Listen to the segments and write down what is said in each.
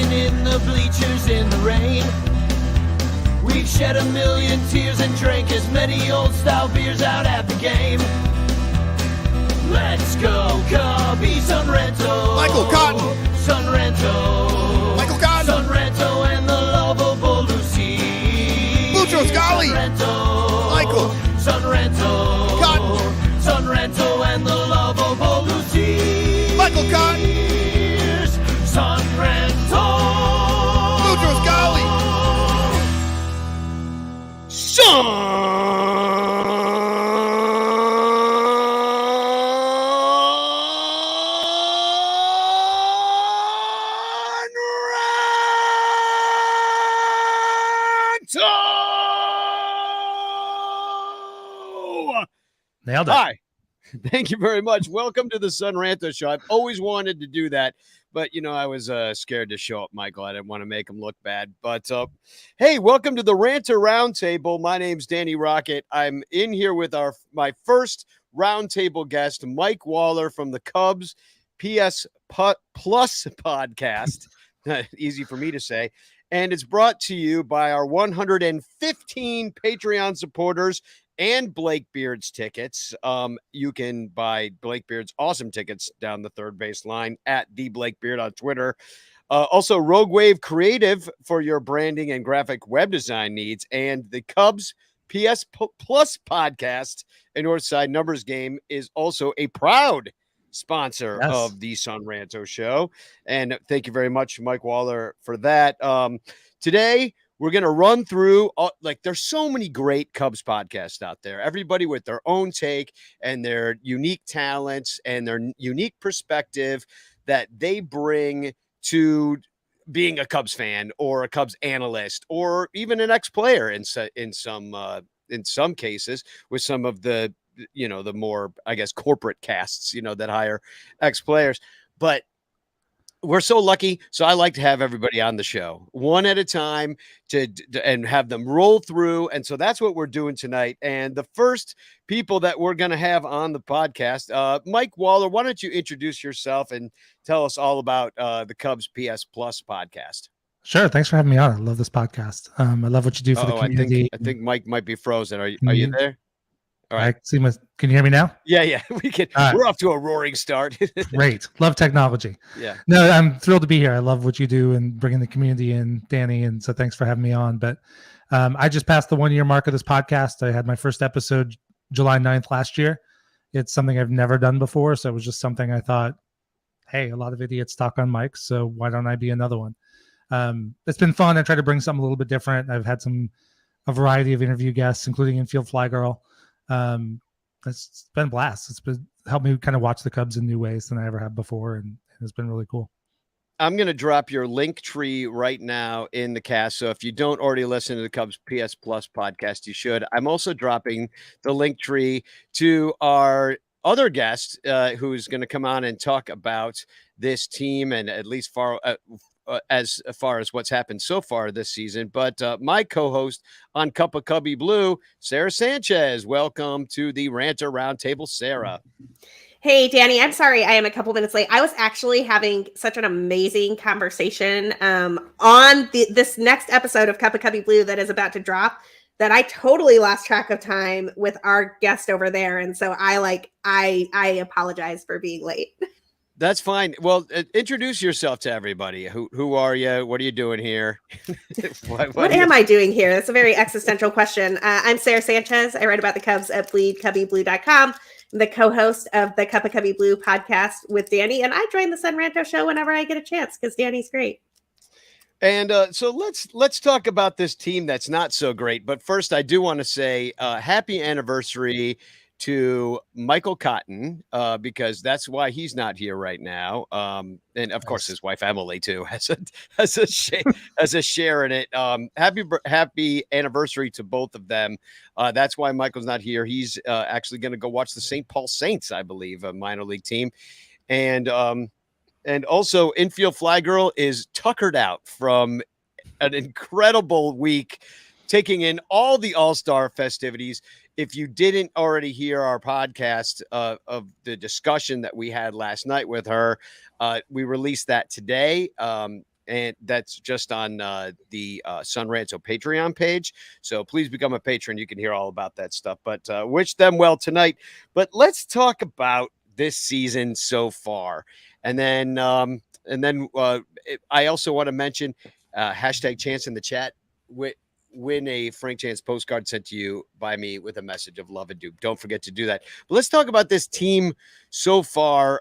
sitting in the bleachers in the rain. We've shed a million tears and drank as many old-style beers out at the game. Let's go, Cubbies on Ranto. Michael Cotton. Son Ranto. Michael Cotton. Son Ranto and the lovable Lucy. Boutros Ghali. Ranto. Michael. Son Ranto. Cotton. Son Ranto and the lovable Lucy. Michael Cotton. Son Ranto. Boutros Ghali. Nailed it. Hi. Thank you very much. Welcome to the Son Ranto Show. I've always wanted to do that, but, I was scared to show up, Michael. I didn't want to make him look bad. But, hey, welcome to the Ranter Roundtable. My name's Danny Rocket. I'm in here with my first Roundtable guest, Mike Waller from the Cubs PS Plus podcast. Easy for me to say. And it's brought to you by our 115 Patreon supporters and Blake Beard's tickets. You can buy Blake Beard's awesome tickets down the third base line at the Blake Beard on Twitter. Also, Rogue Wave Creative for your branding and graphic web design needs, and the Cubs PS Plus podcast, a Northside Numbers Game, is also a proud sponsor of the Son Ranto Show. And thank you very much, Mike Waller, for that. Today, we're going to run through, there's so many great Cubs podcasts out there, everybody with their own take and their unique talents and their unique perspective that they bring to being a Cubs fan or a Cubs analyst or even an ex-player in some cases with some of the, the more, I guess, corporate casts, that hire ex-players. But we're so lucky. So I like to have everybody on the show one at a time and have them roll through. And so that's what we're doing tonight. And the first people that we're going to have on the podcast, Mike Waller, why don't you introduce yourself and tell us all about the Cubs PS Plus podcast? Sure. Thanks for having me on. I love this podcast. I love what you do for the community. I think Mike might be frozen. Are you there? All right. Can you hear me now? Yeah. We can. Right. We're off to a roaring start. Great. Love technology. Yeah. No, I'm thrilled to be here. I love what you do and bringing the community in, Danny. And so thanks for having me on. But I just passed the 1 year mark of this podcast. I had my first episode July 9th last year. It's something I've never done before. So it was just something I thought, hey, a lot of idiots talk on mics. So why don't I be another one? It's been fun. I try to bring something a little bit different. I've had a variety of interview guests, including Infield Fly Girl. It's been a blast. It's been helped me kind of watch the Cubs in new ways than I ever have before, and it's been really cool. I'm going to drop your link tree right now in the cast. So if you don't already listen to the Cubs PS Plus podcast, you should. I'm also dropping the link tree to our other guest who's going to come on and talk about this team and at least as far as what's happened so far this season. But my co-host on Cup of Cubby Blue, Sarah Sanchez. Welcome to the Ranter Roundtable, Sarah. Hey, Danny, I'm sorry I am a couple minutes late. I was actually having such an amazing conversation on this next episode of Cup of Cubby Blue that is about to drop that I totally lost track of time with our guest over there. And so I apologize for being late. That's fine. Well, introduce yourself to everybody. Who are you? What are you doing here? What am I doing here? That's a very existential question. I'm Sarah Sanchez. I write about the Cubs at bleedcubbyblue.com. I'm the co-host of the Cup of Cubby Blue podcast with Danny, and I join the Son Ranto show whenever I get a chance because Danny's great. And so let's talk about this team that's not so great. But first, I do want to say happy anniversary to Michael Cotton, because that's why he's not here right now. And of course his wife Emily too has a share in it. Happy anniversary to both of them. That's why Michael's not here. He's actually going to go watch the St. Paul Saints, I believe, a minor league team. And also Infield Fly Girl is tuckered out from an incredible week, taking in all the All-Star festivities. If you didn't already hear our podcast of the discussion that we had last night with her, we released that today. and that's just on the Sun Ranto Patreon page. So please become a patron. You can hear all about that stuff. But wish them well tonight. But let's talk about this season so far, and then I also want to mention hashtag Chance in the chat. Win a Frank Chance postcard sent to you by me with a message of love and dupe. Don't forget to do that. But let's talk about this team so far.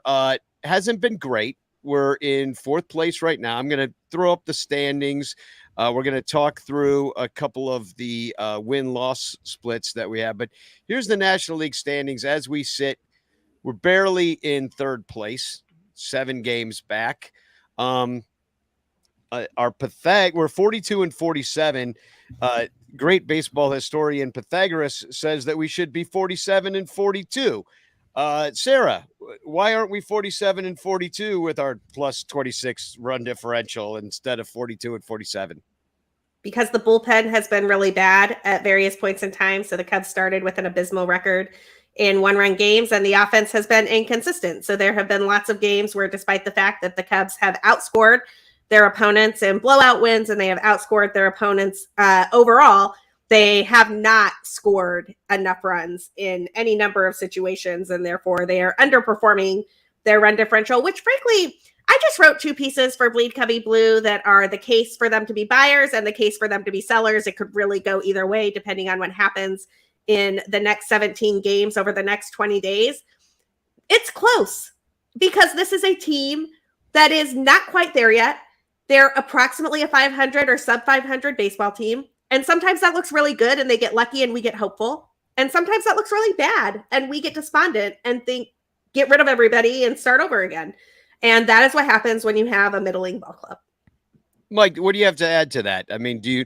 Hasn't been great. We're in 4th place right now. I'm going to throw up the standings. We're going to talk through a couple of the win-loss splits that we have. But here's the National League standings as we sit. We're barely in 3rd place, 7 games back. We're 42 and 47. Great baseball historian Pythagoras says that we should be 47 and 42. Sarah, why aren't we 47 and 42 with our plus 26 run differential instead of 42 and 47? Because the bullpen has been really bad at various points in time. So the Cubs started with an abysmal record in 1-run games, and the offense has been inconsistent. So there have been lots of games where, despite the fact that the Cubs have outscored their opponents in blowout wins and they have outscored their opponents overall, they have not scored enough runs in any number of situations, and therefore they are underperforming their run differential, which frankly, I just wrote 2 pieces for Bleed Cubby Blue that are the case for them to be buyers and the case for them to be sellers. It could really go either way depending on what happens in the next 17 games over the next 20 days. It's close because this is a team that is not quite there yet. They're approximately a 500 or sub 500 baseball team. And sometimes that looks really good and they get lucky and we get hopeful. And sometimes that looks really bad and we get despondent and think, get rid of everybody and start over again. And that is what happens when you have a middling ball club. Mike, what do you have to add to that? I mean, do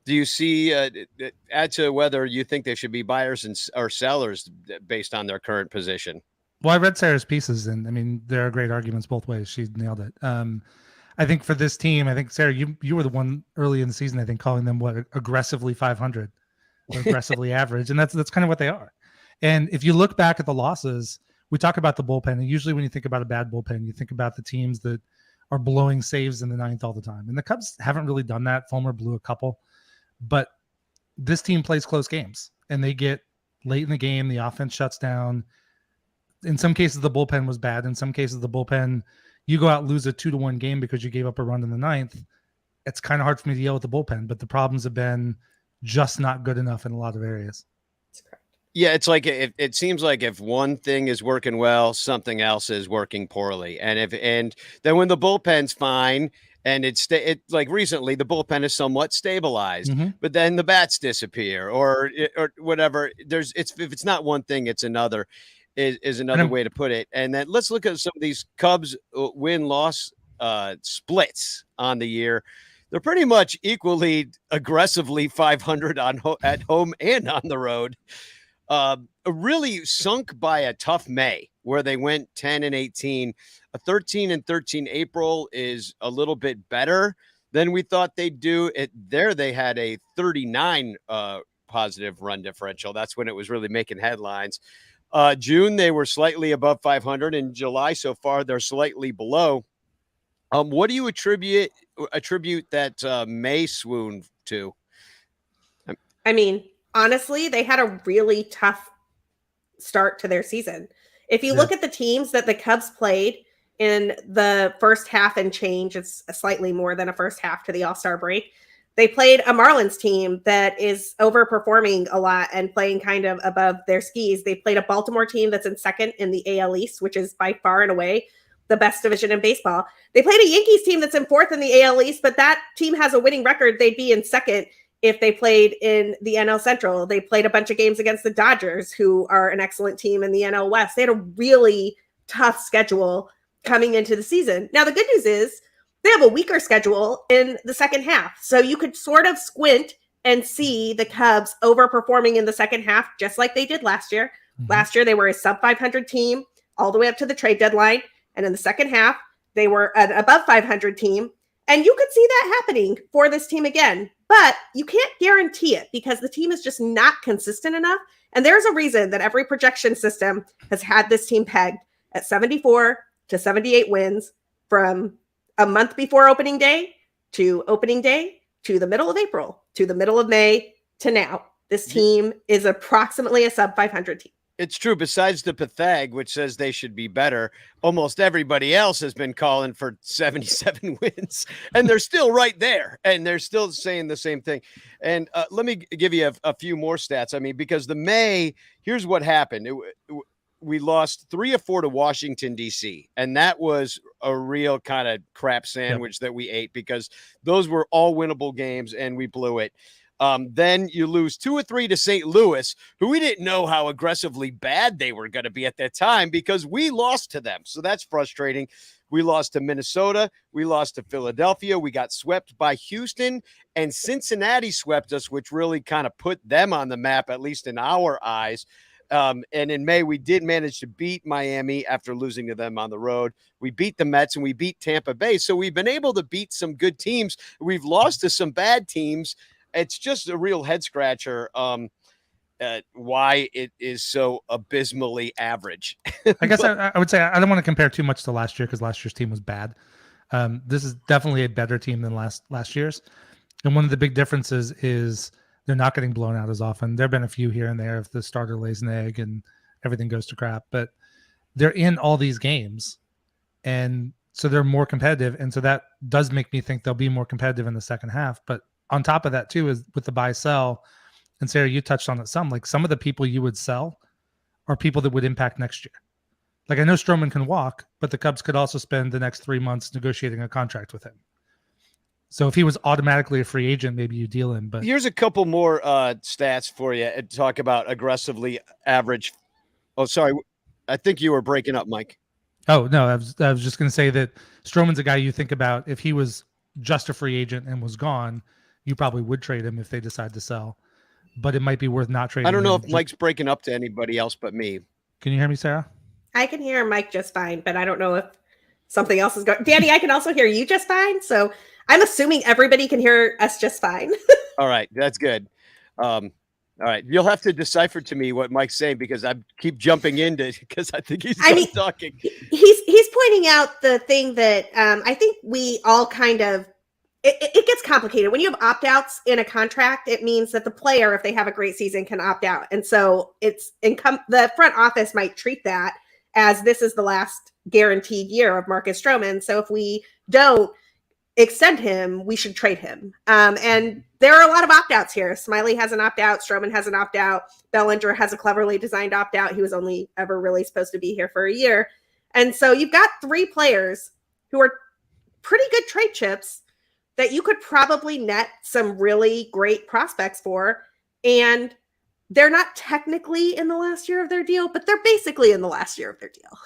you see add to whether you think they should be buyers or sellers based on their current position? Well, I read Sarah's pieces, and I mean, there are great arguments both ways. She nailed it. I think for this team, I think, Sarah, you were the one early in the season, I think, calling them aggressively 500 or aggressively average. And that's kind of what they are. And if you look back at the losses, we talk about the bullpen. And usually when you think about a bad bullpen, you think about the teams that are blowing saves in the 9th all the time. And the Cubs haven't really done that. Fulmer blew a couple. But this team plays close games. And they get late in the game, the offense shuts down. In some cases, the bullpen was bad. In some cases, the bullpen, you go out and lose a 2-1 game because you gave up a run in the 9th. It's kind of hard for me to yell at the bullpen, but the problems have been just not good enough in a lot of areas. That's correct. Yeah, it's like it seems like if one thing is working well, something else is working poorly. And then when the bullpen's fine and it's like recently the bullpen is somewhat stabilized, but then the bats disappear or whatever. If it's not one thing, it's another. Is another way to put it. And then let's look at some of these Cubs win-loss splits on the year. They're pretty much equally aggressively 500 at home and on the road. Really sunk by a tough May where they went 10 and 18. A 13 and 13 April is a little bit better than we thought they'd do. They had a 39 positive run differential. That's when it was really making headlines. June, they were slightly above 500. In July so far, they're slightly below. What do you attribute that May swoon to? I mean, honestly, they had a really tough start to their season. If you look at the teams that the Cubs played in the first half and change, it's slightly more than a first half to the All-Star break. They played a Marlins team that is overperforming a lot and playing kind of above their skis. They played a Baltimore team that's in second in the AL East, which is by far and away the best division in baseball. They played a Yankees team that's in fourth in the AL East, but that team has a winning record. They'd be in second if they played in the NL Central. They played a bunch of games against the Dodgers, who are an excellent team in the NL West. They had a really tough schedule coming into the season. Now, the good news is they have a weaker schedule in the second half. So you could sort of squint and see the Cubs overperforming in the second half, just like they did last year. Last year, they were a sub 500 team all the way up to the trade deadline. And in the second half, they were an above 500 team. And you could see that happening for this team again. But you can't guarantee it because the team is just not consistent enough. And there's a reason that every projection system has had this team pegged at 74 to 78 wins from a month before opening day to opening day, to the middle of April, to the middle of May, to now. This team is approximately a sub 500 team. It's true. Besides the Pathag, which says they should be better, almost everybody else has been calling for 77 wins, and they're still right there, and they're still saying the same thing. And let me give you a few more stats. I mean, because the May, here's what happened. We lost 3 or 4 to Washington, D.C., and that was a real kind of crap sandwich that we ate because those were all winnable games, and we blew it. Then you lose 2 or 3 to St. Louis, who we didn't know how aggressively bad they were going to be at that time because we lost to them. So that's frustrating. We lost to Minnesota. We lost to Philadelphia. We got swept by Houston, and Cincinnati swept us, which really kind of put them on the map, at least in our eyes. And in May, we did manage to beat Miami after losing to them on the road. We beat the Mets and we beat Tampa Bay. So we've been able to beat some good teams. We've lost to some bad teams. It's just a real head scratcher why it is so abysmally average. I guess I would say I don't want to compare too much to last year because last year's team was bad. This is definitely a better team than last year's. And one of the big differences is they're not getting blown out as often. There have been a few here and there if the starter lays an egg and everything goes to crap, but they're in all these games. And so they're more competitive. And so that does make me think they'll be more competitive in the second half. But on top of that too, is with the buy sell, and Sarah, you touched on it some of the people you would sell are people that would impact next year. Like I know Stroman can walk, but the Cubs could also spend the next 3 months negotiating a contract with him. So if he was automatically a free agent, maybe you deal him. But here's a couple more stats for you and talk about aggressively average. Oh, sorry. I think you were breaking up, Mike. Oh, no, I was just going to say that Stroman's a guy you think about if he was just a free agent and was gone, you probably would trade him if they decide to sell, but it might be worth not trading. I don't know him. if Mike's breaking up to anybody else but me. Can you hear me, Sarah? I can hear Mike just fine, but I don't know if something else is going. Danny, I can also hear you just fine. So I'm assuming everybody can hear us just fine. All right. That's good. All right. You'll have to decipher to me what Mike's saying because I keep jumping into because I think he's talking. He's pointing out the thing that I think we all kind of, it gets complicated. When you have opt-outs in a contract, it means that the player, if they have a great season, can opt out. And so it's the front office might treat that as this is the last guaranteed year of Marcus Stroman. So if we don't extend him, we should trade him. And there are a lot of opt-outs here. Smiley has an opt-out. Stroman has an opt-out. Bellinger has a cleverly designed opt-out. He was only ever really supposed to be here for a year. And so you've got 3 players who are pretty good trade chips that you could probably net some really great prospects for. And they're not technically in the last year of their deal, but they're basically in the last year of their deal.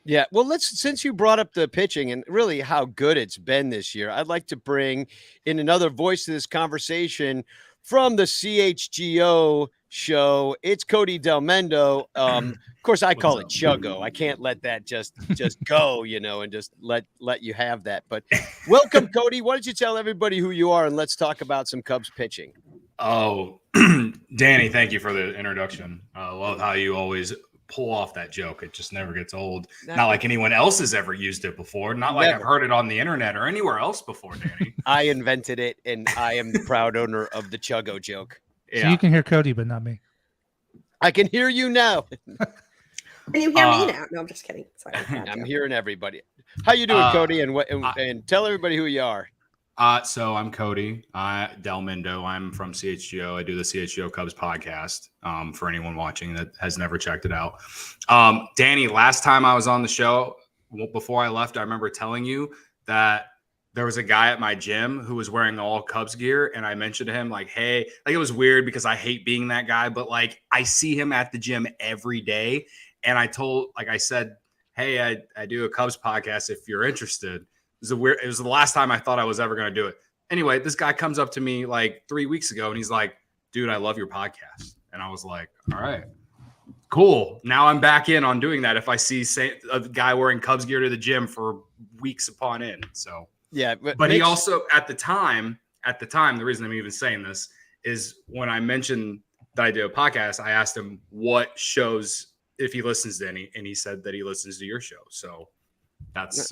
Yeah. Well, since you brought up the pitching and really how good it's been this year, I'd like to bring in another voice to this conversation from the CHGO show. It's Cody Delmendo. Of course, I call it Chuggo. I can't let that just go, and just let you have that. But welcome, Cody. Why don't you tell everybody who you are and let's talk about some Cubs pitching. Oh, Danny, thank you for the introduction. I love how you always pull off that joke. It just never gets old. Not like anyone else has ever used it before. Not like I've heard it on the internet or anywhere else before, Danny. I invented it, and I am the proud owner of the Chuggo joke. Yeah. So you can hear Cody, but not me. I can hear you now. Can you hear me now? No, I'm just kidding. Sorry. I'm hearing everybody. How you doing, Cody? And tell everybody who you are. So I'm Cody Delmendo. I'm from CHGO. I do the CHGO Cubs podcast. For anyone watching that has never checked it out. Danny, last time I was on the show, before I left, I remember telling you that there was a guy at my gym who was wearing all Cubs gear. And I mentioned to him like, hey, like it was weird because I hate being that guy, but like I see him at the gym every day. And I said, hey, I do a Cubs podcast if you're interested. It was the last time I thought I was ever going to do it. Anyway, this guy comes up to me like 3 weeks ago and he's like, dude, I love your podcast. And I was like, all right, cool. Now I'm back in on doing that. If I see a guy wearing Cubs gear to the gym for weeks upon end. So yeah, but he also at the time, the reason I'm even saying this is when I mentioned that I do a podcast, I asked him what shows, if he listens to any, and he said that he listens to your show. So That's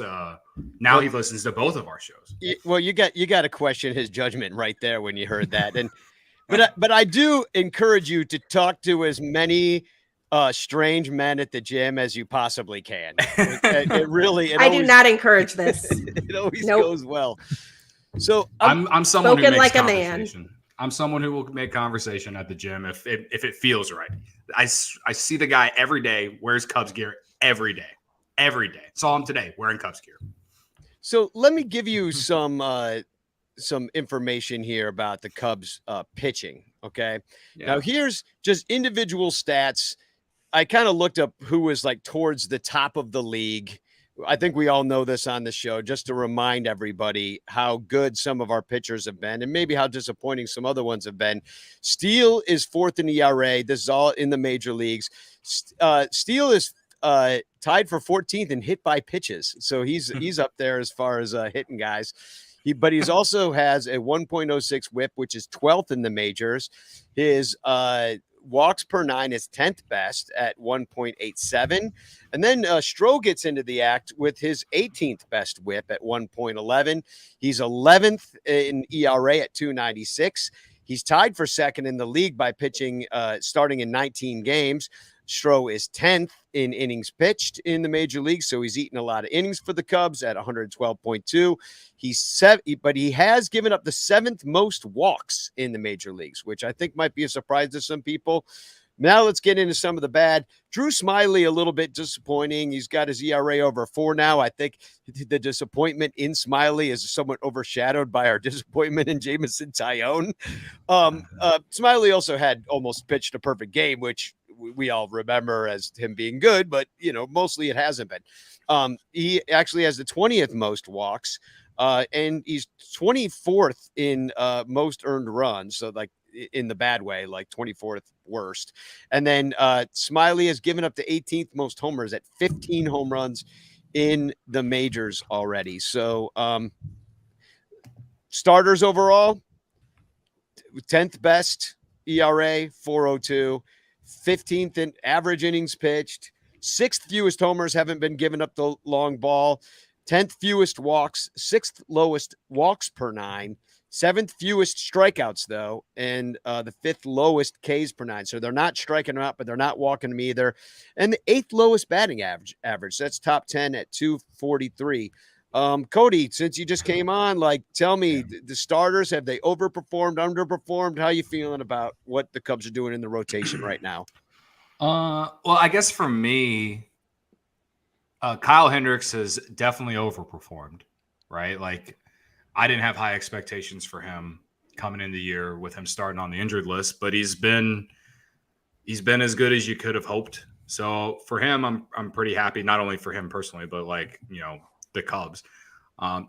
now he listens to both of our shows. Well, you got to question his judgment right there when you heard that. And but I do encourage you to talk to as many strange men at the gym as you possibly can. It really I do not encourage this. It always Nope. goes well. So I'm someone who spoken makes like a man. conversation. I'm someone who will make conversation at the gym if it feels right. I see the guy every day, wears Cubs gear every day. Every day. Saw him today wearing Cubs gear. So let me give you some information here about the Cubs pitching. Okay. Yeah. Now here's just individual stats. I kind of looked up who was like towards the top of the league. I think we all know this on the show, just to remind everybody how good some of our pitchers have been and maybe how disappointing some other ones have been. Steele is 4th in ERA. This is all in the major leagues. Steele is tied for 14th in hit by pitches. So he's up there as far as hitting guys. But he's also has a 1.06 whip, which is 12th in the majors. His walks per 9 is 10th best at 1.87. And then Stroh gets into the act with his 18th best whip at 1.11. He's 11th in ERA at 2.96. He's tied for 2nd in the league by pitching starting in 19 games. Stroh is 10th in innings pitched in the major leagues, so he's eaten a lot of innings for the Cubs at 112.2. But he has given up the 7th most walks in the major leagues, which I think might be a surprise to some people. Now let's get into some of the bad. Drew Smyly, a little bit disappointing. He's got his ERA over 4 now. I think the disappointment in Smyly is somewhat overshadowed by our disappointment in Jameson Taillon. Smyly also had almost pitched a perfect game, which we all remember as him being good, but mostly it hasn't been. He actually has the 20th most walks, and he's 24th in most earned runs. So like in the bad way, like 24th worst. And then Smyly has given up the 18th most homers at 15 home runs in the majors already. So starters overall, 10th best ERA, 4.02. 15th in average innings pitched, 6th fewest homers, haven't been given up the long ball, 10th fewest walks, 6th lowest walks per 9, 7th fewest strikeouts though, and the 5th lowest Ks per 9. So they're not striking them out, but they're not walking them either. And the 8th lowest batting average. That's top 10 at 243. Cody, since you just came on, tell me the starters, have they overperformed, underperformed? How you feeling about what the Cubs are doing in the rotation right now? Well, I guess for me, Kyle Hendricks has definitely overperformed, right? Like I didn't have high expectations for him coming into the year with him starting on the injured list, but he's been as good as you could have hoped. So for him, I'm pretty happy, not only for him personally, but the Cubs.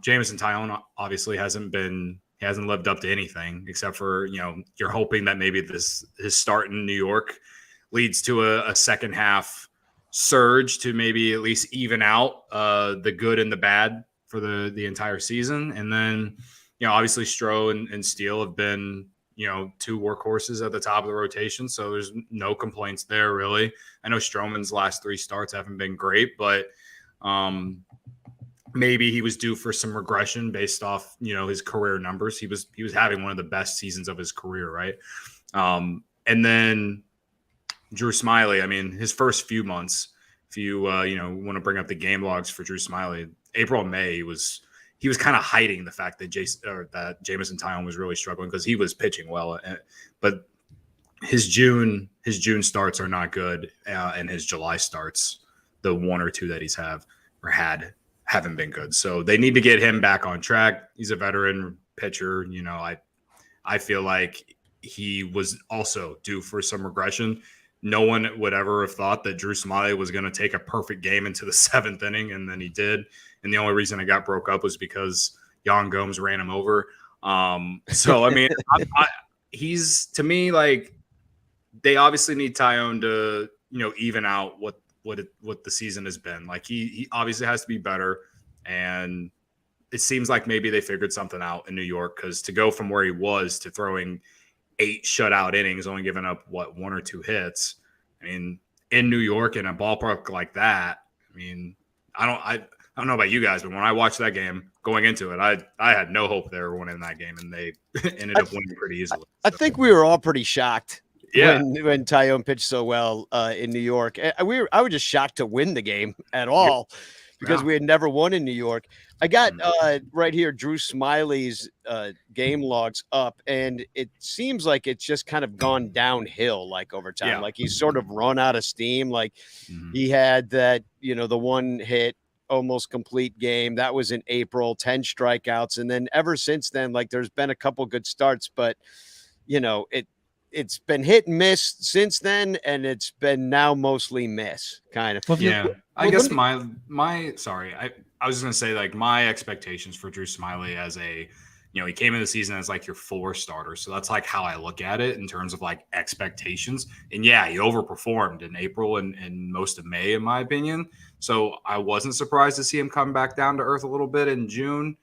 Jameson Taillon obviously hasn't lived up to anything except for, you're hoping that maybe his start in New York leads to a second half surge to maybe at least even out the good and the bad for the entire season. And then, obviously Stroh and Steele have been, 2 workhorses at the top of the rotation. So there's no complaints there really. I know Stroman's last 3 starts haven't been great, but maybe he was due for some regression based off, his career numbers. He was having one of the best seasons of his career, right? And then Drew Smyly, I mean, his first few months, if you want to bring up the game logs for Drew Smyly, April and May, he was kind of hiding the fact that Jameson Taillon was really struggling because he was pitching well, but his June starts are not good, and his July starts, the 1 or 2 that he's haven't been good. So they need to get him back on track. He's a veteran pitcher. I feel like he was also due for some regression. No one would ever have thought that Drew Smyly was going to take a perfect game into the 7th inning, and then he did. And the only reason it got broke up was because Yan Gomes ran him over. So, I mean, he's, to me, they obviously need Taillon to, even out what the season has been. Like he obviously has to be better, and it seems like maybe they figured something out in New York, because to go from where he was to throwing 8 shutout innings, only giving up 1 or 2 hits. I mean, in New York in a ballpark like that, I mean, I don't know about you guys, but when I watched that game going into it, I had no hope they were winning that game, and they ended up winning pretty easily. I think we were all pretty shocked Yeah. when Tyone pitched so well in New York. I was just shocked to win the game at all because we had never won in New York. I got right here Drew Smiley's game logs up, and it seems like it's just kind of gone downhill like over time. Yeah. Like he's sort of run out of steam. Like he had that, the one hit, almost complete game that was in April, 10 strikeouts, and then ever since then, like there's been a couple good starts, but it's been hit and miss since then, and it's been now mostly miss kind of. Well, Yeah, I guess my sorry, I was just gonna say, like, my expectations for Drew Smiley as a, he came in the season as like your 4 starter, so that's like how I look at it in terms of like expectations. And yeah, he overperformed in April and most of May, in my opinion. So I wasn't surprised to see him come back down to earth a little bit in June.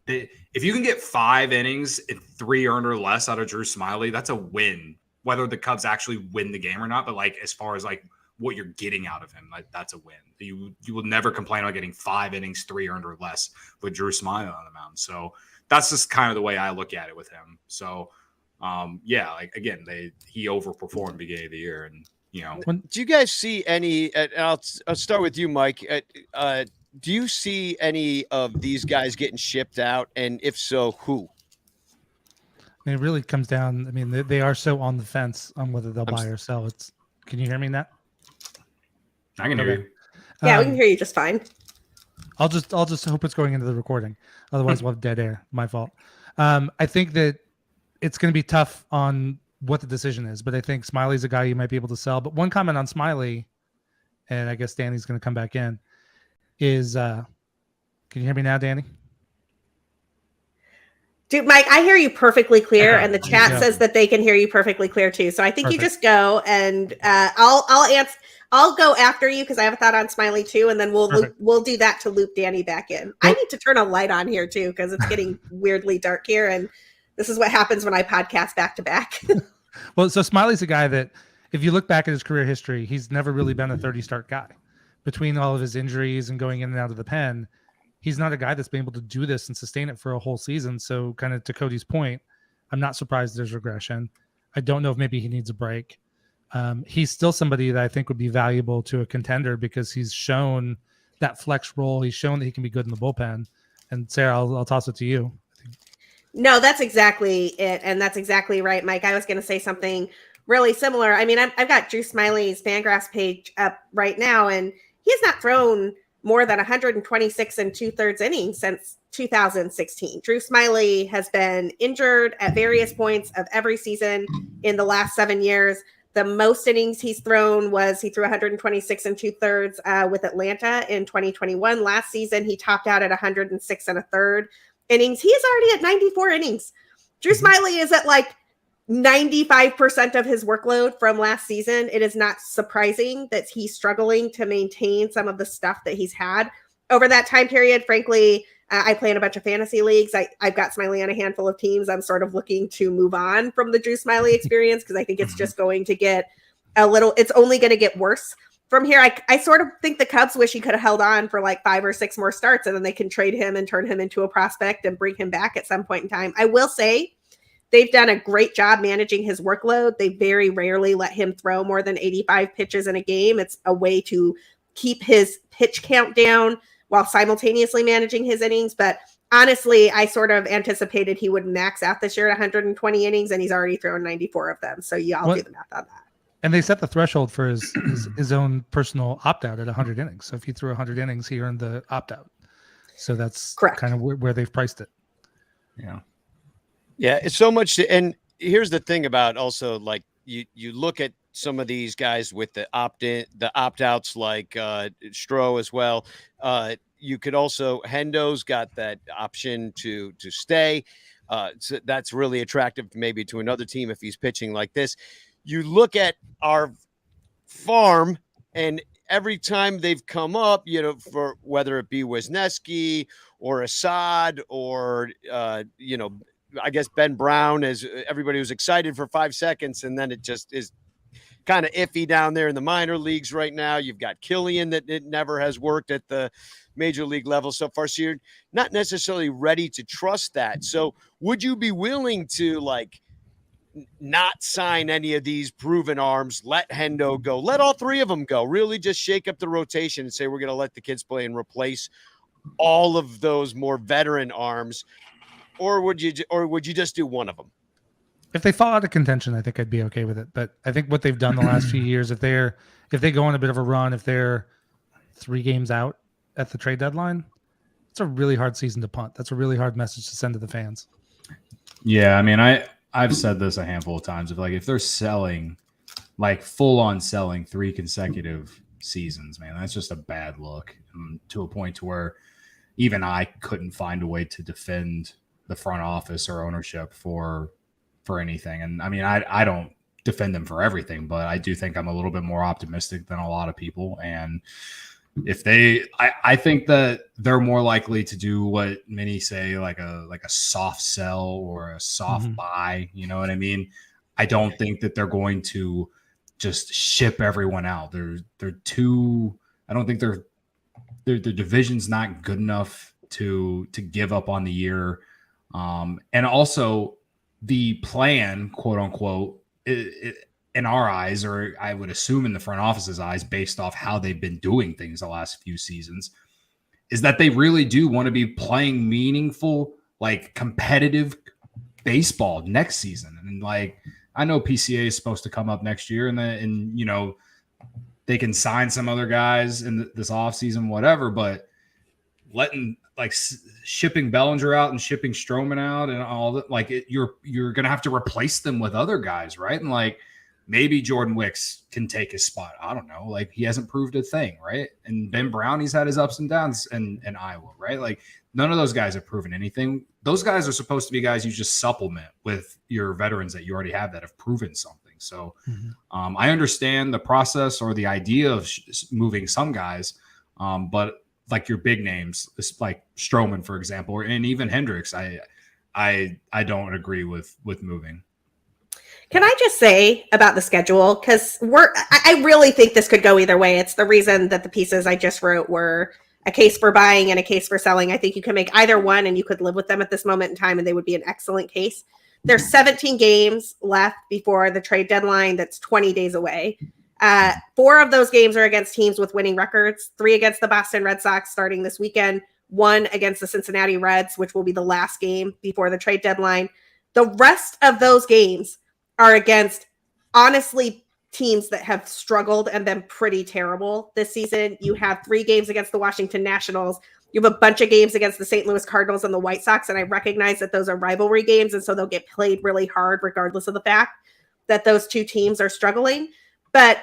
If you can get 5 innings and 3 earned or less out of Drew Smiley, that's a win. Whether the Cubs actually win the game or not, but like as far as like what you're getting out of him, like that's a win. You will never complain about getting 5 innings, 3 earned or less with Drew Smiley on the mound. So that's just kind of the way I look at it with him. So yeah, like again, he overperformed beginning of the year, and do you guys see any? I'll start with you, Mike. Do you see any of these guys getting shipped out? And if so, who? It really comes down. I mean, they are so on the fence on whether they'll buy or sell. Can you hear me, Nat? I can hear you. Yeah, we can hear you just fine. I'll just hope it's going into the recording. Otherwise, we'll have dead air. My fault. I think that it's going to be tough on what the decision is, but I think Smiley's a guy you might be able to sell. But one comment on Smiley, and I guess Danny's going to come back in, is can you hear me now, Danny? Dude, Mike, I hear you perfectly clear, and the chat says that they can hear you perfectly clear too. So I think you just go, and I'll answer. I'll go after you because I have a thought on Smiley too, and then we'll do that to loop Danny back in. I need to turn a light on here too because it's getting weirdly dark here, and this is what happens when I podcast back to back. Well, so Smiley's a guy that, if you look back at his career history, he's never really been a 30-start guy. Between all of his injuries and going in and out of the pen, he's not a guy that's been able to do this and sustain it for a whole season. So kind of to Cody's point, I'm not surprised there's regression. I don't know if maybe he needs a break. He's still somebody that I think would be valuable to a contender because he's shown that flex role. He's shown that he can be good in the bullpen. And Sarah, I'll toss it to you. No, that's exactly it. And that's exactly right, Mike. I was going to say something really similar. I mean, I've got Drew Smiley's Fangraphs page up right now, and he has not thrown more than 126 and 2/3 innings since 2016. Drew Smiley has been injured at various points of every season in the last 7 years. The most innings he's thrown he threw 126 and 2/3 with Atlanta in 2021. Last season, he topped out at 106 and 1/3 innings. He is already at 94 innings. Drew Smiley is at like 95% of his workload from last season. It is not surprising that he's struggling to maintain some of the stuff that he's had over that time period. Frankly, I play in a bunch of fantasy leagues. I've got Smiley on a handful of teams. I'm sort of looking to move on from the Drew Smiley experience because I think it's just going to get it's only going to get worse from here. I sort of think the Cubs wish he could have held on for like 5 or 6 more starts, and then they can trade him and turn him into a prospect and bring him back at some point in time. I will say they've done a great job managing his workload. They very rarely let him throw more than 85 pitches in a game. It's a way to keep his pitch count down while simultaneously managing his innings. But honestly, I sort of anticipated he would max out this year at 120 innings, and he's already thrown 94 of them. So y'all do the math on that. And they set the threshold for his own personal opt-out at 100 innings. So if he threw 100 innings, he earned the opt-out. So that's correct. Kind of where they've priced it. Yeah. Yeah, it's so much. And here's the thing about also, like, you look at some of these guys with the opt-outs, like Stroh as well. You could also, Hendo's got that option to stay. So that's really attractive maybe to another team if he's pitching like this. You look at our farm, and every time they've come up, for whether it be Wisniewski or Assad or, I guess Ben Brown, as everybody was excited for 5 seconds, and then it just is kind of iffy down there in the minor leagues right now. You've got Killian that it never has worked at the major league level so far. So you're not necessarily ready to trust that. So would you be willing to like not sign any of these proven arms, let Hendo go, let all three of them go, really just shake up the rotation and say, we're going to let the kids play and replace all of those more veteran arms? Or would you just do one of them? If they fall out of contention, I think I'd be okay with it. But I think what they've done the last few years, if they go on a bit of a run, if they're 3 games out at the trade deadline, it's a really hard season to punt. That's a really hard message to send to the fans. Yeah, I mean, I've said this a handful of times. If they're selling, like full on selling 3 consecutive seasons, man, that's just a bad look, to a point to where even I couldn't find a way to defend the front office or ownership for anything. And I mean, I don't defend them for everything, but I do think I'm a little bit more optimistic than a lot of people. And if I think that they're more likely to do what many say, like a soft sell or a soft buy. You know what I mean? I don't think that they're going to just ship everyone out. They're too. I don't think their division's not good enough to give up on the year. And also the plan, quote unquote, in our eyes, or I would assume in the front office's eyes, based off how they've been doing things the last few seasons, is that they really do want to be playing meaningful, like competitive baseball next season. And like, I know PCA is supposed to come up next year, and you know, they can sign some other guys in this offseason, whatever, but shipping Bellinger out and shipping Stroman out and all that, like you're going to have to replace them with other guys. Right. And like, maybe Jordan Wicks can take his spot. I don't know. Like, he hasn't proved a thing, right? And Ben Brown, he's had his ups and downs in Iowa, right? Like, none of those guys have proven anything. Those guys are supposed to be guys you just supplement with your veterans that you already have that have proven something. So I understand the process or the idea of moving some guys, but like your big names, like Stroman, for example, and even Hendricks, I don't agree with moving. Can I just say about the schedule? Because I really think this could go either way. It's the reason that the pieces I just wrote were a case for buying and a case for selling. I think you can make either one and you could live with them at this moment in time and they would be an excellent case. There's 17 games left before the trade deadline. That's 20 days away. 4 of those games are against teams with winning records, 3 against the Boston Red Sox starting this weekend, 1 against the Cincinnati Reds, which will be the last game before the trade deadline. The rest of those games are against, honestly, teams that have struggled and been pretty terrible this season. You have 3 games against the Washington Nationals. You have a bunch of games against the St. Louis Cardinals and the White Sox, and I recognize that those are rivalry games, and so they'll get played really hard regardless of the fact that those 2 teams are struggling. But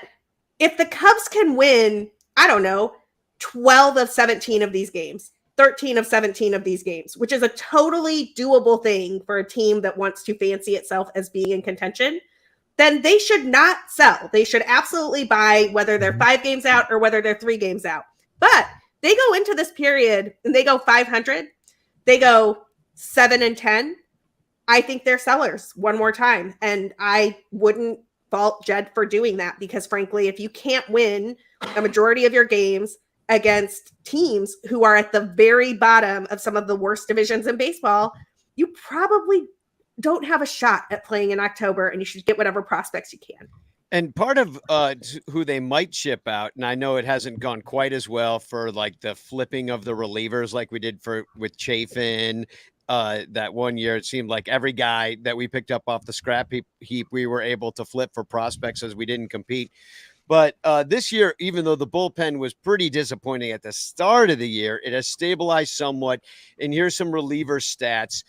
if the Cubs can win, I don't know, 12 of 17 of these games, 13 of 17 of these games, which is a totally doable thing for a team that wants to fancy itself as being in contention, then they should not sell. They should absolutely buy, whether they're 5 games out or whether they're 3 games out. But they go into this period and they go 500. They go 7-10. I think they're sellers one more time. And I wouldn't fault Jed for doing that because, frankly, if you can't win a majority of your games against teams who are at the very bottom of some of the worst divisions in baseball, you probably don't have a shot at playing in October, and you should get whatever prospects you can. And part of who they might ship out, and I know it hasn't gone quite as well for like the flipping of the relievers like we did with Chafin. That one year, it seemed like every guy that we picked up off the scrap heap, we were able to flip for prospects as we didn't compete. But this year, even though the bullpen was pretty disappointing at the start of the year, it has stabilized somewhat. And here's some reliever stats.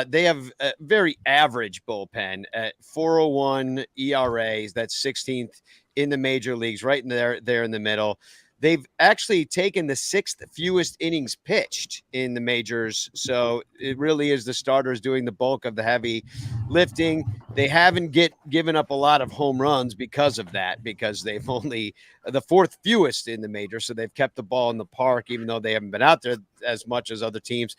They have a very average bullpen at 4.01 ERAs. That's 16th in the major leagues, right in there in the middle. They've actually taken the 6th fewest innings pitched in the majors. So it really is the starters doing the bulk of the heavy lifting. They haven't given up a lot of home runs because of that, because they've only the 4th fewest in the majors. So they've kept the ball in the park, even though they haven't been out there as much as other teams.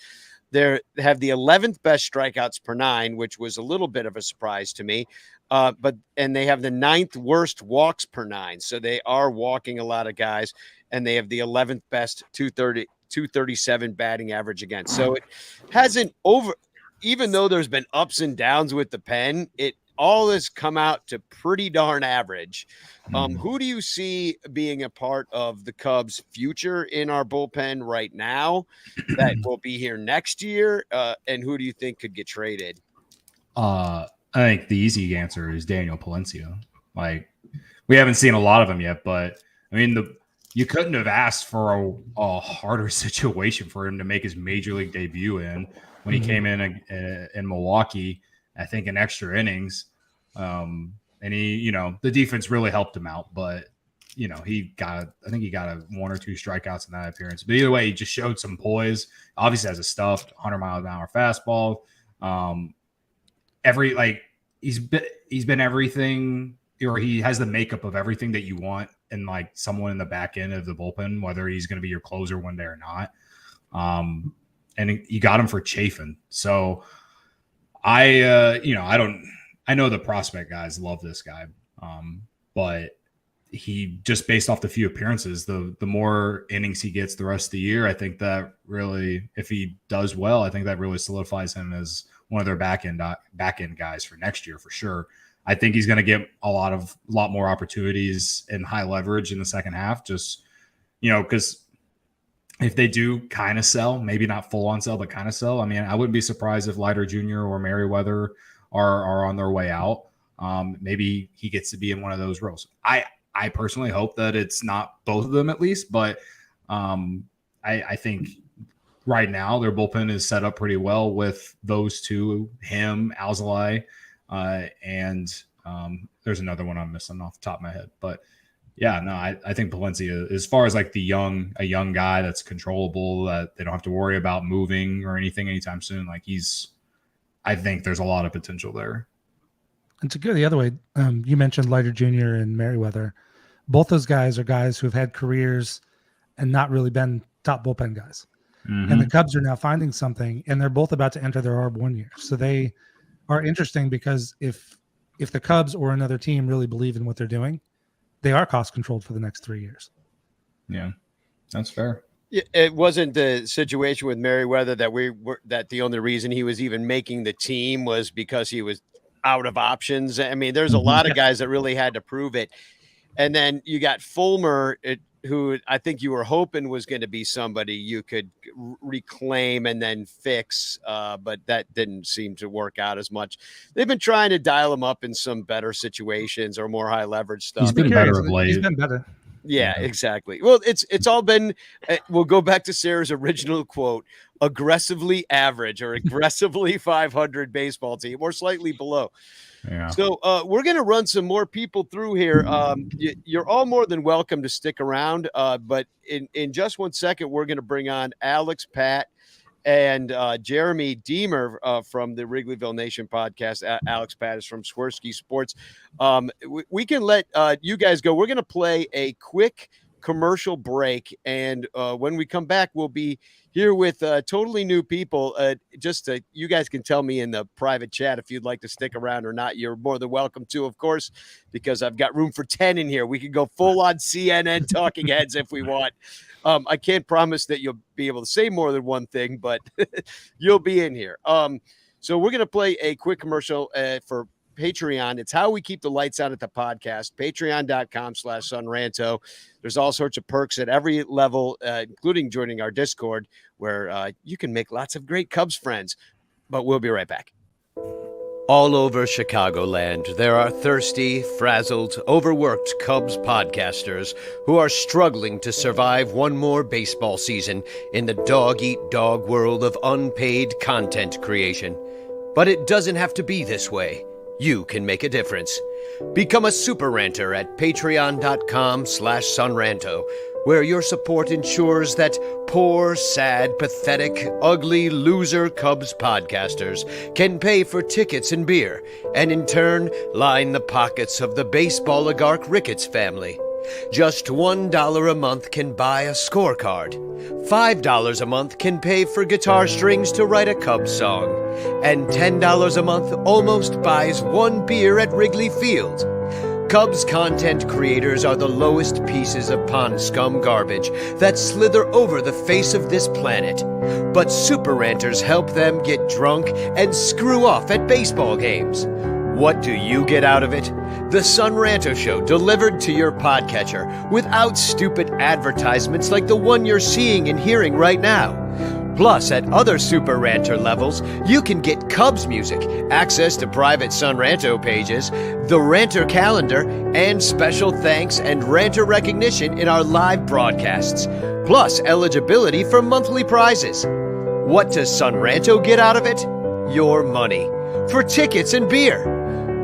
They have the 11th best strikeouts per 9, which was a little bit of a surprise to me. and they have the 9th worst walks per 9. So they are walking a lot of guys, and they have the 11th best 237 batting average against. So it hasn't even though there's been ups and downs with the pen, it all has come out to pretty darn average. Who do you see being a part of the Cubs' future in our bullpen right now that will be here next year? And who do you think could get traded? I think the easy answer is Daniel Palencia. Like, we haven't seen a lot of him yet, but I mean, you couldn't have asked for a harder situation for him to make his major league debut in when he came in Milwaukee, I think in extra innings. And he, the defense really helped him out, but he got a 1 or 2 strikeouts in that appearance. But either way, he just showed some poise. Obviously has a stuffed 100 mile an hour fastball. He's been everything, or he has the makeup of everything that you want in like someone in the back end of the bullpen, whether he's going to be your closer one day or not. And you got him for Chafin. So I know the prospect guys love this guy. But he just based off the few appearances, the more innings he gets the rest of the year, I think that really, if he does well, I think that really solidifies him as one of their back end guys for next year for sure. I think he's going to get a lot more opportunities in high leverage in the second half. Just because if they do kind of sell, maybe not full on sell, but kind of sell. I mean, I wouldn't be surprised if Leiter Jr. or Merriweather are on their way out. Maybe he gets to be in one of those roles. I personally hope that it's not both of them at least, but I think right now their bullpen is set up pretty well with those two, him, Alzolay, and there's another one I'm missing off the top of my head. But yeah, no, I think Palencia, as far as like a young guy that's controllable, that they don't have to worry about moving or anything anytime soon. Like I think there's a lot of potential there. And to go the other way, you mentioned Leiter Jr. and Merriweather. Both those guys are guys who have had careers and not really been top bullpen guys. Mm-hmm. And the Cubs are now finding something, and they're both about to enter their ARB1 year. So they are interesting because if the Cubs or another team really believe in what they're doing, they are cost controlled for the next 3 years. Yeah, that's fair. It wasn't the situation with Merriweather that the only reason he was even making the team was because he was out of options. I mean, there's a lot of guys that really had to prove it. And then you got Fulmer, who I think you were hoping was going to be somebody you could reclaim and then fix, but that didn't seem to work out as much. They've been trying to dial him up in some better situations or more high leverage stuff. He's been better of late. He's been better. Yeah, exactly. Well, it's all been, we'll go back to Sarah's original quote, aggressively average or aggressively 500 baseball team or slightly below. Yeah. So we're going to run some more people through here. You're all more than welcome to stick around. But in just 1 second, we're going to bring on Alex, Pat, and Jeremy Deemer from the Wrigleyville Nation podcast. Alex Pat is from Swirsky Sports. We can let you guys go. We're going to play a quick commercial break. And when we come back, we'll be here with totally new people. You guys can tell me in the private chat if you'd like to stick around or not. You're more than welcome to, of course, because I've got room for 10 in here. We can go full on CNN talking heads if we want. I can't promise that you'll be able to say more than one thing, but you'll be in here. So we're going to play a quick commercial for Patreon. It's how we keep the lights on at the podcast. Patreon.com/sunranto. There's all sorts of perks at every level, including joining our Discord, where you can make lots of great Cubs friends. But we'll be right back. All over Chicagoland, there are thirsty, frazzled, overworked Cubs podcasters who are struggling to survive one more baseball season in the dog-eat-dog world of unpaid content creation. But it doesn't have to be this way. You can make a difference. Become a super ranter at patreon.com/sunranto, where your support ensures that poor, sad, pathetic, ugly, loser Cubs podcasters can pay for tickets and beer, and in turn, line the pockets of the baseball oligarch Ricketts family. Just $1 a month can buy a scorecard. $5 a month can pay for guitar strings to write a Cubs song. And $10 a month almost buys one beer at Wrigley Field. Cubs content creators are the lowest pieces of pond scum garbage that slither over the face of this planet. But super ranters help them get drunk and screw off at baseball games. What do you get out of it? The Sun Ranto Show delivered to your podcatcher without stupid advertisements like the one you're seeing and hearing right now. Plus, at other Super Ranter levels, you can get Cubs music, access to private Sun Ranto pages, the Ranter calendar, and special thanks and Ranter recognition in our live broadcasts. Plus, eligibility for monthly prizes. What does Sun Ranto get out of it? Your money. For tickets and beer.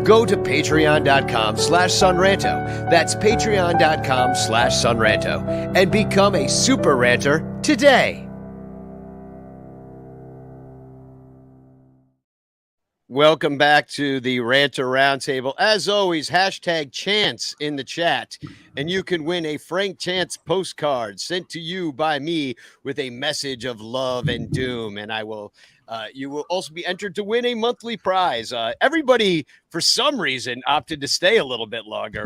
Go to patreon.com/sunranto. That's patreon.com/sunranto. And become a Super Ranter today. Welcome back to the Ranter Roundtable. As always, hashtag Chance in the chat, and you can win a Frank Chance postcard sent to you by me with a message of love and doom. And you will also be entered to win a monthly prize. Everybody, for some reason, opted to stay a little bit longer.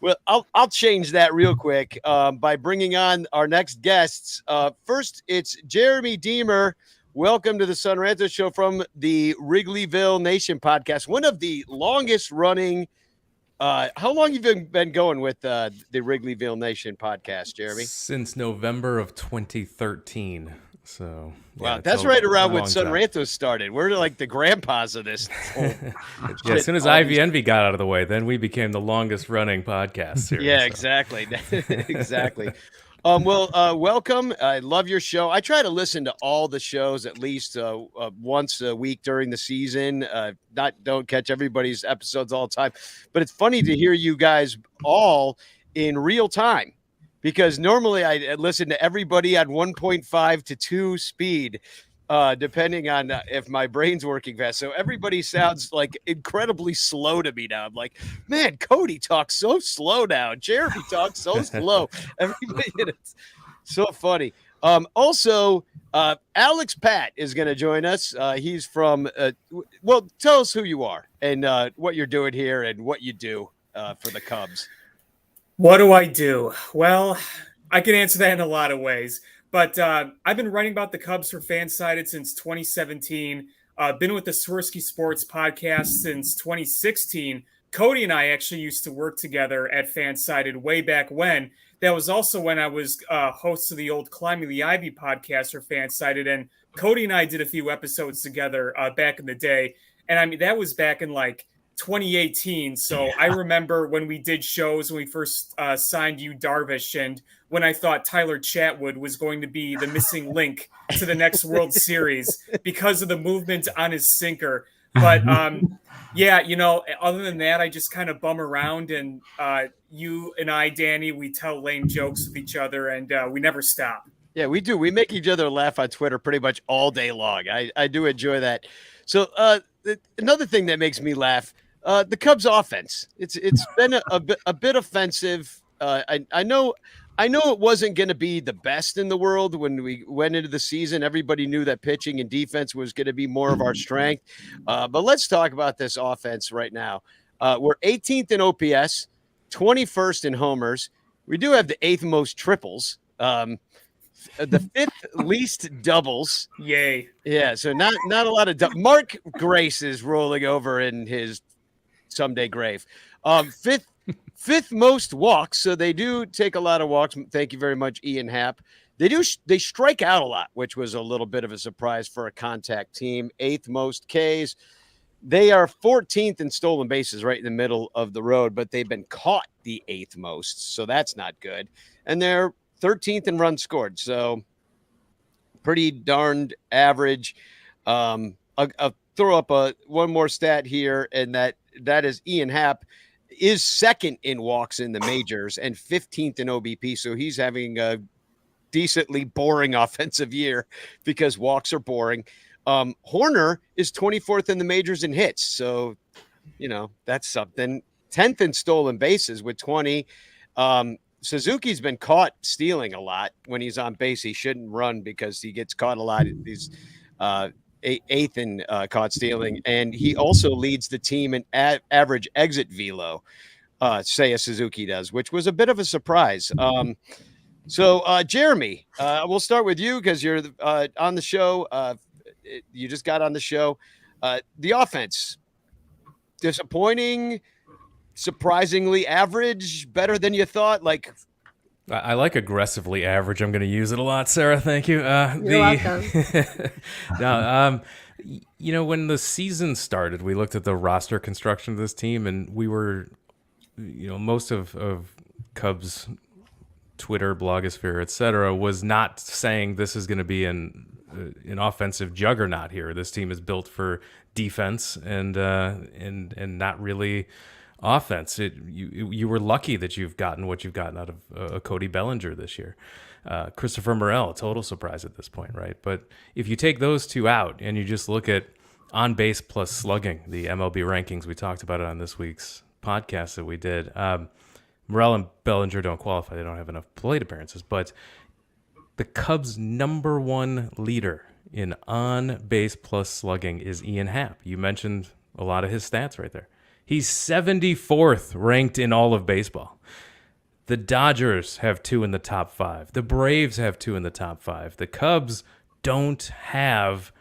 Well, I'll change that real quick by bringing on our next guests. First, it's Jeremy Deemer. Welcome to the Sun Ranto Show from the Wrigleyville Nation podcast, one of the longest running. How long have you been going with the Wrigleyville Nation podcast, Jeremy? Since November of 2013. So wow, that's right around when Sun Ranto started. We're like the grandpas of this. Yeah, as soon as Ivy Envy got out of the way, then we became the longest running podcast series. Yeah, exactly. Exactly. Welcome. I love your show. I try to listen to all the shows at least once a week during the season. Don't catch everybody's episodes all the time, but it's funny to hear you guys all in real time, because normally I listen to everybody at 1.5 to 2 speed, depending on if my brain's working fast. So everybody sounds like incredibly slow to me now. I'm like, man, Cody talks so slow now. Jeremy talks so slow. Everybody, it's so funny. Also, Alex Pat is going to join us. He's from, tell us who you are and what you're doing here and what you do for the Cubs. What do I do? Well, I can answer that in a lot of ways. But I've been writing about the Cubs for Fansided since 2017. Been with the Swirsky Sports podcast since 2016. Cody and I actually used to work together at Fansided way back when. That was also when I was host of the old Climbing the Ivy podcast for Fansided. And Cody and I did a few episodes together back in the day. And I mean, that was back in like 2018. So I remember when we did shows when we first signed you, Darvish, and when I thought Tyler Chatwood was going to be the missing link to the next World Series because of the movement on his sinker. But yeah, other than that, I just kind of bum around, and you and I, Danny, we tell lame jokes with each other, and we never stop. Yeah, we do. We make each other laugh on Twitter pretty much all day long. I do enjoy that. So another thing that makes me laugh, the Cubs offense. It's been a bit offensive. I know it wasn't going to be the best in the world when we went into the season. Everybody knew that pitching and defense was going to be more of our strength. But let's talk about this offense right now. We're 18th in OPS, 21st in homers. We do have the 8th most triples, the 5th least doubles. Yay. Yeah, so not a lot of Mark Grace is rolling over in his someday grave. Fifth most walks, so they do take a lot of walks. Thank you very much, Ian Happ. They strike out a lot, which was a little bit of a surprise for a contact team. 8th most Ks. They are 14th in stolen bases, right in the middle of the road, but they've been caught the 8th most, so that's not good. And they're 13th in runs scored, so pretty darned average. I'll throw up one more stat here, and that is Ian Happ is 2nd in walks in the majors and 15th in OBP. So he's having a decently boring offensive year because walks are boring. Horner is 24th in the majors in hits. So, that's something. 10th in stolen bases with 20. Suzuki's been caught stealing a lot when he's on base. He shouldn't run because he gets caught a lot. He's eighth in caught stealing, and he also leads the team in average exit velo. Seiya Suzuki does, which was a bit of a surprise. So, Jeremy, we'll start with you because you're on the show. You just got on the show. The offense, disappointing, surprisingly average, better than you thought. Like, I like aggressively average. I'm going to use it a lot, Sarah. Thank you. You're welcome. No, when the season started, we looked at the roster construction of this team, and we were, most of Cubs Twitter, blogosphere, etc., was not saying this is going to be an offensive juggernaut here. This team is built for defense and not really offense. You were lucky that you've gotten what you've gotten out of Cody Bellinger this year. Christopher Morel, total surprise at this point, right? But if you take those two out and you just look at on base plus slugging, the MLB rankings, we talked about it on this week's podcast that we did. Morel and Bellinger don't qualify. They don't have enough plate appearances. But the Cubs' number one leader in on-base plus slugging is Ian Happ. You mentioned a lot of his stats right there. He's 74th ranked in all of baseball. The Dodgers have 2 in the top 5. The Braves have 2 in the top 5. The Cubs don't have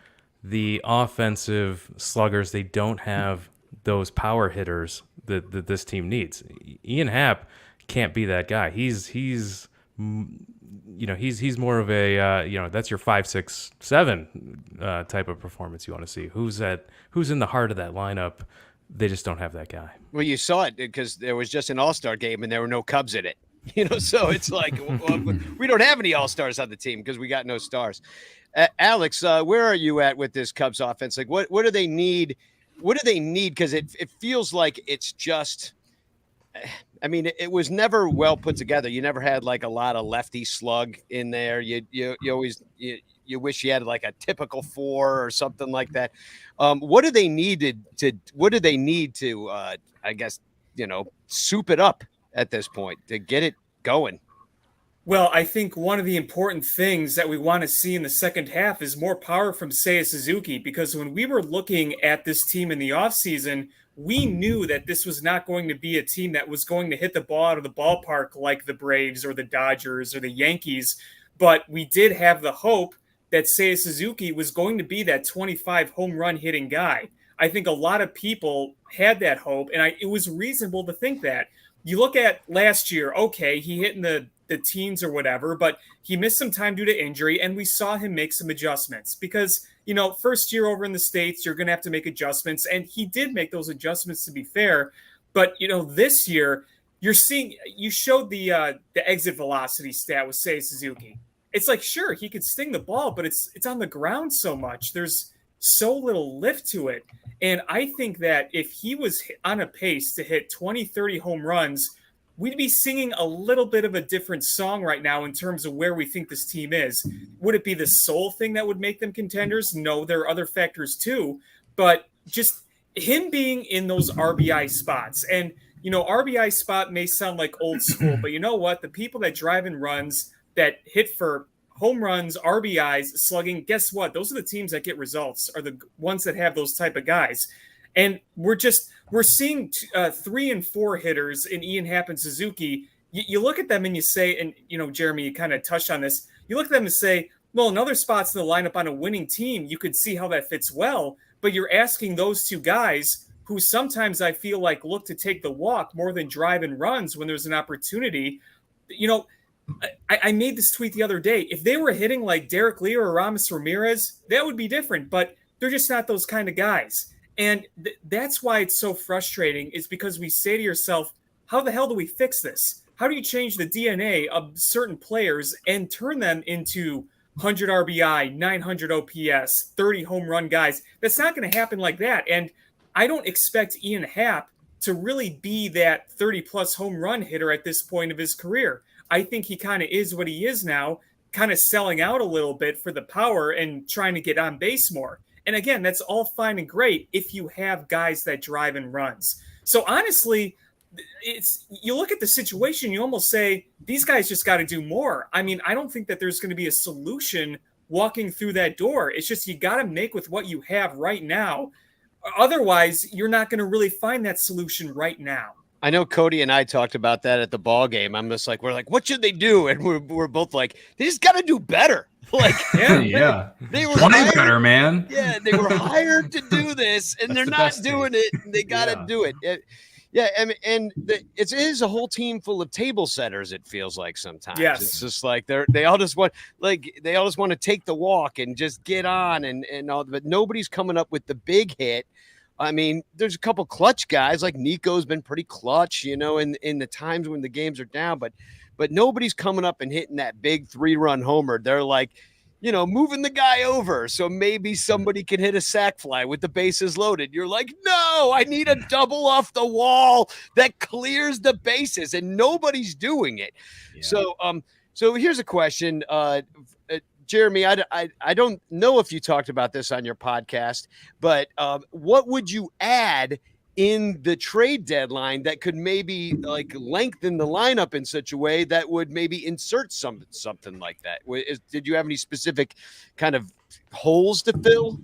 the offensive sluggers. They don't have those power hitters that this team needs. Ian Happ can't be that guy. He's more of a that's your 5, 6, 7 type of performance you want to see. Who's in the heart of that lineup? They just don't have that guy. Well, you saw it because there was just an All-Star game and there were no Cubs in it. So it's like we don't have any All-Stars on the team because we got no stars. Alex, where are you at with this Cubs offense? Like, what do they need? What do they need? Because it feels like it's just. I mean, it was never well put together. You never had like a lot of lefty slug in there. You always you wish you had like a typical 4 or something like that. What do they need to? What do they need to? I guess soup it up at this point to get it going. Well, I think one of the important things that we want to see in the second half is more power from Seiya Suzuki, because when we were looking at this team in the offseason, we knew that this was not going to be a team that was going to hit the ball out of the ballpark like the Braves or the Dodgers or the Yankees. But we did have the hope that Seiya Suzuki was going to be that 25 home run hitting guy. I think a lot of people had that hope, and it was reasonable to think that. You look at last year, okay, he hit in the teens or whatever, but he missed some time due to injury, and we saw him make some adjustments because, first year over in the States, you're going to have to make adjustments, and he did make those adjustments, to be fair. But, this year, you showed the exit velocity stat with Seiya Suzuki. It's like, sure, he could sting the ball, but it's on the ground so much. There's so little lift to it. And I think that if he was on a pace to hit 20, 30 home runs, we'd be singing a little bit of a different song right now in terms of where we think this team is. Would it be the sole thing that would make them contenders? No, there are other factors too. But just him being in those RBI spots. And, RBI spot may sound like old school, but you know what? The people that drive in runs, that hit for home runs, RBIs, slugging, guess what? Those are the teams that get results, are the ones that have those type of guys. And we're seeing 3 and 4 hitters in Ian Happ and Suzuki. You look at them and you say, and Jeremy, you kind of touched on this. You look at them and say, well, in other spots in the lineup on a winning team, you could see how that fits well. But you're asking those 2 guys who sometimes I feel like look to take the walk more than drive in runs when there's an opportunity. I made this tweet the other day. If they were hitting like Derek Lee or Aramis Ramirez, that would be different. But they're just not those kind of guys. And that's why it's so frustrating, is because we say to yourself, how the hell do we fix this? How do you change the DNA of certain players and turn them into 100 RBI, 900 OPS, 30 home run guys? That's not going to happen like that. And I don't expect Ian Happ to really be that 30-plus home run hitter at this point of his career. I think he kind of is what he is now, kind of selling out a little bit for the power and trying to get on base more. And again, that's all fine and great if you have guys that drive and runs. So honestly, it's, you look at the situation, you almost say these guys just got to do more. I mean, I don't think that there's going to be a solution walking through that door. It's just, you got to make with what you have right now. Otherwise, you're not going to really find that solution right now. I know Cody and I talked about that at the ball game. I'm just like, we're like, what should they do? And we're both like, they just got to do better. Like, Yeah. they were Play hired, better, man. Yeah, they were hired to do this, and they're the not best doing thing. it. They got to Yeah. do it. Yeah, it is a whole team full of table setters. It feels like sometimes. Yes. It's just like they all just want to take the walk and just get on and all, but nobody's coming up with the big hit. I mean, there's a couple clutch guys like Nico's been pretty clutch, in the times when the games are down, but nobody's coming up and hitting that big 3-run homer. They're like, moving the guy over so maybe somebody can hit a sac fly with the bases loaded. You're like, no, I need a double off the wall that clears the bases, and nobody's doing it. Yeah. So here's a question. Jeremy, I don't know if you talked about this on your podcast, but what would you add in the trade deadline that could maybe like lengthen the lineup in such a way that would maybe insert something like that? Did you have any specific kind of holes to fill?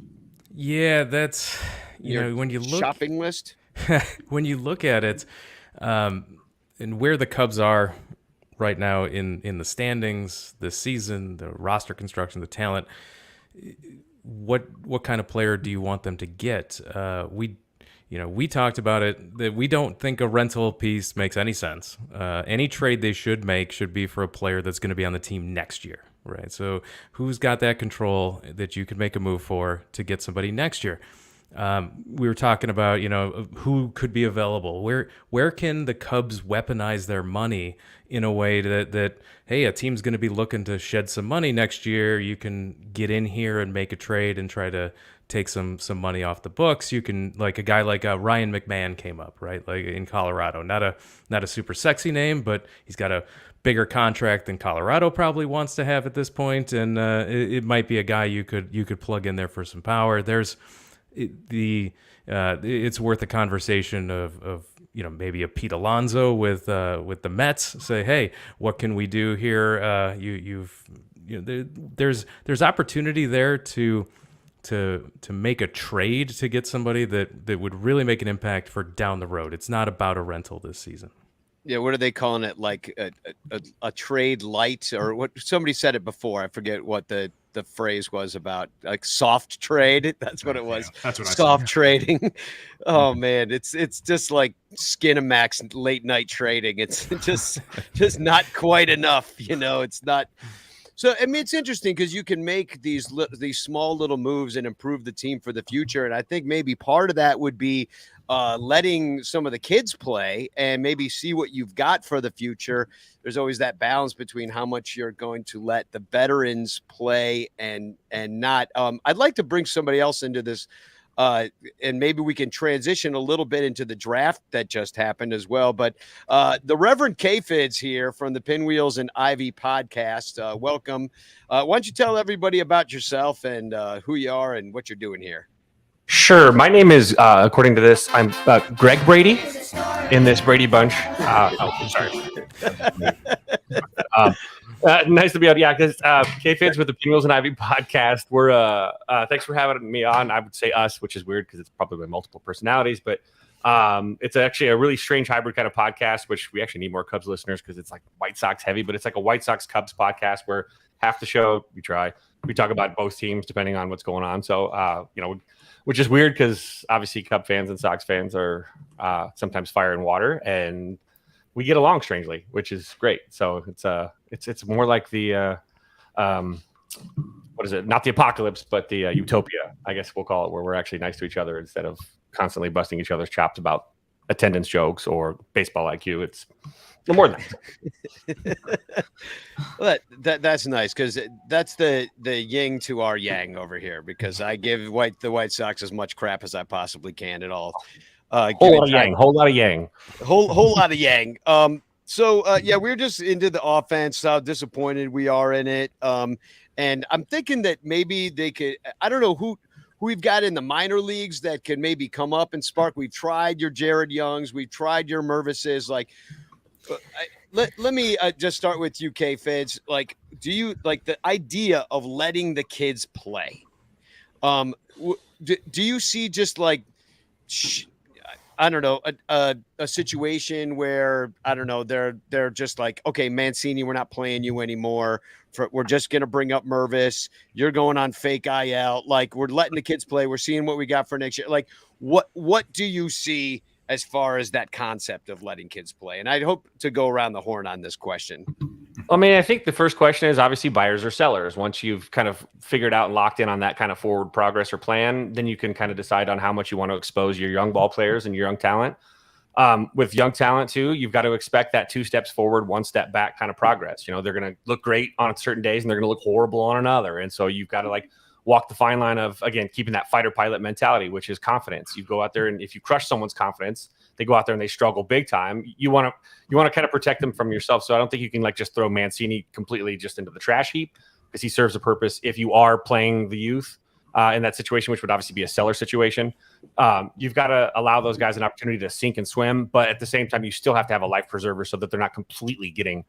Yeah, that's Your when you look shopping list. when you look at it, and where the Cubs are right now in the standings this season, the roster construction, the talent, what kind of player do you want them to get? We talked about it, that we don't think a rental piece makes any sense. Any trade they should make should be for a player that's going to be on the team next year, right? So who's got that control that you could make a move for to get somebody next year? We were talking about, who could be available. Where can the Cubs weaponize their money in a way that hey, a team's going to be looking to shed some money next year. You can get in here and make a trade and try to take some money off the books. You can, like a guy like Ryan McMahon came up, right? Like in Colorado, not a super sexy name, but he's got a bigger contract than Colorado probably wants to have at this point, and it might be a guy you could plug in there for some power. It's worth a conversation of maybe a Pete Alonso with the Mets. Say, hey, what can we do here? There's opportunity there to make a trade to get somebody that would really make an impact for down the road. It's not about a rental this season. Yeah, what are they calling it? Like a trade light, or what? Somebody said it before. I forget what the phrase was about, like soft trade. That's what it was. Yeah, that's what soft trading. Oh man, it's just like Skinamax late night trading. It's just not quite enough. It's not. So I mean, it's interesting because you can make these small little moves and improve the team for the future. And I think maybe part of that would be letting some of the kids play and maybe see what you've got for the future. There's always that balance between how much you're going to let the veterans play and not. I'd like to bring somebody else into this, and maybe we can transition a little bit into the draft that just happened as well. But the Reverend K-Fids here from the Pinwheels and Ivy podcast. Welcome. Why don't you tell everybody about yourself and who you are and what you're doing here? Sure. My name is, according to this, I'm Greg Brady in this Brady bunch. Sorry. Nice to be on. Yeah, because K-Fids with the Pinwheels and Ivy podcast. We're thanks for having me on. I would say us, which is weird because it's probably my multiple personalities, but it's actually a really strange hybrid kind of podcast, which we actually need more Cubs listeners because it's like White Sox heavy, but it's like a White Sox Cubs podcast where half the show we talk about both teams depending on what's going on. So which is weird because obviously Cub fans and Sox fans are sometimes fire and water, and we get along strangely, which is great. So it's more like the what is it? Not the apocalypse, but the utopia, I guess we'll call it, where we're actually nice to each other instead of constantly busting each other's chops about attendance jokes or baseball IQ. It's more than that. Well, that's nice because that's the yin to our yang over here, because I give the White Sox as much crap as I possibly can at all. Whole lot of yang. Whole lot of yang. So we're just into the offense. How disappointed we are in it. And I'm thinking that maybe they could. I don't know who we've got in the minor leagues that can maybe come up and spark. We've tried your Jared Youngs, we've tried your Mervises. Like, let me just start with you, K-Fids. Like, do you like the idea of letting the kids play? Do you see just like, I don't know, a situation where, I don't know, they're just like, okay, Mancini, we're not playing you anymore. We're just going to bring up Mervis. You're going on fake IL. Like, we're letting the kids play. We're seeing what we got for next year. Like, what do you see as far as that concept of letting kids play? And I'd hope to go around the horn on this question. I mean, I think the first question is obviously buyers or sellers. Once you've kind of figured out and locked in on that kind of forward progress or plan, then you can kind of decide on how much you want to expose your young ball players and your young talent. With young talent too, you've got to expect that 2 steps forward, 1 step back kind of progress. You know, they're going to look great on certain days and they're going to look horrible on another. And so you've got to like walk the fine line of, again, keeping that fighter pilot mentality, which is confidence. You go out there and if you crush someone's confidence, they go out there and they struggle big time. You want to kind of protect them from yourself. So I don't think you can like just throw Mancini completely just into the trash heap, because he serves a purpose. If you are playing the youth in that situation, which would obviously be a seller situation, you've got to allow those guys an opportunity to sink and swim. But at the same time, you still have to have a life preserver so that they're not completely getting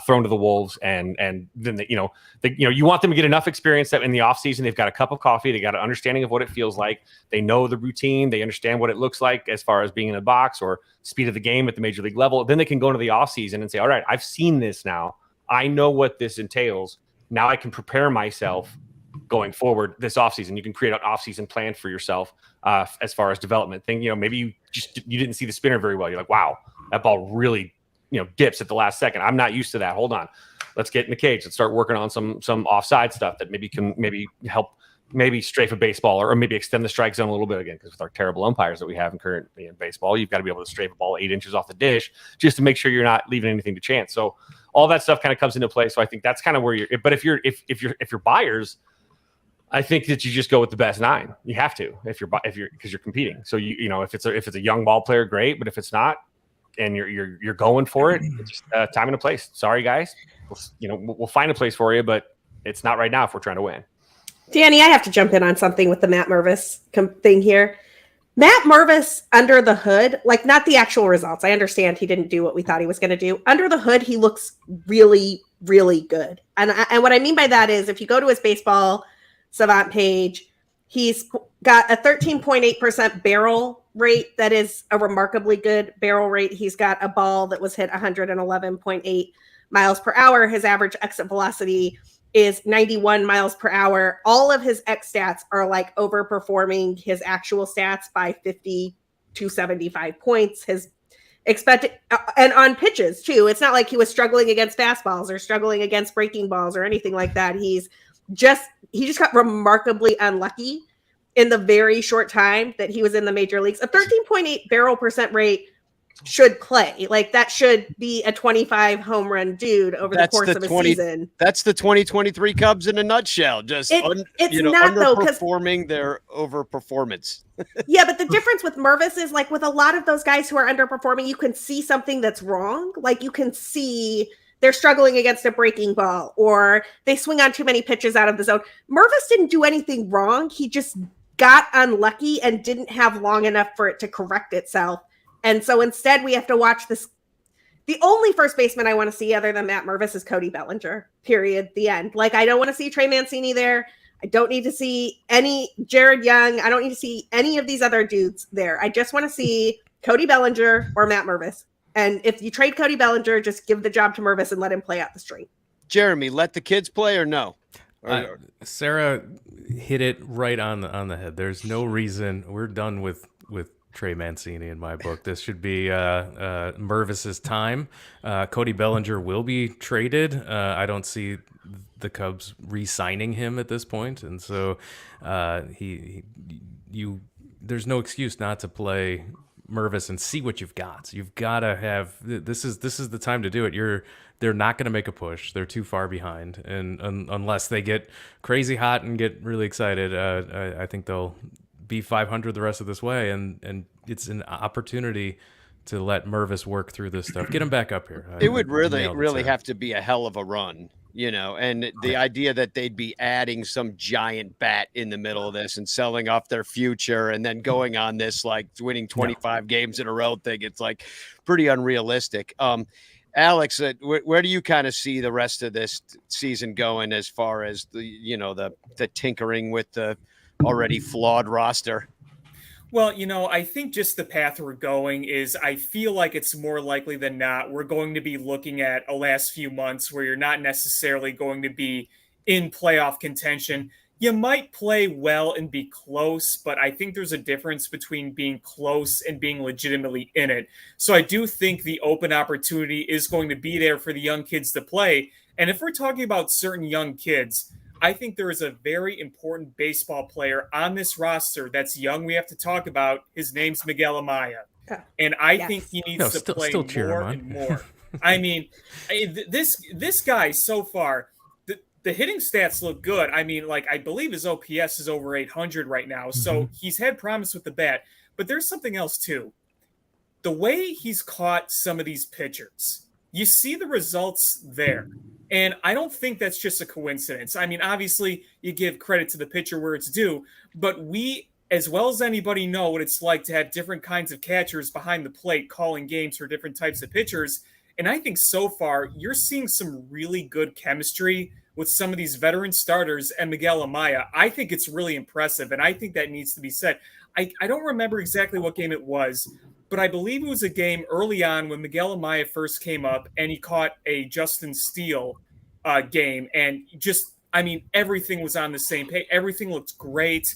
thrown to the wolves. And then you want them to get enough experience that in the off season they've got a cup of coffee, they got an understanding of what it feels like, they know the routine, they understand what it looks like as far as being in a box or speed of the game at the major league level. Then they can go into the off season and say, all right, I've seen this now, I know what this entails, now I can prepare myself going forward this offseason. You can create an offseason plan for yourself as far as development thing. Maybe you didn't see the spinner very well, you're like, wow, that ball really dips at the last second. I'm not used to that. Hold on. Let's get in the cage. Let's start working on some offside stuff that can help strafe a baseball or maybe extend the strike zone a little bit again. Because with our terrible umpires that we have currently in baseball, you've got to be able to strafe a ball 8 inches off the dish just to make sure you're not leaving anything to chance. So all that stuff kind of comes into play. So I think that's kind of where but if you're buyers, I think that you just go with the best 9. You have to, because you're competing. So if it's a young ball player, great. But if it's not, and you're going for it, it's just time and a place. Sorry, guys. We'll find a place for you, but it's not right now if we're trying to win. Danny, I have to jump in on something with the Matt Mervis thing here. Matt Mervis, under the hood, like not the actual results. I understand he didn't do what we thought he was going to do. Under the hood, he looks really, really good. And what I mean by that is if you go to his baseball savant page, he's got a 13.8% barrel rate. That is a remarkably good barrel rate. He's got a ball that was hit 111.8 miles per hour. His average exit velocity is 91 miles per hour. All of his X stats are like overperforming his actual stats by 50 to 75 points. His expected, and on pitches too. It's not like he was struggling against fastballs or struggling against breaking balls or anything like that. He just got remarkably unlucky in the very short time that he was in the major leagues. A 13.8 barrel percent rate should play. Like that should be a 25 home run dude over the course of a season. That's the 2023 Cubs in a nutshell. Just it's not though, underperforming their overperformance. Yeah, but the difference with Mervis is like with a lot of those guys who are underperforming, you can see something that's wrong. Like you can see they're struggling against a breaking ball or they swing on too many pitches out of the zone. Mervis didn't do anything wrong. He just got unlucky and didn't have long enough for it to correct itself. And so instead we have to watch this. The only first baseman I want to see other than Matt Mervis is Cody Bellinger, period, the end. Like, I don't want to see Trey Mancini there. I don't need to see any Jared Young. I don't need to see any of these other dudes there. I just want to see Cody Bellinger or Matt Mervis. And if you trade Cody Bellinger, just give the job to Mervis and let him play out the string. Jeremy, let the kids play or no? Sarah hit it right on the head. There's no reason. We're done with Trey Mancini in my book. This should be Mervis's time. Cody Bellinger will be traded. I don't see the Cubs re-signing him at this point, and so there's no excuse not to play Mervis and see what you've got. You've got to have this is the time to do it. They're not going to make a push. They're too far behind, and unless they get crazy hot and get really excited, I think they'll be 500 the rest of this way, and it's an opportunity to let Mervis work through this stuff. Get him back up here. It would really have to be a hell of a run and the idea that they'd be adding some giant bat in the middle of this and selling off their future and then going on this like winning 25 games in a row thing, it's like pretty unrealistic. Alex, where do you kind of see the rest of this season going as far as the tinkering with the already flawed roster? Well, I think just the path we're going is I feel like it's more likely than not we're going to be looking at a last few months where you're not necessarily going to be in playoff contention. You might play well and be close, but I think there's a difference between being close and being legitimately in it. So I do think the open opportunity is going to be there for the young kids to play. And if we're talking about certain young kids, I think there is a very important baseball player on this roster that's young we have to talk about. His name's Miguel Amaya. And I think he needs to play more and more. I mean, this guy so far, the hitting stats look good. I mean, like, I believe his OPS is over 800 right now. So he's had promise with the bat. But there's something else, too. The way he's caught some of these pitchers, you see the results there. And I don't think that's just a coincidence. I mean, obviously, you give credit to the pitcher where it's due. But we, as well as anybody, know what it's like to have different kinds of catchers behind the plate calling games for different types of pitchers. And I think so far, you're seeing some really good chemistry with some of these veteran starters and Miguel Amaya. I think it's really impressive, and I think that needs to be said. I don't remember exactly what game it was, but I believe it was a game early on when Miguel Amaya first came up, and he caught a Justin Steele game, and everything was on the same page. Everything looked great.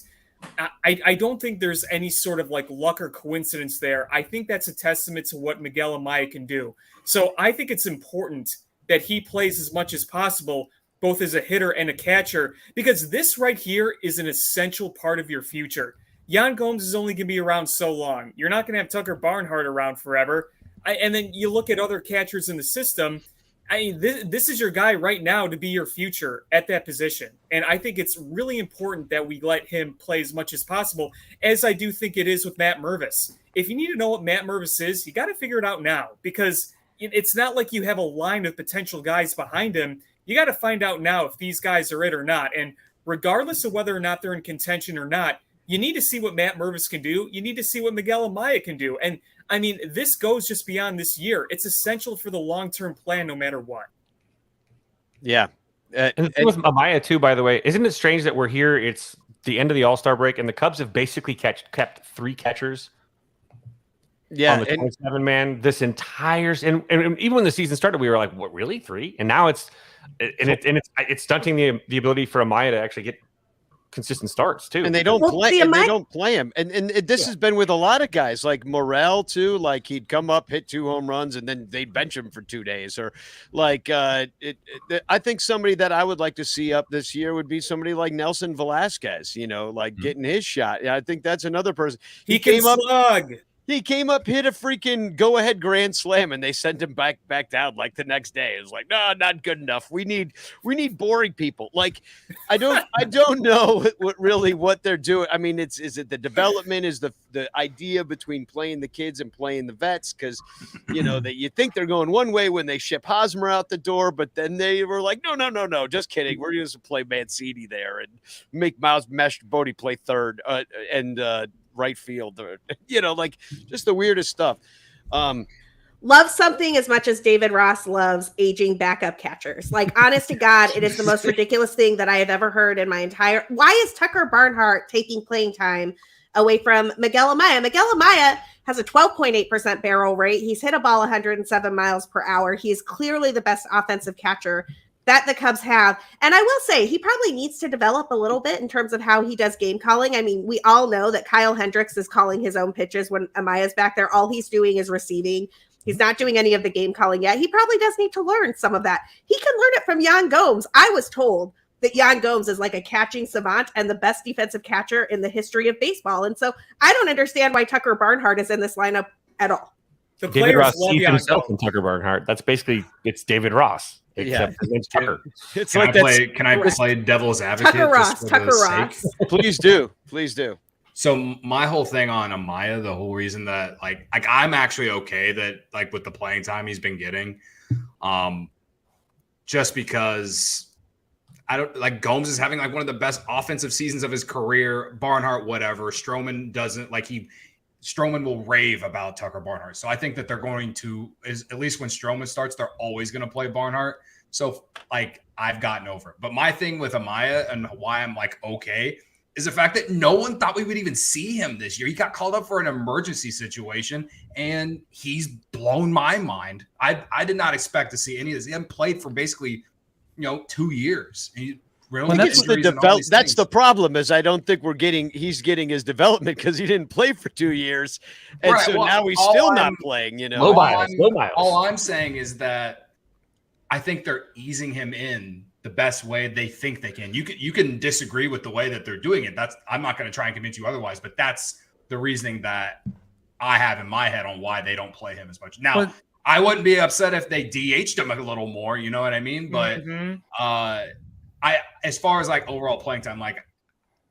I don't think there's any sort of like luck or coincidence there. I think that's a testament to what Miguel Amaya can do. So I think it's important that he plays as much as possible, both as a hitter and a catcher, because this right here is an essential part of your future. Yan Gomes is only going to be around so long. You're not going to have Tucker Barnhart around forever. And then you look at other catchers in the system. This is your guy right now to be your future at that position. And I think it's really important that we let him play as much as possible, as I do think it is with Matt Mervis. If you need to know what Matt Mervis is, you got to figure it out now, because it's not like you have a line of potential guys behind him. You got to find out now if these guys are it or not. And regardless of whether or not they're in contention or not, you need to see what Matt Mervis can do. You need to see what Miguel Amaya can do. And I mean, this goes just beyond this year. It's essential for the long-term plan, no matter what. Yeah. And with Amaya too, by the way, isn't it strange that we're here? It's the end of the All-Star break, and the Cubs have basically kept three catchers. Yeah, on the 27-man this entire and even when the season started, we were like, "What, really? 3?" And now it's stunting the ability for Amaya to actually get consistent starts too. And they don't play. And they don't play him. And this has been with a lot of guys like Morel too. Like he'd come up, hit 2 home runs, and then they'd bench him for 2 days. Or like I think somebody that I would like to see up this year would be somebody like Nelson Velasquez. Getting his shot. I think that's another person. He came up. Slug. He came up, hit a freaking go-ahead grand slam, and they sent him back down like the next day. It was like, no, not good enough. We need boring people. Like, I don't know what they're doing. I mean, is it the development? Is the idea between playing the kids and playing the vets? Because that you think they're going one way when they ship Hosmer out the door, but then they were like, no, just kidding. We're going to play Mancini there and make Miles Bodie play third and right field, just the weirdest stuff. Love something as much as David Ross loves aging backup catchers. Like, honest to God, it is the most ridiculous thing that I have ever heard in my entire. Why is Tucker Barnhart taking playing time away from Miguel Amaya? Miguel Amaya has a 12.8% barrel rate. He's hit a ball 107 miles per hour. He is clearly the best offensive catcher that the Cubs have. And I will say he probably needs to develop a little bit in terms of how he does game calling. I mean, we all know that Kyle Hendricks is calling his own pitches when Amaya's back there. All he's doing is receiving. He's not doing any of the game calling yet. He probably does need to learn some of that. He can learn it from Yan Gomes. I was told that Yan Gomes is like a catching savant and the best defensive catcher in the history of baseball. And so I don't understand why Tucker Barnhart is in this lineup at all. The David Ross sees himself in Tucker Barnhart. That's basically, it's David Ross. Except it's Tucker. It's can I play devil's advocate? Tucker Ross. Please do. So my whole thing on Amaya, the whole reason that like I'm actually okay that like with the playing time he's been getting, just because I don't like Gomes is having like one of the best offensive seasons of his career. Barnhart, whatever. Stroman doesn't like Stroman will rave about Tucker Barnhart. So I think that they're going to, at least when Stroman starts, they're always going to play Barnhart. So like I've gotten over it. But my thing with Amaya and why I'm like, okay, is the fact that no one thought we would even see him this year. He got called up for an emergency situation and he's blown my mind. I did not expect to see any of this. He hadn't played for basically, 2 years. He really that's the problem is I don't think he's getting his development because he didn't play for 2 years. And Right, so well, now he's still not playing, Low miles. All I'm saying is that I think they're easing him in the best way they think they can. You can disagree with the way that they're doing it. I'm not going to try and convince you otherwise, but that's the reasoning that I have in my head on why they don't play him as much. Now, I wouldn't be upset if they DH'd him a little more, you know what I mean? But as far as like overall playing time, like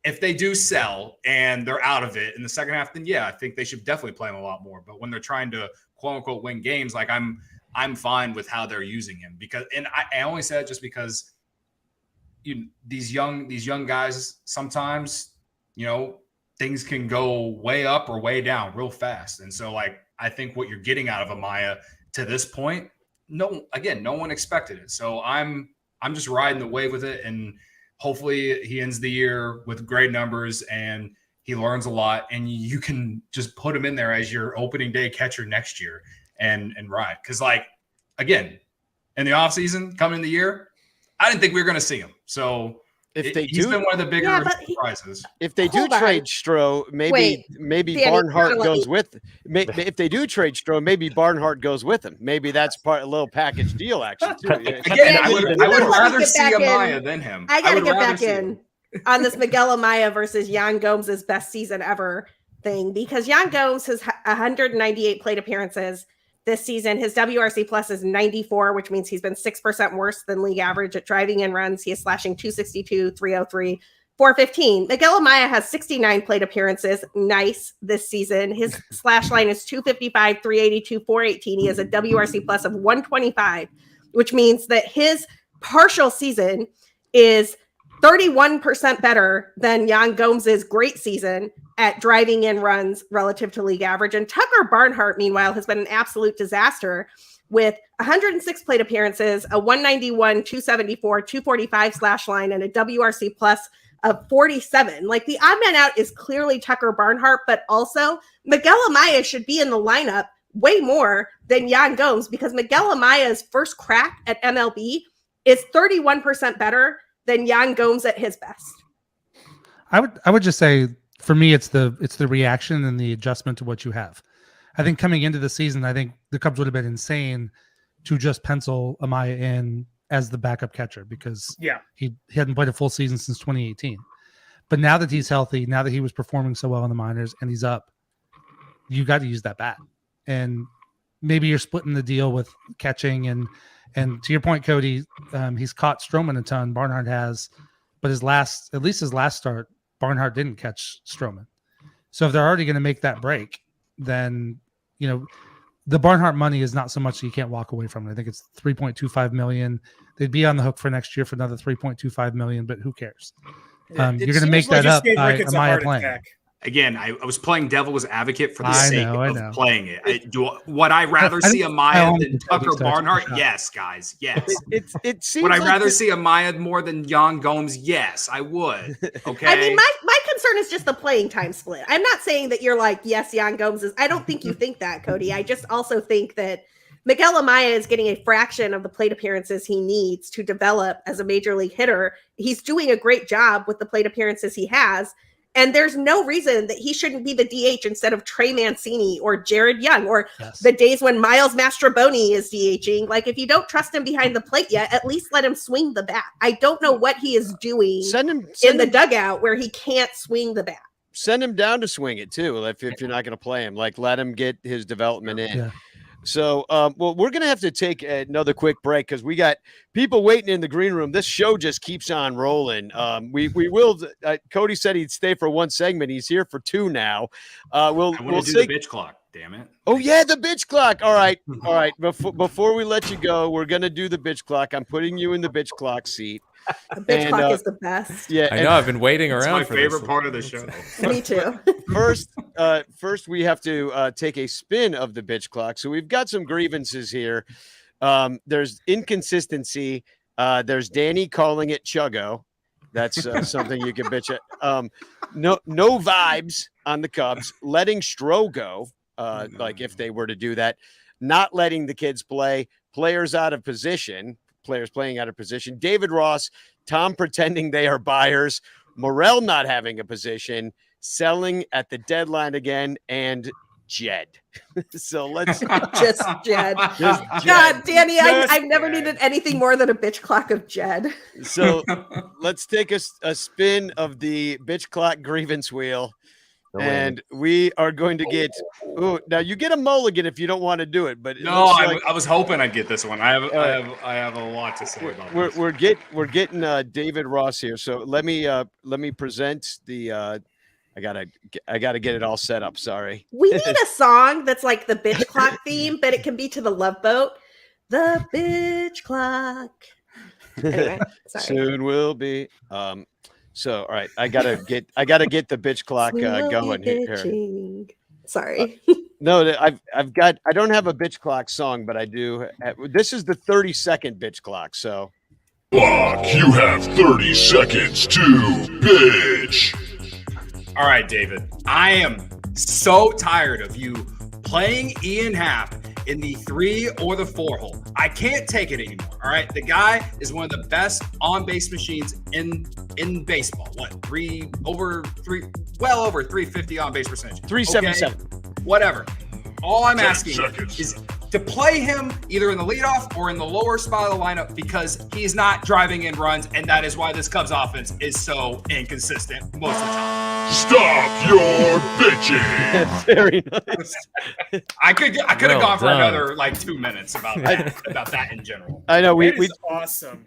if they do sell and they're out of it in the second half, then yeah, I think they should definitely play him a lot more. But when they're trying to quote unquote win games, like I'm fine with how they're using him and I only said it just because these young guys sometimes, things can go way up or way down real fast. And so like I think what you're getting out of Amaya to this point, no one expected it. So I'm just riding the wave with it, and hopefully he ends the year with great numbers and he learns a lot, and you can just put him in there as your opening day catcher next year and ride. Because like again, in the offseason coming in the year, I didn't think we were going to see him. So he's been one of the bigger surprises. If they do trade Stroh, maybe Danny, Barnhart goes with. If they do trade Stroh, maybe Barnhart goes with him. Maybe that's a little package deal, actually. Too. Again, I would rather see Amaya than him. I got to get back in on this Miguel Amaya versus Yan Gomes' best season ever thing, because Yan Gomes has 198 plate appearances this season. His WRC plus is 94, which means he's been 6% worse than league average at driving in runs. He is slashing 262, 303, 415. Miguel Amaya has 69 plate appearances. Nice this season. His slash line is 255, 382, 418. He has a WRC plus of 125, which means that his partial season is 31% better than Yan Gomes' great season at driving in runs relative to league average. And Tucker Barnhart, meanwhile, has been an absolute disaster with 106 plate appearances, a 191, 274, 245 slash line, and a WRC plus of 47. Like, the odd man out is clearly Tucker Barnhart, but also Miguel Amaya should be in the lineup way more than Yan Gomes, because Miguel Amaya's first crack at MLB is 31% better than Yan Gomes at his best. I would just say, for me, it's the reaction and the adjustment to what you have. I think coming into the season, I think the Cubs would have been insane to just pencil Amaya in as the backup catcher, because he hadn't played a full season since 2018. But now that he's healthy, now that he was performing so well in the minors and he's up, you got to use that bat. And maybe you're splitting the deal with catching, and to your point, Cody, he's caught Stroman a ton. Barnhart has, but his last start, Barnhart didn't catch Stroman. So if they're already going to make that break, then the Barnhart money is not so much that you can't walk away from it. I think it's $3.25 million. They'd be on the hook for next year for another $3.25 million, but who cares? You're going to make that up by Amaya playing. Again, I was playing devil's advocate for the sake of playing it. Would I rather see Amaya than Tucker Barnhart? Yes, guys. Yes. It seems would I rather see Amaya more than Yan Gomes? Yes, I would. Okay. I mean, my concern is just the playing time split. I'm not saying that you're like, yes, Yan Gomes is. I don't think you think that, Cody. I just also think that Miguel Amaya is getting a fraction of the plate appearances he needs to develop as a major league hitter. He's doing a great job with the plate appearances he has. And there's no reason that he shouldn't be the DH instead of Trey Mancini or Jared Young or the days when Miles Mastroboni is DHing. Like, if you don't trust him behind the plate yet, at least let him swing the bat. I don't know what he is doing in the dugout where he can't swing the bat. Send him down to swing it too. If you're not going to play him, like, let him get his development in. Yeah. So, well, we're going to have to take another quick break because we got people waiting in the green room. This show just keeps on rolling. We will. Cody said he'd stay for one segment. He's here for two now. We'll do the bitch clock. damn it. Oh yeah, the bitch clock. All right. Before we let you go, we're gonna do the bitch clock. I'm putting you in the bitch clock seat. The bitch And, clock is the best. Yeah, I know. I've been waiting It's around my for favorite this. part of the show. Me too. First we have to take a spin of the bitch clock. So we've got some grievances here. There's inconsistency. There's Danny calling it Chuggo. That's something you can bitch at. No vibes on the Cubs. Letting Stroh go, like if they were to do that. Not letting the kids play. Players out of position. Players playing out of position. David Ross, Tom pretending they are buyers. Morel not having a position. Selling at the deadline again. And Jed. So let's Just Jed. Jed. God, Danny, Just I've never Jed. needed anything more than a bitch clock of Jed. So let's take a spin of the bitch clock grievance wheel. And we are going to get. Oh, now you get a mulligan if you don't want to do it, but it No, looks like I was hoping I'd get this one. I have a lot to say about this. we're getting David Ross here. So let me present the. I gotta get it all set up. Sorry. We need a song that's like the bitch clock theme, but it can be to the Love Boat. The bitch clock. Anyway, sorry. Soon will be. So all right, I gotta get the bitch clock We will be going here. bitching. Sorry. No, I've got. I don't have a bitch clock song, but I do. This is the 30-second bitch clock. So Clock, you have 30 seconds to bitch. All right, David. I am so tired of you playing Ian Happ in the 3 or the 4 hole. I can't take it anymore. All right. The guy is one of the best on-base machines in baseball. Well over 350 on-base percentage. 377. Okay? Whatever. All I'm 10 asking seconds. is to play him either in the leadoff or in the lower spot of the lineup because he's not driving in runs, and that is why this Cubs offense is so inconsistent most of the time. Stop your bitching. Very nice. I could have Well gone for done. another like 2 minutes about that in general. I know That we is awesome.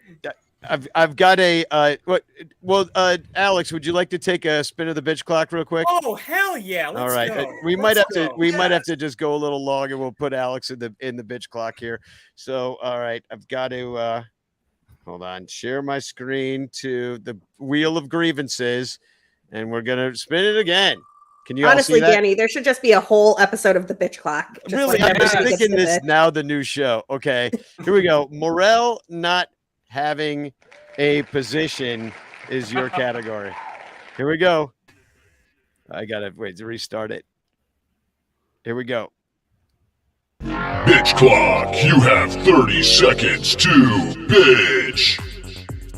I've got a Alex, would you like to take a spin of the bitch clock real quick? Oh hell yeah! Let's All right, go. we might Let's have to go. might have Yes. to just go a little longer. We'll put Alex in the bitch clock here. So all right, I've got to hold on, share my screen to the wheel of grievances, and we're gonna spin it again. Can you all Honestly, see that? Danny, there should just be a whole episode of the bitch clock. Just Really, like I'm just everybody gets thinking to this bitch. now the new show. Okay, here we go. Morel not having a position is your category. Here we go. I gotta wait to restart it. Here we go. Bitch clock, you have 30 seconds to bitch.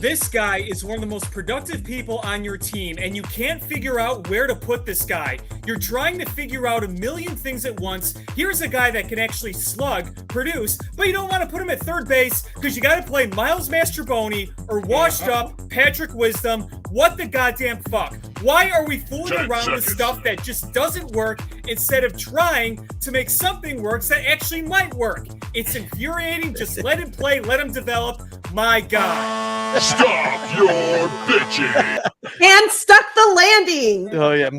This guy is one of the most productive people on your team, and you can't figure out where to put this guy. You're trying to figure out a million things at once. Here's a guy that can actually slug, produce, but you don't want to put him at third base because you got to play Miles Mastroboni or washed up Patrick Wisdom. What the goddamn fuck? Why are we fooling 10 around with seconds. stuff that just doesn't work instead of trying to make something work that actually might work? It's infuriating. Just let him play, let him develop. My God. Stop your bitching. And stuck the landing. Oh yeah,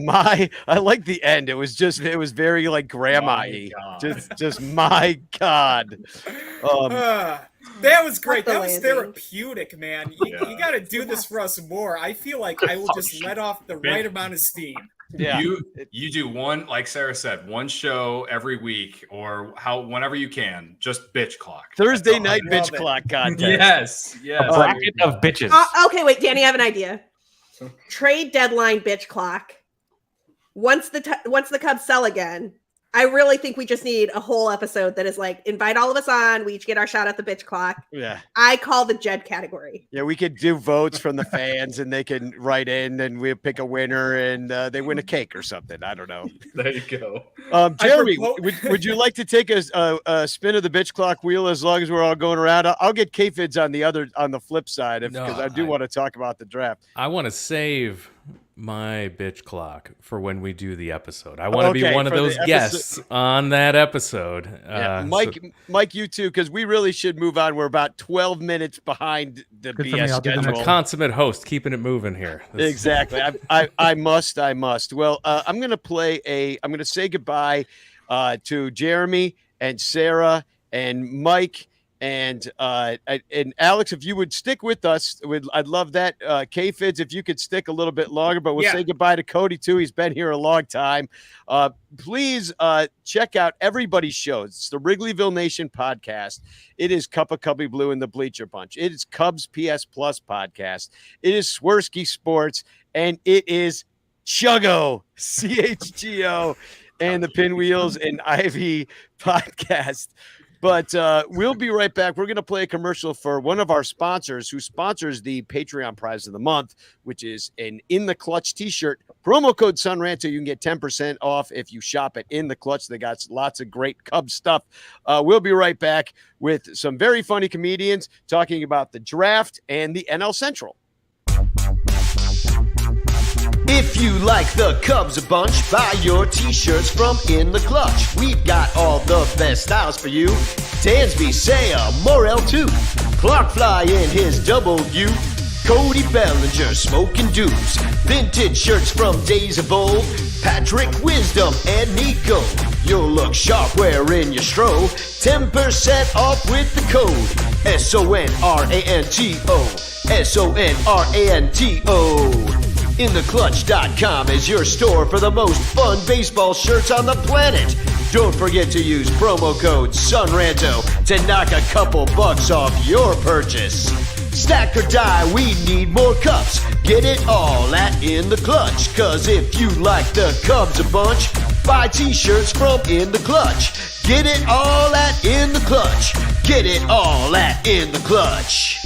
I like the end. It was very like grandma-y. God. Just my God. That was great. the That was landing. therapeutic, man. You got to do this for us more. I feel like I will just let off the right amount of steam. Yeah. You do one, like Sarah said, one show every week or whenever you can. Just bitch clock. Thursday That's all I night do. bitch Love it. clock contest. Yes. A bracket of bitches. Okay, wait, Danny, I have an idea. Trade deadline bitch clock. Once the Cubs sell again, I really think we just need a whole episode that is like invite all of us on. We each get our shot at the bitch clock. Yeah. I call the Jed category. Yeah, we could do votes from the fans and they can write in and we'll pick a winner and they win a cake or something. I don't know. There you go. Jeremy, propose- would you like to take a spin of the bitch clock wheel as long as we're all going around? I'll get K-Fids on the flip side because I do want to talk about the draft. I want to save my bitch clock for when we do the episode. I want to be Okay, one of for the those episode- guests on that episode. Yeah, so- Mike, you too, because we really should move on. We're about 12 minutes behind the Good for me, BS I'll do the I'm next a schedule. consummate host, keeping it moving here. This- Exactly. I must. Well, I'm going to say goodbye. to Jeremy and Sarah and Mike. And Alex, if you would stick with us, I'd love that. K-Fids, if you could stick a little bit longer, but we'll say goodbye to Cody too. He's been here a long time. Please check out everybody's shows. It's the Wrigleyville Nation podcast. It is Cup of Cubby Blue and the Bleacher Bunch. It is Cubs PS Plus podcast. It is Swirsky Sports, and it is Chuggo, CHGO, and the Pinwheels and Ivy podcast. But we'll be right back. We're going to play a commercial for one of our sponsors who sponsors the Patreon prize of the month, which is an In the Clutch t-shirt. Promo code SunRanto. You can get 10% off if you shop at In the Clutch. They got lots of great Cubs stuff. We'll be right back with some very funny comedians talking about the draft and the NL Central. If you like the Cubs a bunch, buy your t-shirts from In the Clutch. We've got all the best styles for you. Dansby, Saya, Morel too. Clark Fly in his double U. Cody Bellinger smoking dupes. Vintage shirts from days of old. Patrick Wisdom and Nico. You'll look sharp wearing your stro. 10% off with the code SONRANTO. SONRANTO. InTheClutch.com is your store for the most fun baseball shirts on the planet. Don't forget to use promo code SunRanto to knock a couple bucks off your purchase. Stack or die, we need more cups. Get it all at In the Clutch. Cause if you like the Cubs a bunch, buy t-shirts from In the Clutch. Get it all at In the Clutch. Get it all at In the Clutch.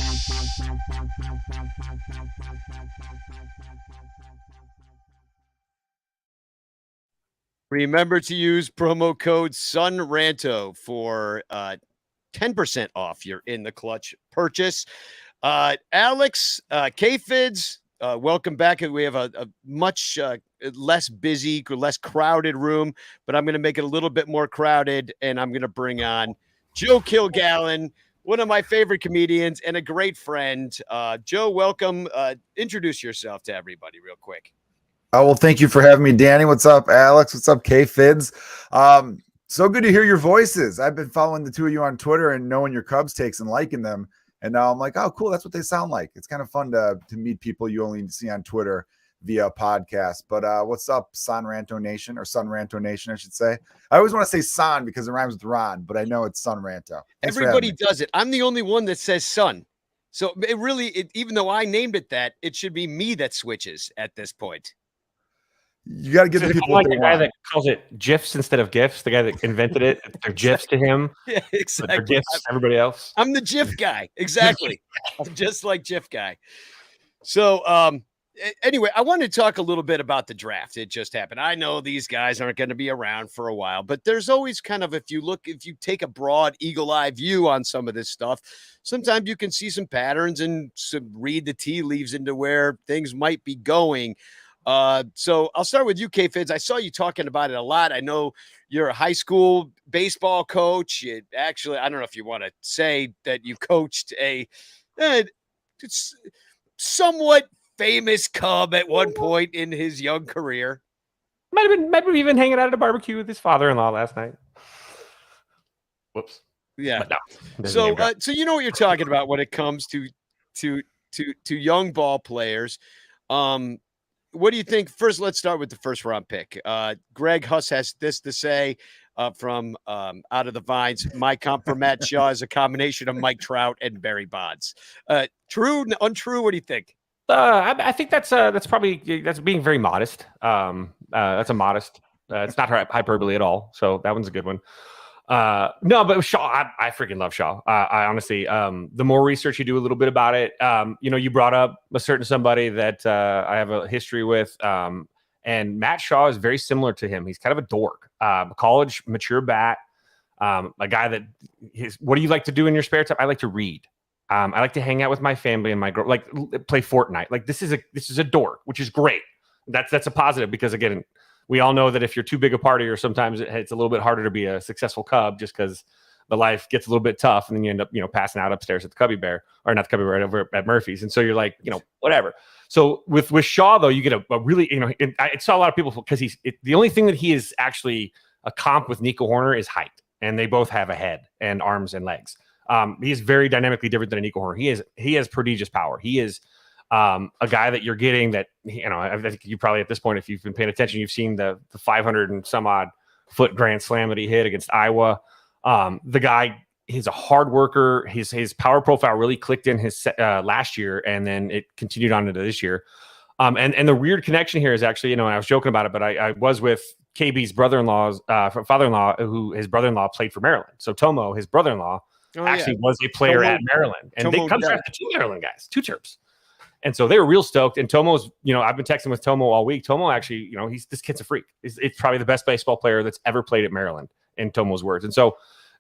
Remember to use promo code SunRanto for 10% off your In the Clutch purchase. Alex, K-Fids, welcome back. We have a much less busy, less crowded room, but I'm going to make it a little bit more crowded, and I'm going to bring on Joe Kilgallen, one of my favorite comedians and a great friend. Joe, welcome. Introduce yourself to everybody real quick. Oh, well, thank you for having me, Danny. What's up, Alex? What's up, K-Fids? So good to hear your voices. I've been following the two of you on Twitter and knowing your Cubs takes and liking them. And now I'm like, oh, cool. That's what they sound like. It's kind of fun to meet people you only see on Twitter via podcast. But what's up, Ranto Nation, or Ranto Nation, I should say. I always want to say San because it rhymes with Ron, but I know it's Ranto. Everybody does it. I'm the only one that says Sun. So it really, even though I named it that, it should be me that switches at this point. You got to give the people like the guy that calls it GIFs instead of GIFs. The guy that invented it, they're GIFs to him. Yeah, exactly. They're GIFs to everybody else. I'm the GIF guy. Exactly. I'm just like GIF guy. So anyway, I wanted to talk a little bit about the draft. It just happened. I know these guys aren't going to be around for a while, but there's always kind of, if you take a broad eagle-eye view on some of this stuff, sometimes you can see some patterns and read the tea leaves into where things might be going. So I'll start with you, K-Fids. I saw you talking about it a lot. I know you're a high school baseball coach. Actually, I don't know if you want to say that you coached a somewhat famous Cub at one point in his young career. Might have even hanging out at a barbecue with his father-in-law last night. Whoops. Yeah. No, so you know what you're talking about when it comes to young ball players. What do you think? First, let's start with the first round pick. Greg Huss has this to say from Out of the Vines. My comp for Matt Shaw is a combination of Mike Trout and Barry Bonds. True, untrue? What do you think? I think that's being very modest. That's a modest. It's not hyperbole at all. So that one's a good one. No, but Shaw, I freaking love Shaw. I honestly, the more research you do a little bit about it, you brought up a certain somebody that I have a history with, and Matt Shaw is very similar to him. He's kind of a dork, college mature bat, a guy that what do you like to do in your spare time? I like to read. I like to hang out with my family and my girl, like play Fortnite. Like this is a dork, which is great. That's a positive because again, we all know that if you're too big a partier, sometimes it's a little bit harder to be a successful Cub just because the life gets a little bit tough and then you end up, passing out upstairs at the Cubby Bear, or not the Cubby Bear, right over at Murphy's. And so you're like, whatever. So with Shaw though, you get a really, I saw a lot of people because the only thing that he is actually a comp with Nico Horner is height, and they both have a head and arms and legs. He is very dynamically different than a Nico Horner. He has prodigious power. He is a guy that you're getting that, I think you probably at this point, if you've been paying attention, you've seen the 500 and some odd foot grand slam that he hit against Iowa. The guy, he's a hard worker. His power profile really clicked in his last year, and then it continued on into this year. And the weird connection here is actually, I was joking about it, but I was with KB's father-in-law, who his brother-in-law played for Maryland. So Tomo, his brother-in-law, was a player at Maryland, and they come drafted 2 Maryland guys, 2 Terps. And so they were real stoked. And Tomo's, I've been texting with Tomo all week. Tomo actually, this kid's a freak. It's probably the best baseball player that's ever played at Maryland, in Tomo's words. And so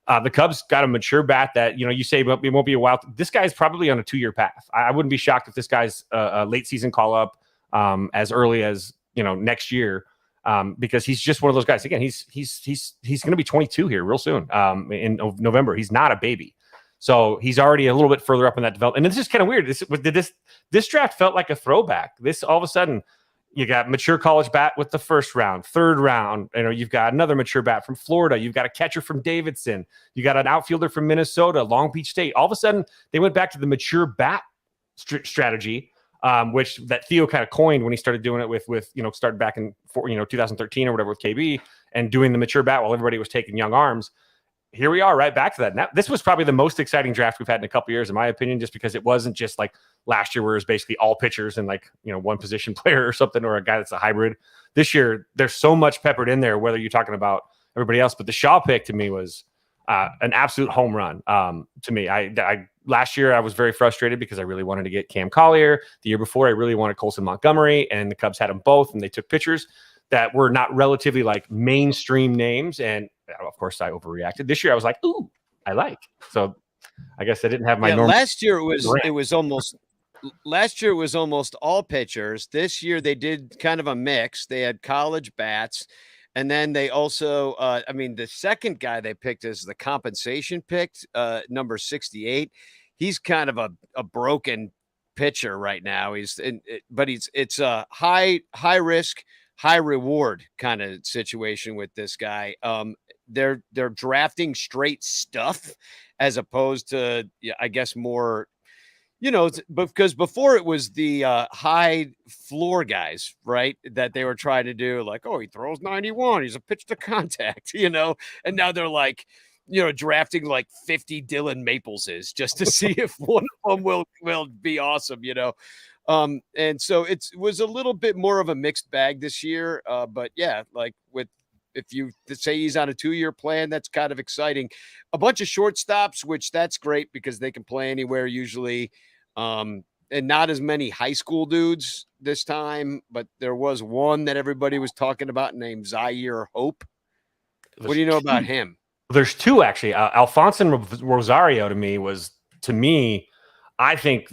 the Cubs got a mature bat that, you say it won't be a while. This guy's probably on a 2-year path. I wouldn't be shocked if this guy's a late season call up as early as, next year, because he's just one of those guys. Again, he's going to be 22 here real soon in November. He's not a baby. So he's already a little bit further up in that development. And this is kind of weird. This draft felt like a throwback. This all of a sudden, you got mature college bat with the first round, third round. You've got another mature bat from Florida. You've got a catcher from Davidson. You got an outfielder from Minnesota, Long Beach State. All of a sudden, they went back to the mature bat strategy, which that Theo kind of coined when he started doing it with started back in 2013 or whatever with KB, and doing the mature bat while everybody was taking young arms. Here we are, right back to that. Now, this was probably the most exciting draft we've had in a couple of years, in my opinion, just because it wasn't just like last year where it was basically all pitchers and one position player or something, or a guy that's a hybrid. This year, there's so much peppered in there, whether you're talking about everybody else. But the Shaw pick to me was an absolute home run to me. Last year, I was very frustrated because I really wanted to get Cam Collier. The year before, I really wanted Colson Montgomery, and the Cubs had them both, and they took pitchers that were not relatively mainstream names. And of course, I overreacted. This year, I was like, "Ooh, I like." So, I guess I didn't have my normal. Last year it was almost all pitchers. This year they did kind of a mix. They had college bats, and then they also, the second guy they picked is the compensation picked, number 68. He's kind of a broken pitcher right now. It's a high risk, high reward kind of situation with this guy. They're drafting straight stuff as opposed to, I guess, more, because before it was the high floor guys, right, that they were trying to do, like, oh, he throws 91, he's a pitch to contact, and now they're like, drafting like 50 Dylan Mapleses just to see if one of them will be awesome, and so it was a little bit more of a mixed bag this year, but yeah, if you say he's on a 2-year plan, that's kind of exciting. A bunch of shortstops, which that's great because they can play anywhere usually. And not as many high school dudes this time, but there was one that everybody was talking about named Zaire Hope. What do you know about him? There's 2 actually. Alfonso Rosario to me, I think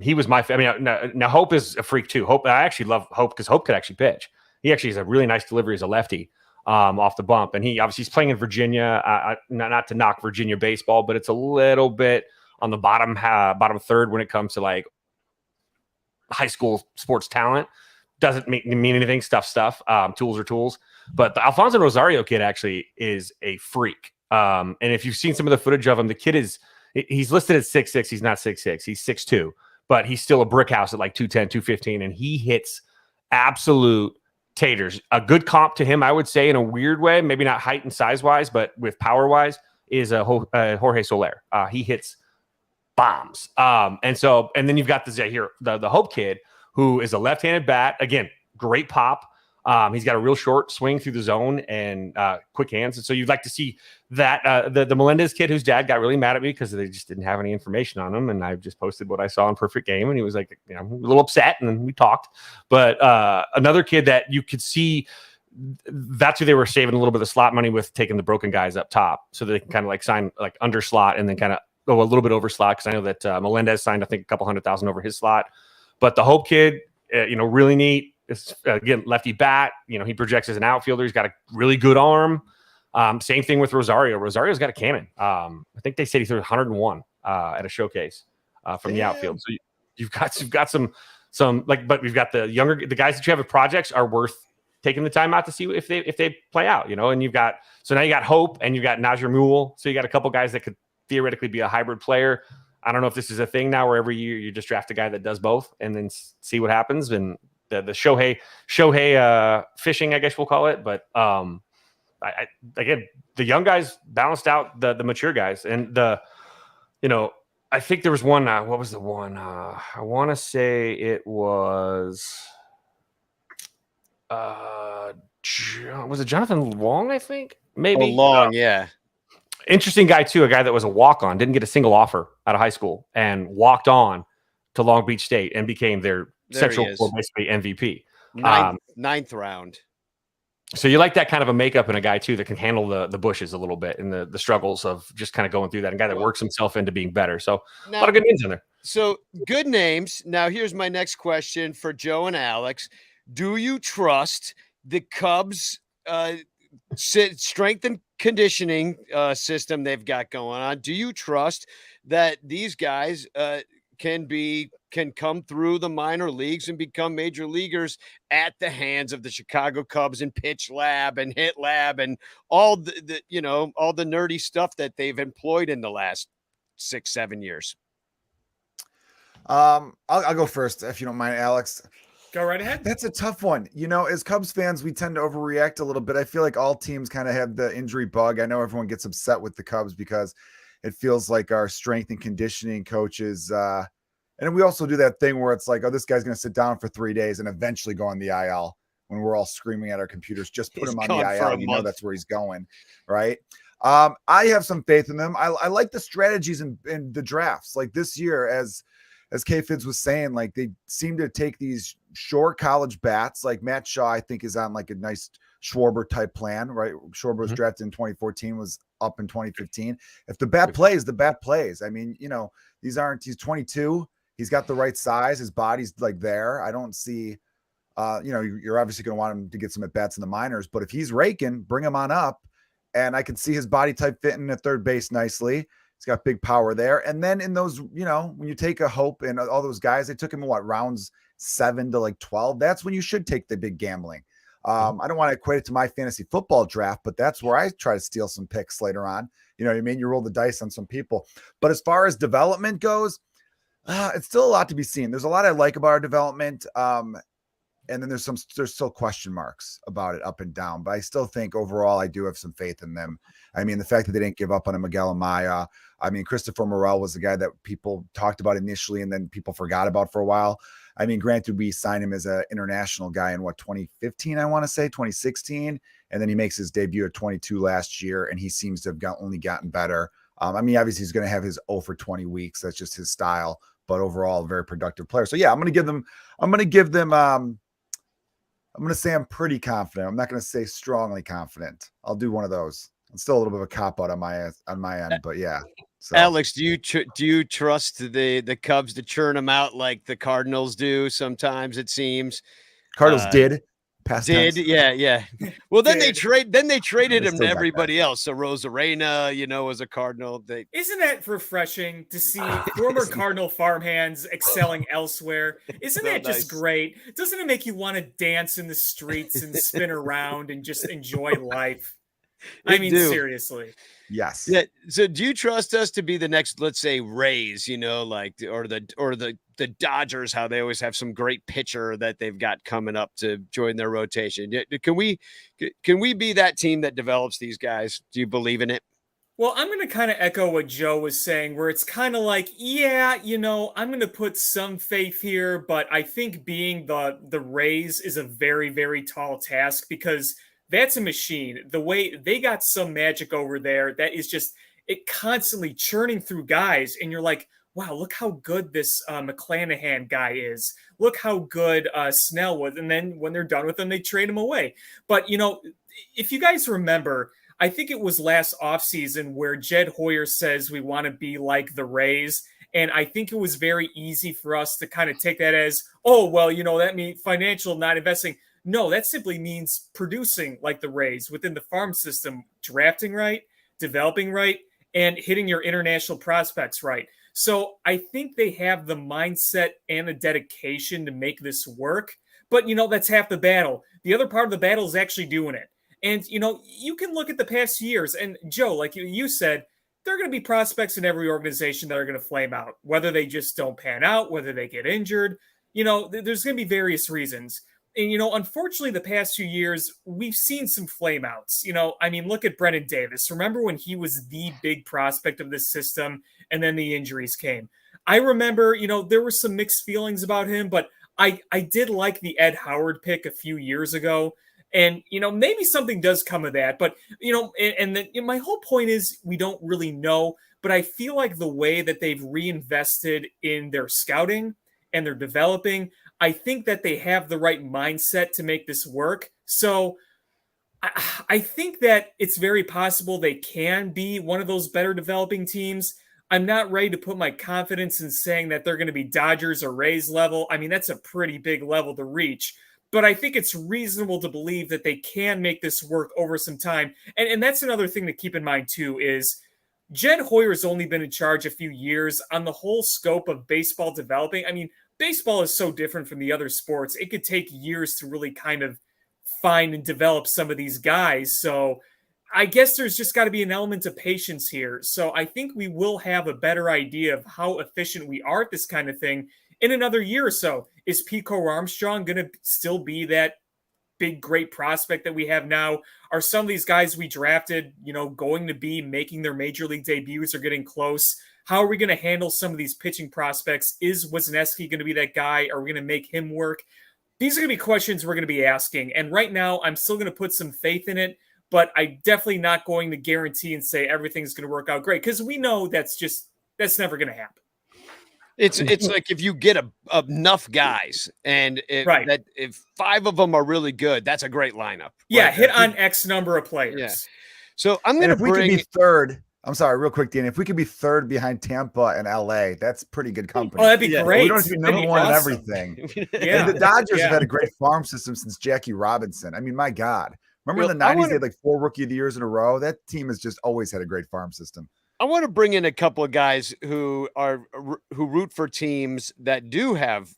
he was my favorite. Now Hope is a freak too. Hope, I actually love Hope because Hope could actually pitch. He actually has a really nice delivery as a lefty. Off the bump, and he's playing in Virginia. Not to knock Virginia baseball, but it's a little bit on the bottom third when it comes to high school sports talent. Doesn't mean anything. Stuff. Tools are tools. But the Alfonso Rosario kid actually is a freak. And if you've seen some of the footage of him, the kid he's listed at 6'6". He's not 6'6". He's 6'2", but he's still a brick house at 210, 215, and he hits absolute taters. A good comp to him, I would say, in a weird way, maybe not height and size wise, but with power wise, is Jorge Soler. He hits bombs. And then you've got the Hope kid, who is a left-handed bat. Again, great pop. He's got a real short swing through the zone and quick hands. And so you'd like to see that. The Melendez kid, whose dad got really mad at me because they just didn't have any information on him. And I just posted what I saw in Perfect Game. And he was like, a little upset. And then we talked. But another kid that you could see, that's who they were saving a little bit of the slot money with, taking the broken guys up top. So they can kind of sign under slot and then kind of go a little bit over slot. Because I know that Melendez signed, I think, a couple $100,000 over his slot. But the Hope kid, really neat. It's, again, lefty bat. He projects as an outfielder. He's got a really good arm. Same thing with Rosario. Rosario's got a cannon. I think they said he threw 101 at a showcase from the outfield. So you've got some but we've got the guys that you have at projects are worth taking the time out to see if they play out, and now you got Hope and you got Najee Mule. So you got a couple guys that could theoretically be a hybrid player. I don't know if this is a thing now where every year you just draft a guy that does both and then see what happens. And the Shohei fishing, I guess we'll call it. But again, the young guys balanced out the mature guys. And I think there was one, what was the one? I want to say it was, was it Jonathan Long, I think? Maybe. Long, yeah. Interesting guy, too. A guy that was a walk-on, didn't get a single offer out of high school and walked on to Long Beach State and became their Central basically MVP. Ninth round. So you like that kind of a makeup in a guy, too, that can handle the bushes a little bit and the struggles of just kind of going through that. And a guy that works himself into being better. So a lot of good names in there. So good names. Now, here's my next question for Joe and Alex. Do you trust the Cubs strength and conditioning system they've got going on? Do you trust that these guys can come through the minor leagues and become major leaguers at the hands of the Chicago Cubs and pitch lab and hit lab and all the all the nerdy stuff that they've employed in the last 6-7 years? I'll go first if you don't mind, Alex. Go right ahead. That's a tough one. As Cubs fans, we tend to overreact a little bit. I feel like all teams kind of have the injury bug. I know everyone gets upset with the Cubs because it feels like our strength and conditioning coaches, and we also do that thing where it's like, oh, this guy's going to sit down for 3 days and eventually go on the IL when we're all screaming at our computers. Just put him on the IL. That's where he's going, right? I have some faith in them. I like the strategies in the drafts. Like this year, as K-Fids was saying, like they seem to take these short college bats. Like Matt Shaw, I think, is on like a nice Schwarber type plan, right? Schwarber was drafted in 2014, was up in 2015. If the bat plays, the bat plays. I mean, he's 22. He's got the right size. His body's like there. I don't see, you're obviously going to want him to get some at bats in the minors, but if he's raking, bring him on up. And I can see his body type fitting at third base nicely. He's got big power there. And then in those, when you take a Hope and all those guys, they took him in rounds 7 to like 12. That's when you should take the big gambling. I don't want to equate it to my fantasy football draft, but that's where I try to steal some picks later on. You know what I mean? You roll the dice on some people. But as far as development goes, it's still a lot to be seen. There's a lot I like about our development. And then there's still question marks about it up and down, but I still think overall I do have some faith in them. I mean, the fact that they didn't give up on a Miguel Amaya. I mean, Christopher Morel was the guy that people talked about initially and then people forgot about for a while. I mean, granted, we signed him as an international guy in 2015, I want to say 2016. And then he makes his debut at 22 last year. And he seems to have only gotten better. I mean, obviously he's going to have his 0 for 20 weeks. That's just his style, but overall a very productive player. So yeah, I'm going to say I'm pretty confident. I'm not going to say strongly confident. I'll do one of those. It's still a little bit of a cop out on my end, but yeah. So. Alex, do you trust the Cubs to churn them out like the Cardinals do? Sometimes it seems Cardinals did. Yeah. Well, then they traded him to everybody else. So Rosarena, was a Cardinal. Isn't that refreshing to see former Cardinal farmhands excelling elsewhere? Isn't that just great? Doesn't it make you want to dance in the streets and spin around and just enjoy life? I mean, seriously. Yes. Yeah. So do you trust us to be the next, let's say, Rays, or the Dodgers, how they always have some great pitcher that they've got coming up to join their rotation? Can we be that team that develops these guys? Do you believe in it? Well, I'm going to kind of echo what Joe was saying, where it's kind of like, yeah, I'm going to put some faith here, but I think being the Rays is a very, very tall task because that's a machine. The way they got some magic over there, that is just it constantly churning through guys. And you're like, wow, look how good this McClanahan guy is. Look how good Snell was. And then when they're done with him, they trade him away. But, if you guys remember, I think it was last offseason where Jed Hoyer says we want to be like the Rays. And I think it was very easy for us to kind of take that as, oh, well, that means financial, not investing. No, that simply means producing like the Rays within the farm system, drafting right, developing right, and hitting your international prospects right. So I think they have the mindset and the dedication to make this work. But, that's half the battle. The other part of the battle is actually doing it. And, you can look at the past years. And, Joe, like you said, there are going to be prospects in every organization that are going to flame out, whether they just don't pan out, whether they get injured. There's going to be various reasons. And, unfortunately, the past few years, we've seen some flame outs. Look at Brennan Davis. Remember when he was the big prospect of this system and then the injuries came? I remember, there were some mixed feelings about him, but I did like the Ed Howard pick a few years ago. And, maybe something does come of that. But, my whole point is we don't really know. But I feel like the way that they've reinvested in their scouting and their developing, I think that they have the right mindset to make this work. So I think that it's very possible they can be one of those better developing teams. I'm not ready to put my confidence in saying that they're going to be Dodgers or Rays level. That's a pretty big level to reach. But I think it's reasonable to believe that they can make this work over some time. And that's another thing to keep in mind, too, is Jed Hoyer's only been in charge a few years on the whole scope of baseball developing. Baseball is so different from the other sports. It could take years to really kind of find and develop some of these guys. So I guess there's just got to be an element of patience here. So I think we will have a better idea of how efficient we are at this kind of thing in another year or so. Is Pico Armstrong going to still be that big, great prospect that we have now? Are some of these guys we drafted, going to be making their major league debuts or getting close? How are we going to handle some of these pitching prospects? Is Wisniewski going to be that guy? Are we going to make him work? These are going to be questions we're going to be asking. And right now, I'm still going to put some faith in it, but I'm definitely not going to guarantee and say everything's going to work out great, because we know that's never going to happen. It's like if you get enough guys and if 5 of them are really good, that's a great lineup. Yeah, right? hit on X number of players. Yeah. So I'm going to we could be third. I'm sorry, real quick, Danny. If we could be third behind Tampa and LA, that's pretty good company. Oh, that'd be great. We don't have to be number one in everything. Yeah. And the Dodgers have had a great farm system since Jackie Robinson. My God. Remember in the 90s, they had like 4 rookie of the years in a row? That team has just always had a great farm system. I want to bring in a couple of guys who root for teams that do have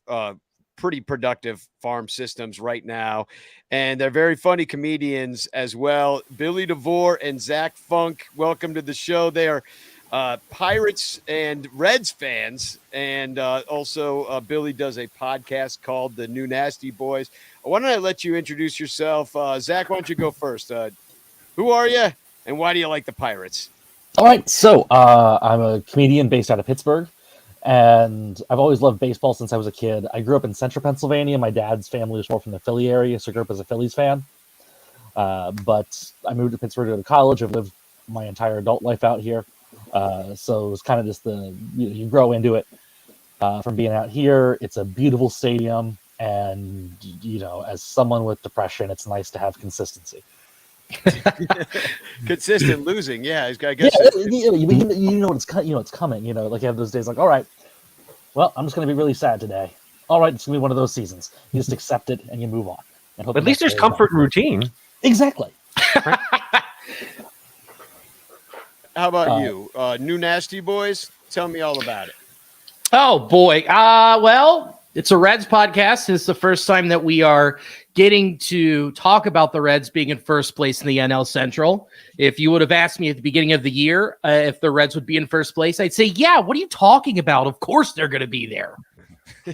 pretty productive farm systems right now, and they're very funny comedians as well. Billy DeVore and Zach Funk, welcome to the show. They are Pirates and Reds fans, and also Billy does a podcast called The New Nasty Boys. Why don't I let you introduce yourself? Zach, why don't you go first? Who are you, and why do you like the Pirates? All right, so I'm a comedian based out of Pittsburgh, and I've always loved baseball since I was a kid. I grew up in central Pennsylvania. My dad's family was more from the Philly area, so I grew up as a Phillies fan. But I moved to Pittsburgh to go to college. I've lived my entire adult life out here. So it was kind of just you grow into it from being out here. It's a beautiful stadium, and, as someone with depression, it's nice to have consistency. Consistent losing, yeah. I guess. Yeah, you know it's coming. Like you have those days, like, all right, well, I'm just going to be really sad today. All right, it's going to be one of those seasons. You just accept it and you move on. And hope at least there's comfort and routine. Exactly. How about you, New Nasty Boys? Tell me all about it. Oh boy, well, it's a Reds podcast. It's the first time that we are getting to talk about the Reds being in first place in the NL Central. If you would have asked me at the beginning of the year if the Reds would be in first place, I'd say, yeah, what are you talking about? Of course they're going to be there.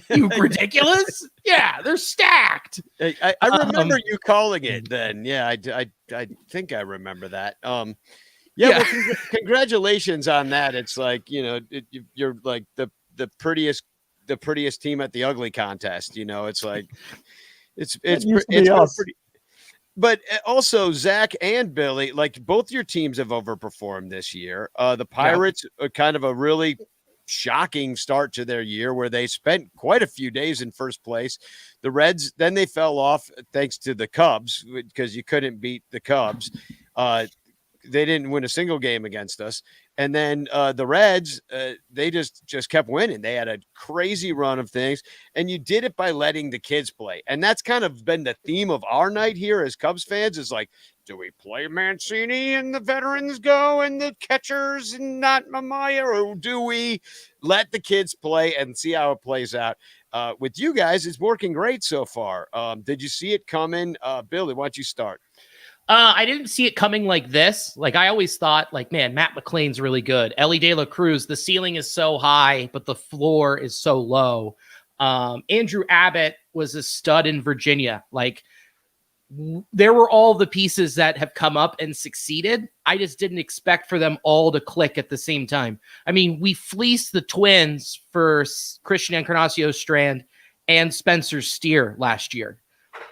You ridiculous? Yeah, they're stacked. I remember you calling it then. Yeah, I think I remember that. Yeah. Well, congratulations on that. It's like, you're like the prettiest team at the ugly contest. It's like it's pretty. But also Zach and Billy, like both your teams have overperformed this year. The Pirates are kind of a really shocking start to their year where they spent quite a few days in first place. The Reds, then they fell off thanks to the Cubs because you couldn't beat the Cubs. They didn't win a single game against us. And then the Reds, they just kept winning. They had a crazy run of things, and you did it by letting the kids play. And that's kind of been the theme of our night here as Cubs fans is like, do we play Mancini and the veterans go and the catchers and not Mamaya, or do we let the kids play and see how it plays out? with you guys, it's working great so far. Did you see it coming? Billy, why don't you start? I didn't see it coming like this. Like, I always thought, like, man, Matt McLean's really good. Ellie De La Cruz, the ceiling is so high, but the floor is so low. Andrew Abbott was a stud in Virginia. Like, there were all the pieces that have come up and succeeded. I just didn't expect for them all to click at the same time. I mean, we fleeced the Twins for Christian Encarnacio-Strand and Spencer Steer last year.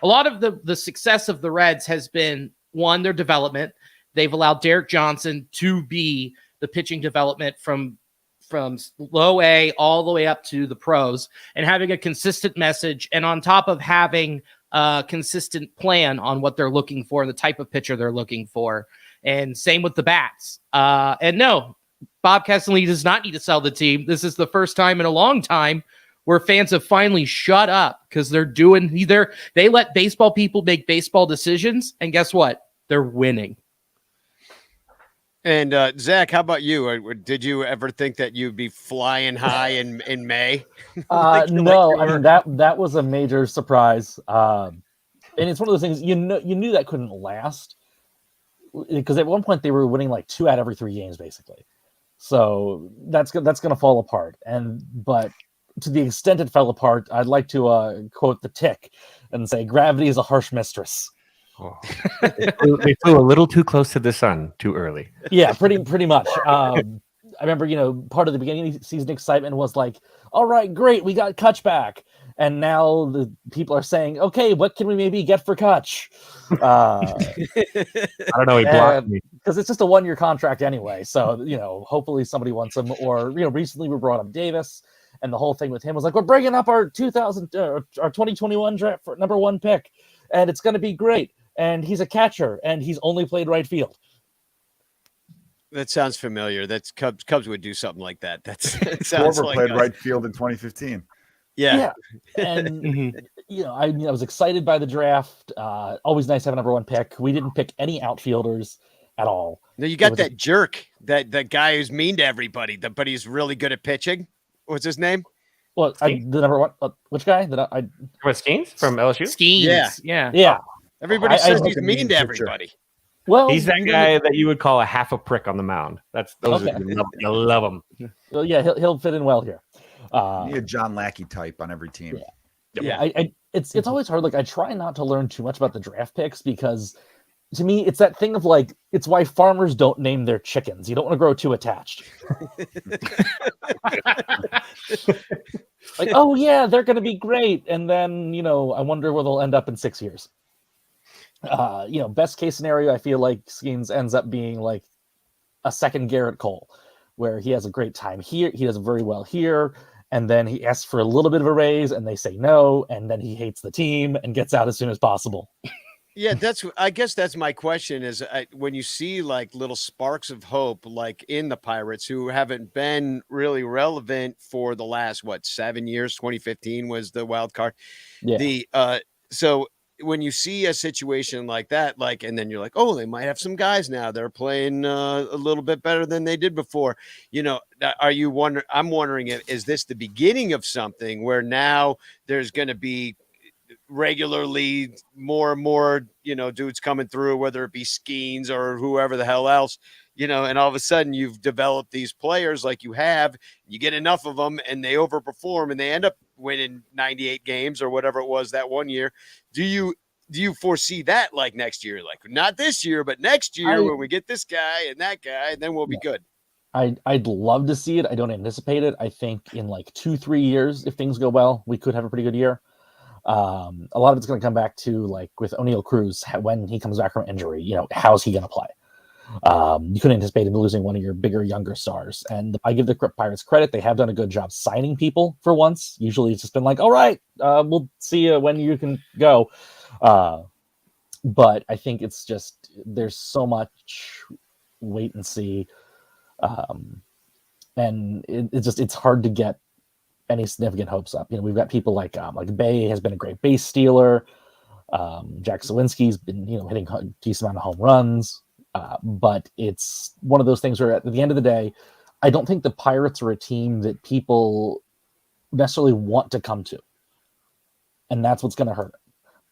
A lot of the success of the Reds has been, one, their development. They've allowed Derek Johnson to be the pitching development from low A all the way up to the pros, and having a consistent message, and on top of having a consistent plan on what they're looking for and the type of pitcher they're looking for. And same with the bats. And no, Bob Castellini does not need to sell the team. This is the first time in a long time where fans have finally shut up, because they let baseball people make baseball decisions, and guess what? They're winning. And Zach, how about you? Did you ever think that you'd be flying high in May? No, I mean that was a major surprise. And it's one of those things you knew that couldn't last, because at one point they were winning like 2 out of every 3 games basically. So that's going to fall apart. But to the extent it fell apart, I'd like to quote the Tick and say, "Gravity is a harsh mistress." Oh. They flew a little too close to the sun too early. Yeah, pretty much. I remember, part of the beginning of the season excitement was like, all right, great, we got Kutch back. And now the people are saying, okay, what can we maybe get for Kutch? I don't know, he blocked me. Because it's just a 1-year contract anyway. So, hopefully somebody wants him. Or, recently we brought up Davis, and the whole thing with him was like, we're bringing up our 2021 draft for #1 pick, and it's going to be great. And he's a catcher, and he's only played right field. That sounds familiar. That's Cubs would do something like that. That sounds Schwarber like played right field in 2015. Yeah. And I was excited by the draft. Always nice to have a #1 pick. We didn't pick any outfielders at all. No, you got that jerk, that guy who's mean to everybody, but he's really good at pitching. What's his name? Well, the #1. Which guy? What, Skeens from LSU? Skeens. Yeah. Everybody says he's mean to everybody. Well, he's that guy that you would call a half a prick on the mound. You love him. Well, yeah, he'll fit in well here. You need a John Lackey type on every team. Yeah. It's always hard. Like, I try not to learn too much about the draft picks, because to me, it's that thing of like, it's why farmers don't name their chickens. You don't want to grow too attached. Like, oh yeah, they're going to be great. And then, I wonder where they'll end up in 6 years. Best case scenario, I feel like Skeens ends up being like a second Garrett Cole, where he has a great time here. He does very well here. And then he asks for a little bit of a raise and they say no. And then he hates the team and gets out as soon as possible. Yeah, I guess that's my question is, when you see like little sparks of hope, like in the Pirates, who haven't been really relevant for the last, 7 years, 2015 was the wild card. Yeah. So when you see a situation like that, and then you're like, oh, they might have some guys now they're playing a little bit better than they did before. Are you I'm wondering, is this the beginning of something where now there's going to be regularly more and more, dudes coming through, whether it be Skeens or whoever the hell else, and all of a sudden you've developed these players like you have, you get enough of them and they overperform and they end up winning 98 games or whatever it was that 1 year. Do you foresee that like next year, like not this year, but next year when we get this guy and that guy, and then we'll be good? I'd love to see it. I don't anticipate it. I think in like 2-3 years, if things go well, we could have a pretty good year. A lot of it's going to come back to, like with O'Neal Cruz, when he comes back from injury, how's he going to play? You couldn't anticipate him losing one of your bigger, younger stars. And I give the Pirates credit. They have done a good job signing people for once. Usually it's just been like, all right, we'll see you when you can go. But I think it's just, there's so much wait and see. And it's hard to get any significant hopes up. We've got people like Bay has been a great base stealer. Jack Sawinski's been, hitting a decent amount of home runs. But it's one of those things where at the end of the day, I don't think the Pirates are a team that people necessarily want to come to. And that's what's going to hurt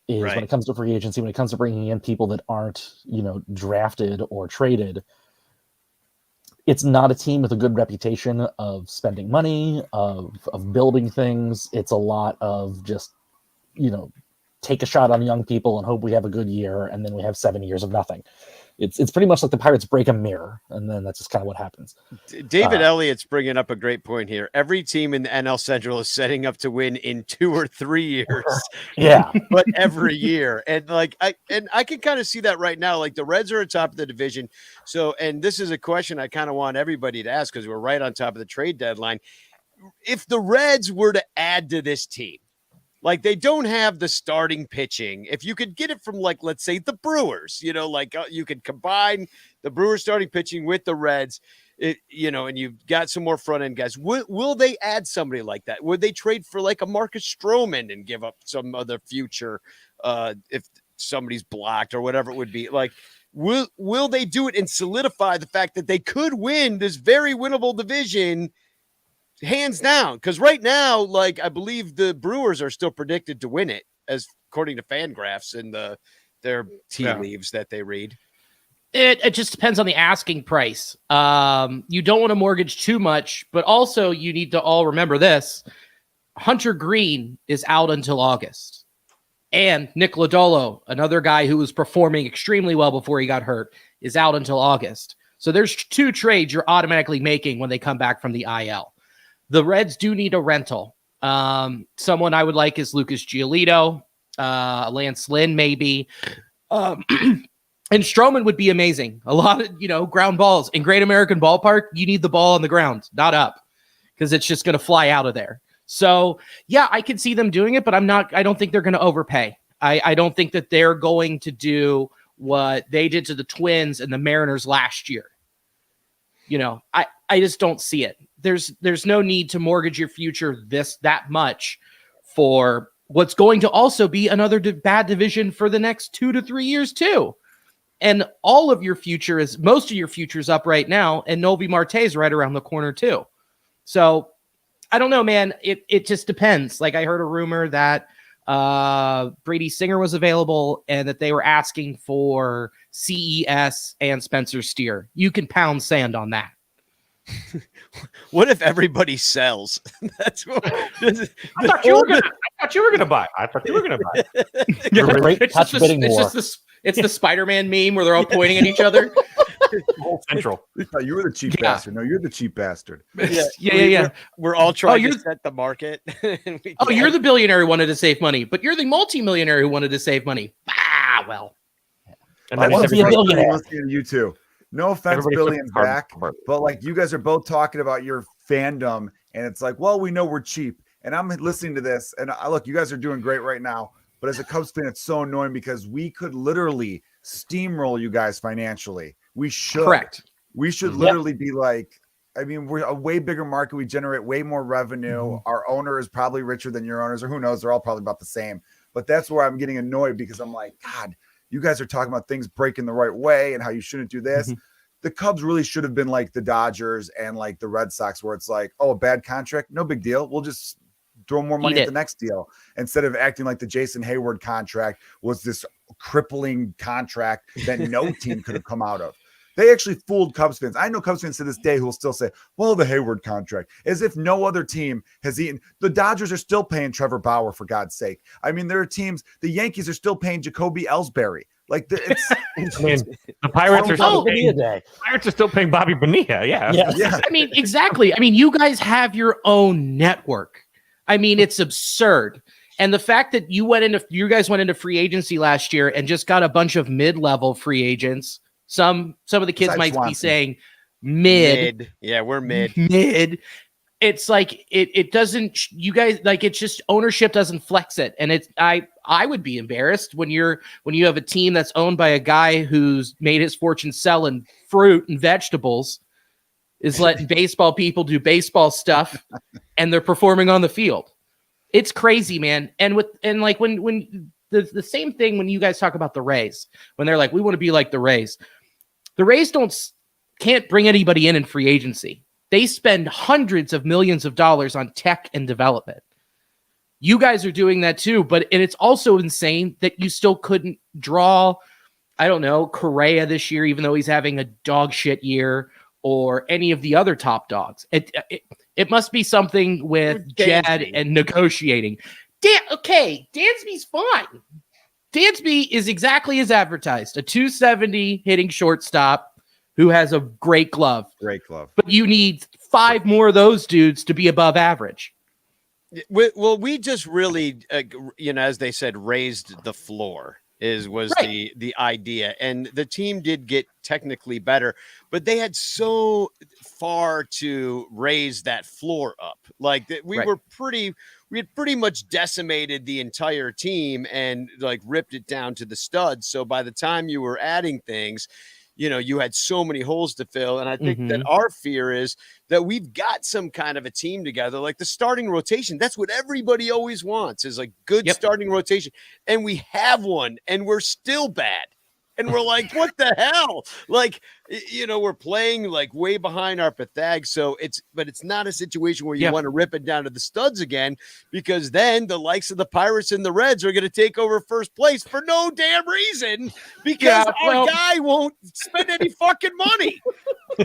is Right. when it comes to free agency, when it comes to bringing in people that aren't, drafted or traded, it's not a team with a good reputation of spending money, of building things. It's a lot of just, take a shot on young people and hope we have a good year, and then we have 7 years of nothing. It's pretty much like the Pirates break a mirror, and then that's just kind of what happens. David Elliott's bringing up a great point here. Every team in the NL Central is setting up to win in 2 or 3 years. Yeah. But every year. And I can kind of see that right now. Like the Reds are at top of the division. So, and this is a question I kind of want everybody to ask because we're right on top of the trade deadline. If the Reds were to add to this team, like they don't have the starting pitching. If you could get it from like, let's say the Brewers, you could combine the Brewers starting pitching with the Reds, and you've got some more front end guys. Will they add somebody like that? Would they trade for like a Marcus Stroman and give up some other future if somebody's blocked or whatever it would be? Like, will they do it and solidify the fact that they could win this very winnable division? Hands down, because right now, like I believe the Brewers are still predicted to win it, as according to Fangraphs and their tea leaves that they read. It just depends on the asking price. You don't want to mortgage too much, but also you need to all remember this: Hunter Green is out until August, and Nick Lodolo, another guy who was performing extremely well before he got hurt, is out until August. So there's 2 trades you're automatically making when they come back from the IL. The Reds do need a rental. Someone I would like is Lucas Giolito, Lance Lynn, maybe. And Stroman would be amazing. A lot of, ground balls. In Great American Ballpark, you need the ball on the ground, not up, because it's just going to fly out of there. So, yeah, I can see them doing it, but I don't think they're going to overpay. I don't think that they're going to do what they did to the Twins and the Mariners last year. I just don't see it. There's no need to mortgage your future that much for what's going to also be another bad division for the next 2 to 3 years too. And most of your future is up right now, and Novi Marte is right around the corner too. So I don't know, man. It just depends. Like I heard a rumor that Brady Singer was available and that they were asking for CES and Spencer Steer. You can pound sand on that. What if everybody sells? That's what I thought you were gonna buy. It's the Spider-Man meme where they're all pointing at each other. Central. You were the cheap bastard. No, you're the cheap bastard. Yeah. We're all trying to set the market. You're the billionaire who wanted to save money, but you're the multimillionaire who wanted to save money. Well. And I want to be a billionaire. Listening to you too. No offense, Billy and Zach, but like you guys are both talking about your fandom, and it's like, well, we know we're cheap. And I'm listening to this, and look, you guys are doing great right now. But as a Cubs fan, it's so annoying because we could literally steamroll you guys financially. We should. Correct. We should literally be like, I mean, we're a way bigger market. We generate way more revenue. Mm-hmm. Our owner is probably richer than your owners, or who knows? They're all probably about the same. But that's where I'm getting annoyed because I'm like, God, you guys are talking about things breaking the right way and how you shouldn't do this. Mm-hmm. The Cubs really should have been like the Dodgers and like the Red Sox, where it's like, oh, a bad contract, no big deal. We'll just throw more money at the next deal, instead of acting like the Jason Hayward contract was this crippling contract that no team could have come out of. They actually fooled Cubs fans. I know Cubs fans to this day who will still say, well, the Hayward contract, as if no other team has eaten. The Dodgers are still paying Trevor Bauer, for God's sake. I mean, there are teams, the Yankees are still paying Jacoby Ellsbury. Like the Pirates are still paying Bobby Bonilla. Yeah. I mean, exactly. I mean, you guys have your own network. I mean, it's absurd. And the fact that you guys went into free agency last year and just got a bunch of mid-level free agents. Some of the kids might be saying mid. Yeah, we're mid. Mid. It's like it doesn't. You guys like it's just ownership doesn't flex it, and it's I would be embarrassed when you have a team that's owned by a guy who's made his fortune selling fruit and vegetables, is letting baseball people do baseball stuff, and they're performing on the field. It's crazy, man. And when the same thing when you guys talk about the Rays, when they're like, we want to be like the Rays. The Rays can't bring anybody in free agency. They spend hundreds of millions of dollars on tech and development. You guys are doing that too, and it's also insane that you still couldn't draw, I don't know, Correa this year, even though he's having a dog shit year, or any of the other top dogs. It must be something with Jed and negotiating. Dansby's fine. Dansby is exactly as advertised, a 270 hitting shortstop who has a great glove. Great glove. But you need 5 more of those dudes to be above average. Well, we just really, as they said, raised the floor was right. the idea, and the team did get technically better, but they had so far to raise that floor up. Like we had pretty much decimated the entire team and like ripped it down to the studs. So by the time you were adding things, you had so many holes to fill. And I think that our fear is that we've got some kind of a team together, like the starting rotation. That's what everybody always wants, is like good starting rotation. And we have one, and we're still bad. And we're like, what the hell? Like, we're playing like way behind our Pythag. But it's not a situation where you want to rip it down to the studs again, because then the likes of the Pirates and the Reds are going to take over first place for no damn reason, because our guy won't spend any fucking money.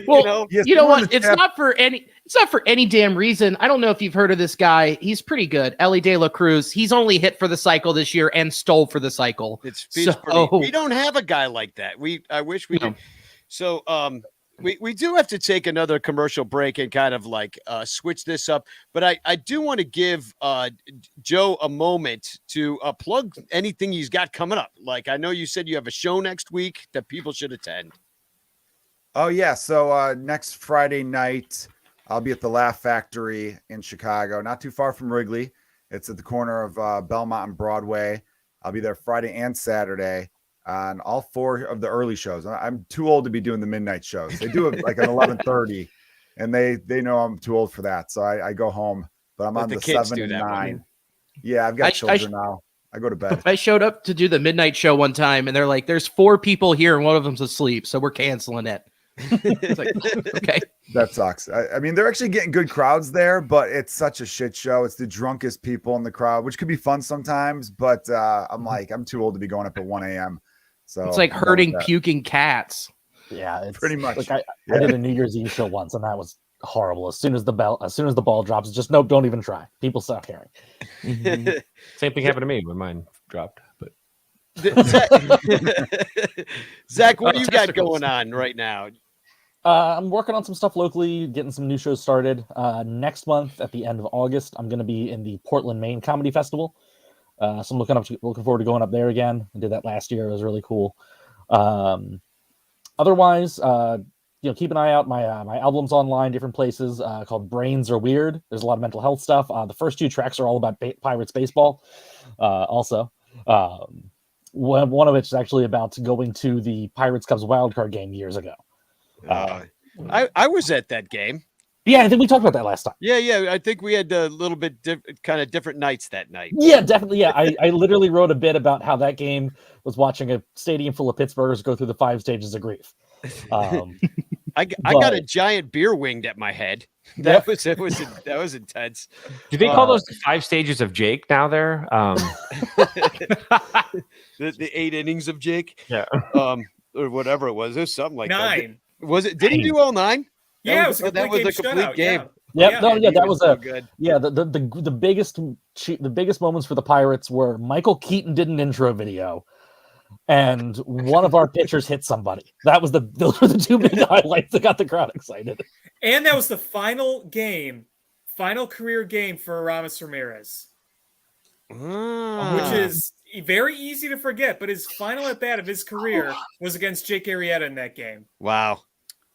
Well, you know what? It's not for any damn reason. I don't know if you've heard of this guy. He's pretty good. Ellie De La Cruz. He's only hit for the cycle this year and stole for the cycle. We don't have a guy like that. I wish we did. So we do have to take another commercial break and kind of like switch this up. But I do want to give Joe a moment to plug anything he's got coming up. Like, I know you said you have a show next week that people should attend. Oh, yeah. So next Friday night, I'll be at the Laugh Factory in Chicago, not too far from Wrigley. It's at the corner of Belmont and Broadway. I'll be there Friday and Saturday on all 4 of the early shows. I'm too old to be doing the midnight shows. They do it like at 11:30, and they know I'm too old for that. So I go home, but I'm on the 7 and 9. Yeah, I've got children now. I go to bed. I showed up to do the midnight show one time, and they're like, there's 4 people here, and one of them's asleep, so we're canceling it. It's like, okay. That sucks. I mean, they're actually getting good crowds there, but it's such a shit show. It's the drunkest people in the crowd, which could be fun sometimes, but I'm too old to be going up at 1 a.m. So it's like herding puking cats. Yeah, it's pretty much. Like I did a New Year's Eve show once, and that was horrible. As soon as the ball drops, just nope, don't even try. People stop caring. Same thing happened to me when mine dropped. But Zach, what do you got going on right now? I'm working on some stuff locally, getting some new shows started. Next month, at the end of August, I'm going to be in the Portland, Maine Comedy Festival. So I'm looking forward to going up there again. I did that last year. It was really cool. Otherwise, keep an eye out. My album's online, different places, called Brains Are Weird. There's a lot of mental health stuff. The first 2 tracks are all about Pirates baseball. Also, one of which is actually about going to the Pirates Cubs wildcard game years ago. I was at that game. Yeah, I think we talked about that last time. Yeah. I think we had a little bit kind of different nights that night. Yeah, definitely. Yeah, I literally wrote a bit about how that game was watching a stadium full of Pittsburghers go through the 5 stages of grief. I got a giant beer winged at my head. That was intense. Do they call those the 5 stages of Jake now? There, the 8 innings of Jake. Yeah, or whatever it was. There's something like 9. That. Was it? Did he do all 9? Yeah, that was a complete game. Yeah. That was so good. Yeah, the biggest moments for the Pirates were Michael Keaton did an intro video, and one of our pitchers hit somebody. Those were the 2 big highlights that got the crowd excited. And that was the final career game for Aramis Ramirez, which is very easy to forget. But his final at bat of his career was against Jake Arrieta in that game. Wow.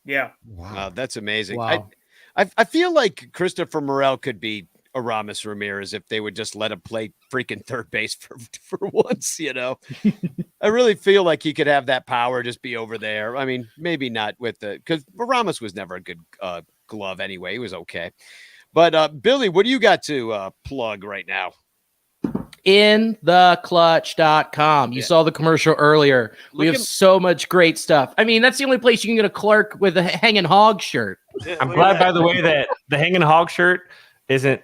Yeah. Wow, that's amazing. Wow. I feel like Christopher Morel could be Aramis Ramirez if they would just let him play freaking third base for once, I really feel like he could have that power, just be over there. I mean, maybe not because Aramis was never a good glove anyway. He was okay. But Billy, what do you got to plug right now? InTheClutch.com. You saw the commercial earlier. We have so much great stuff. I mean, that's the only place you can get a clerk with a hanging hog shirt. I'm glad, by the way, that the hanging hog shirt isn't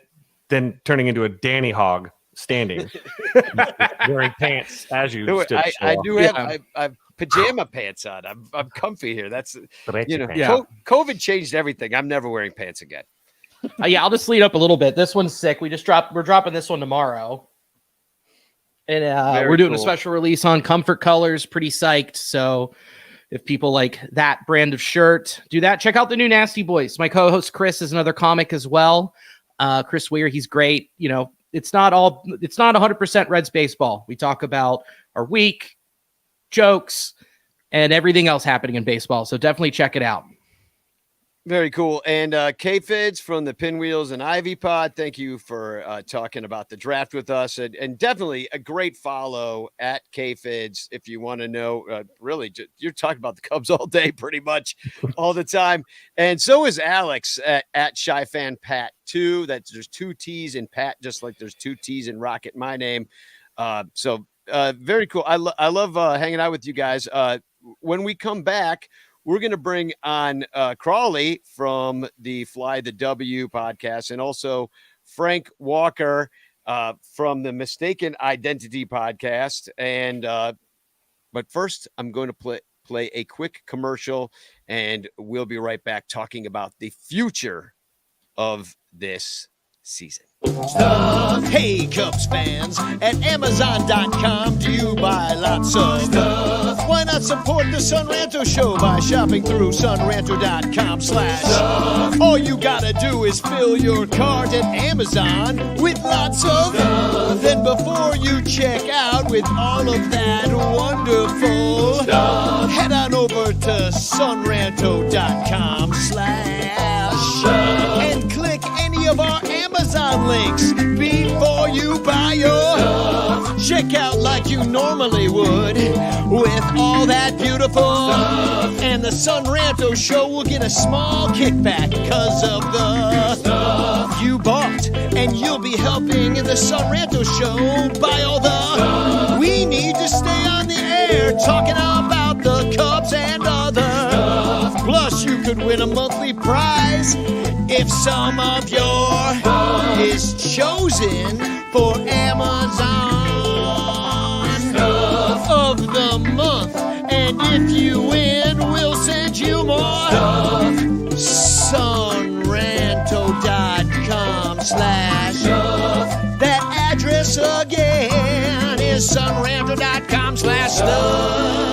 then turning into a Danny hog standing, wearing pants as you stood. I do have I've pajama pants on. I'm comfy here. That's COVID changed everything. I'm never wearing pants again. I'll just lead up a little bit. This one's sick. We're dropping this one tomorrow. And we're doing a special release on Comfort Colors. Pretty psyched. So if people like that brand of shirt, do that. Check out the new Nasty Boys. My co-host Chris is another comic as well. Chris Weir, he's great. You know, it's not 100% Reds baseball. We talk about our week, jokes, and everything else happening in baseball. So definitely check it out. Very cool. And K-Fids from the Pinwheels and Ivy Pod, thank you for talking about the draft with us. And definitely a great follow at K-Fids if you want to know. Really, you're talking about the Cubs all day, pretty much all the time. And so is Alex at Shy Fan Pat, too. There's 2 T's in Pat, just like there's 2 T's in Rocket, my name. So very cool. I love hanging out with you guys. When we come back, we're going to bring on Crawley from the Fly the W podcast and also Frank Walker from the Mistaken Identity podcast. And but first, I'm going to play a quick commercial, and we'll be right back talking about the future of this season. Stuff. Hey, Cubs fans, at Amazon.com, do you buy lots of stuff? Why not support the Sun Ranto Show by shopping through sunranto.com/stuff? All you gotta do is fill your cart at Amazon with lots of stuff. Then before you check out with all of that wonderful stuff, head on over to sunranto.com/stuff and click any of our Amazon links before you buy your stuff. Check out like you normally would with all that beautiful stuff. And the Sun Ranto Show will get a small kickback because of the stuff you bought. And you'll be helping the Sun Ranto Show buy all the stuff we need to stay on the air talking about the Cubs and other stuff. Plus, you could win a monthly prize if some of your is chosen for Amazon stuff of the month. And if you win, we'll send you more stuff. Sunranto.com/stuff. That address again is sunranto.com/stuff.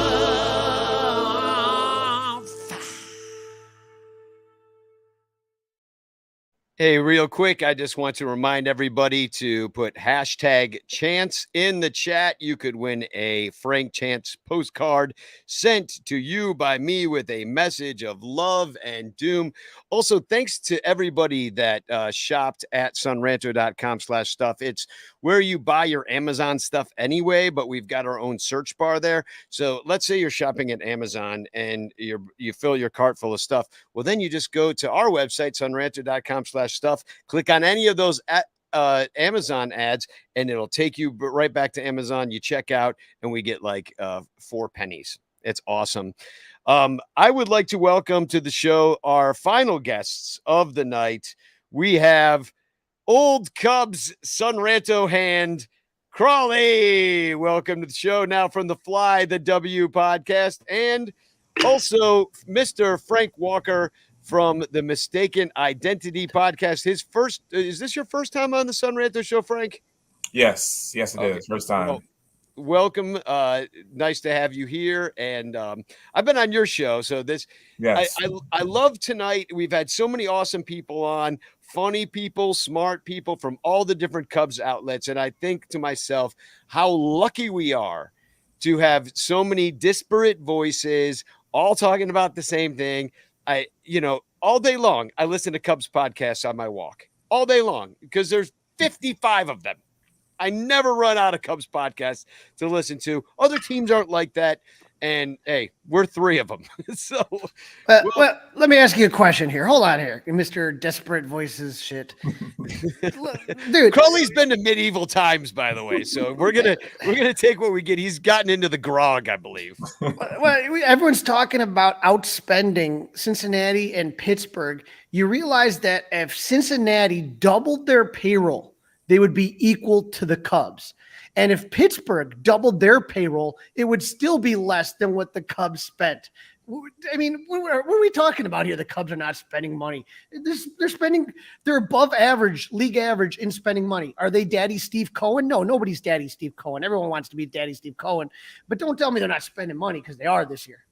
Hey, real quick, I just want to remind everybody to put hashtag Chance in the chat. You could win a Frank Chance postcard sent to you by me with a message of love and doom. Also, thanks to everybody that shopped at sunranto.com/stuff. It's where you buy your Amazon stuff anyway, but we've got our own search bar there. So let's say you're shopping at Amazon and you fill your cart full of stuff. Well, then you just go to our website, sunranto.com/stuff, click on any of those Amazon ads, and it'll take you right back to Amazon. You check out, and we get like 4 pennies. It's awesome. I would like to welcome to the show our final guests of the night. We have old Cubs Sun Ranto hand, Crawley. Welcome to the show now from the Fly the W podcast, and also Mr. Frank Walker from the Mistaken Identity podcast. Is this your first time on the Sun Ranto Show, Frank? Yes, it is. First time. Well, welcome. Nice to have you here. And I've been on your show, so this. Yes. I love tonight. We've had so many awesome people on, funny people, smart people from all the different Cubs outlets, and I think to myself how lucky we are to have so many disparate voices all talking about the same thing. All day long, I listen to Cubs podcasts on my walk all day long because there's 55 of them. I never run out of Cubs podcasts to listen to. Other teams aren't like that. And hey, we're 3 of them. So, well, let me ask you a question here. Hold on here, Mr. Desperate Voices shit. Dude, Crowley's been to medieval times, by the way. So we're gonna take what we get. He's gotten into the grog, I believe. well, everyone's talking about outspending Cincinnati and Pittsburgh. You realize that if Cincinnati doubled their payroll, they would be equal to the Cubs. And if Pittsburgh doubled their payroll, it would still be less than what the Cubs spent. I mean, what are we talking about here? The Cubs are not spending money. They're above average, league average in spending money. Are they Daddy Steve Cohen? No, nobody's Daddy Steve Cohen. Everyone wants to be Daddy Steve Cohen. But don't tell me they're not spending money, because they are this year.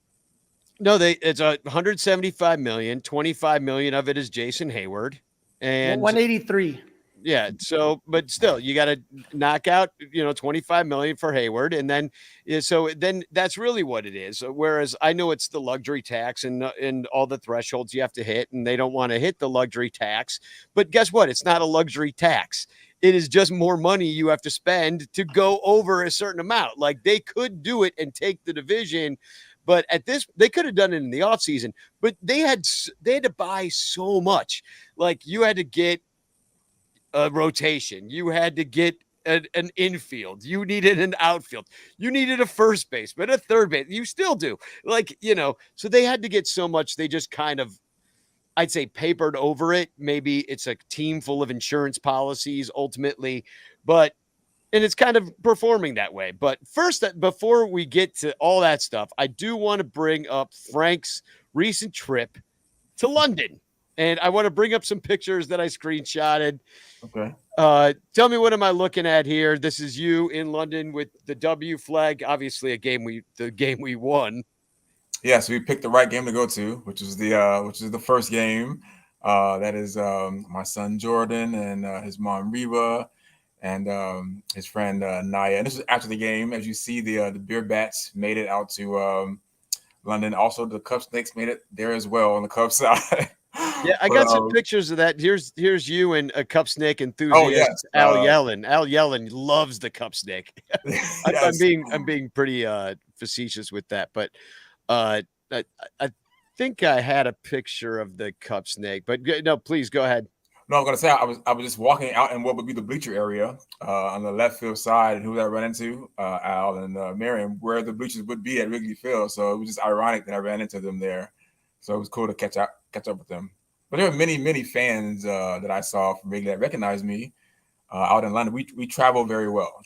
No, it's 175 million. 25 million of it is Jason Hayward. And 183. Yeah. So, but still, you got to knock out, 25 million for Hayward. And then, then that's really what it is. Whereas I know it's the luxury tax and all the thresholds you have to hit, and they don't want to hit the luxury tax. But guess what? It's not a luxury tax. It is just more money you have to spend to go over a certain amount. Like, they could do it and take the division. But they could have done it in the offseason, but they had to buy so much. Like, you had to get a rotation. You had to get an infield. You needed an outfield. You needed a first baseman, a third base. You still do. So they had to get so much. They just kind of, I'd say, papered over it. Maybe it's a team full of insurance policies ultimately, and it's kind of performing that way. But first, before we get to all that stuff, I do want to bring up Frank's recent trip to London. And I want to bring up some pictures that I screenshotted. Okay. Tell me, what am I looking at here? This is you in London with the W flag. Obviously, the game we won. Yeah, so we picked the right game to go to, which is the first game. That is my son Jordan and his mom Reba and his friend Naya. And this is after the game. As you see, the beer bats made it out to London. Also, the Cub Snakes made it there as well on the Cubs side. Yeah, I got some pictures of that. Here's you and a Cup Snake enthusiast, oh, yes. Al Yellen. Al Yellen loves the Cup Snake. Yes. I'm being pretty facetious with that, but I think I had a picture of the Cup Snake. But no, please go ahead. No, I'm gonna say I was just walking out in what would be the bleacher area on the left field side, and who did I run into? Al and Miriam, where the bleachers would be at Wrigley Field. So it was just ironic that I ran into them there. So it was cool to catch up with them. But there were many fans that I saw from Wrigley that recognized me out in London. We travel very well.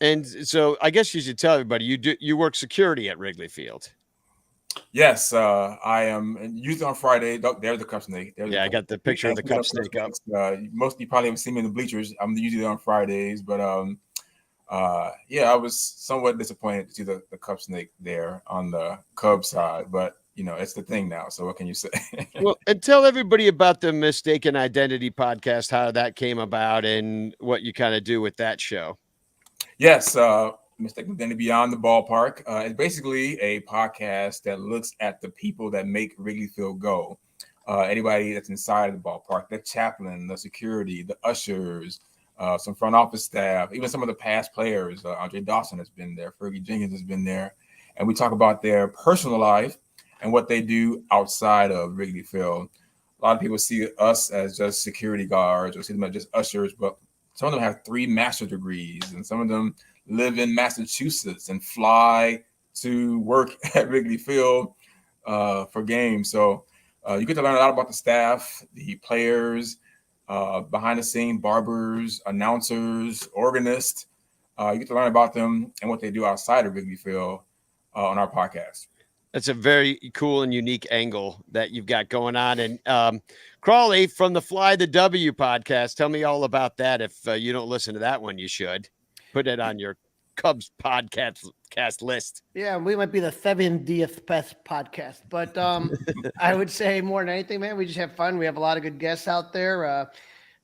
And so I guess you should tell everybody you work security at Wrigley Field. Yes, I am usually on Friday. There's the Cup Snake. I got the picture of the Cup Snake up. Most of you probably haven't seen me in the bleachers. I'm usually on Fridays, but I was somewhat disappointed to see the Cup Snake there on the Cubs side, but it's the thing now. So what can you say? Well, and tell everybody about the Mistaken Identity podcast, how that came about and what you kind of do with that show. Yes. Mistaken Identity Beyond the Ballpark. It's basically a podcast that looks at the people that make Wrigley Field go. Anybody that's inside of the ballpark, the chaplain, the security, the ushers, some front office staff, even some of the past players. Andre Dawson has been there. Fergie Jenkins has been there. And we talk about their personal life and what they do outside of Wrigley Field. A lot of people see us as just security guards or see them as just ushers, but some of them have 3 master's degrees, and some of them live in Massachusetts and fly to work at Wrigley Field for games. So you get to learn a lot about the staff, the players, behind the scene, barbers, announcers, organists. You get to learn about them and what they do outside of Wrigley Field on our podcast. That's a very cool and unique angle that you've got going on. And Crawley from the Fly the W podcast, tell me all about that. If you don't listen to that one, you should put it on your Cubs podcast list. Yeah, we might be the 70th best podcast, but I would say more than anything, man, we just have fun. We have a lot of good guests out there.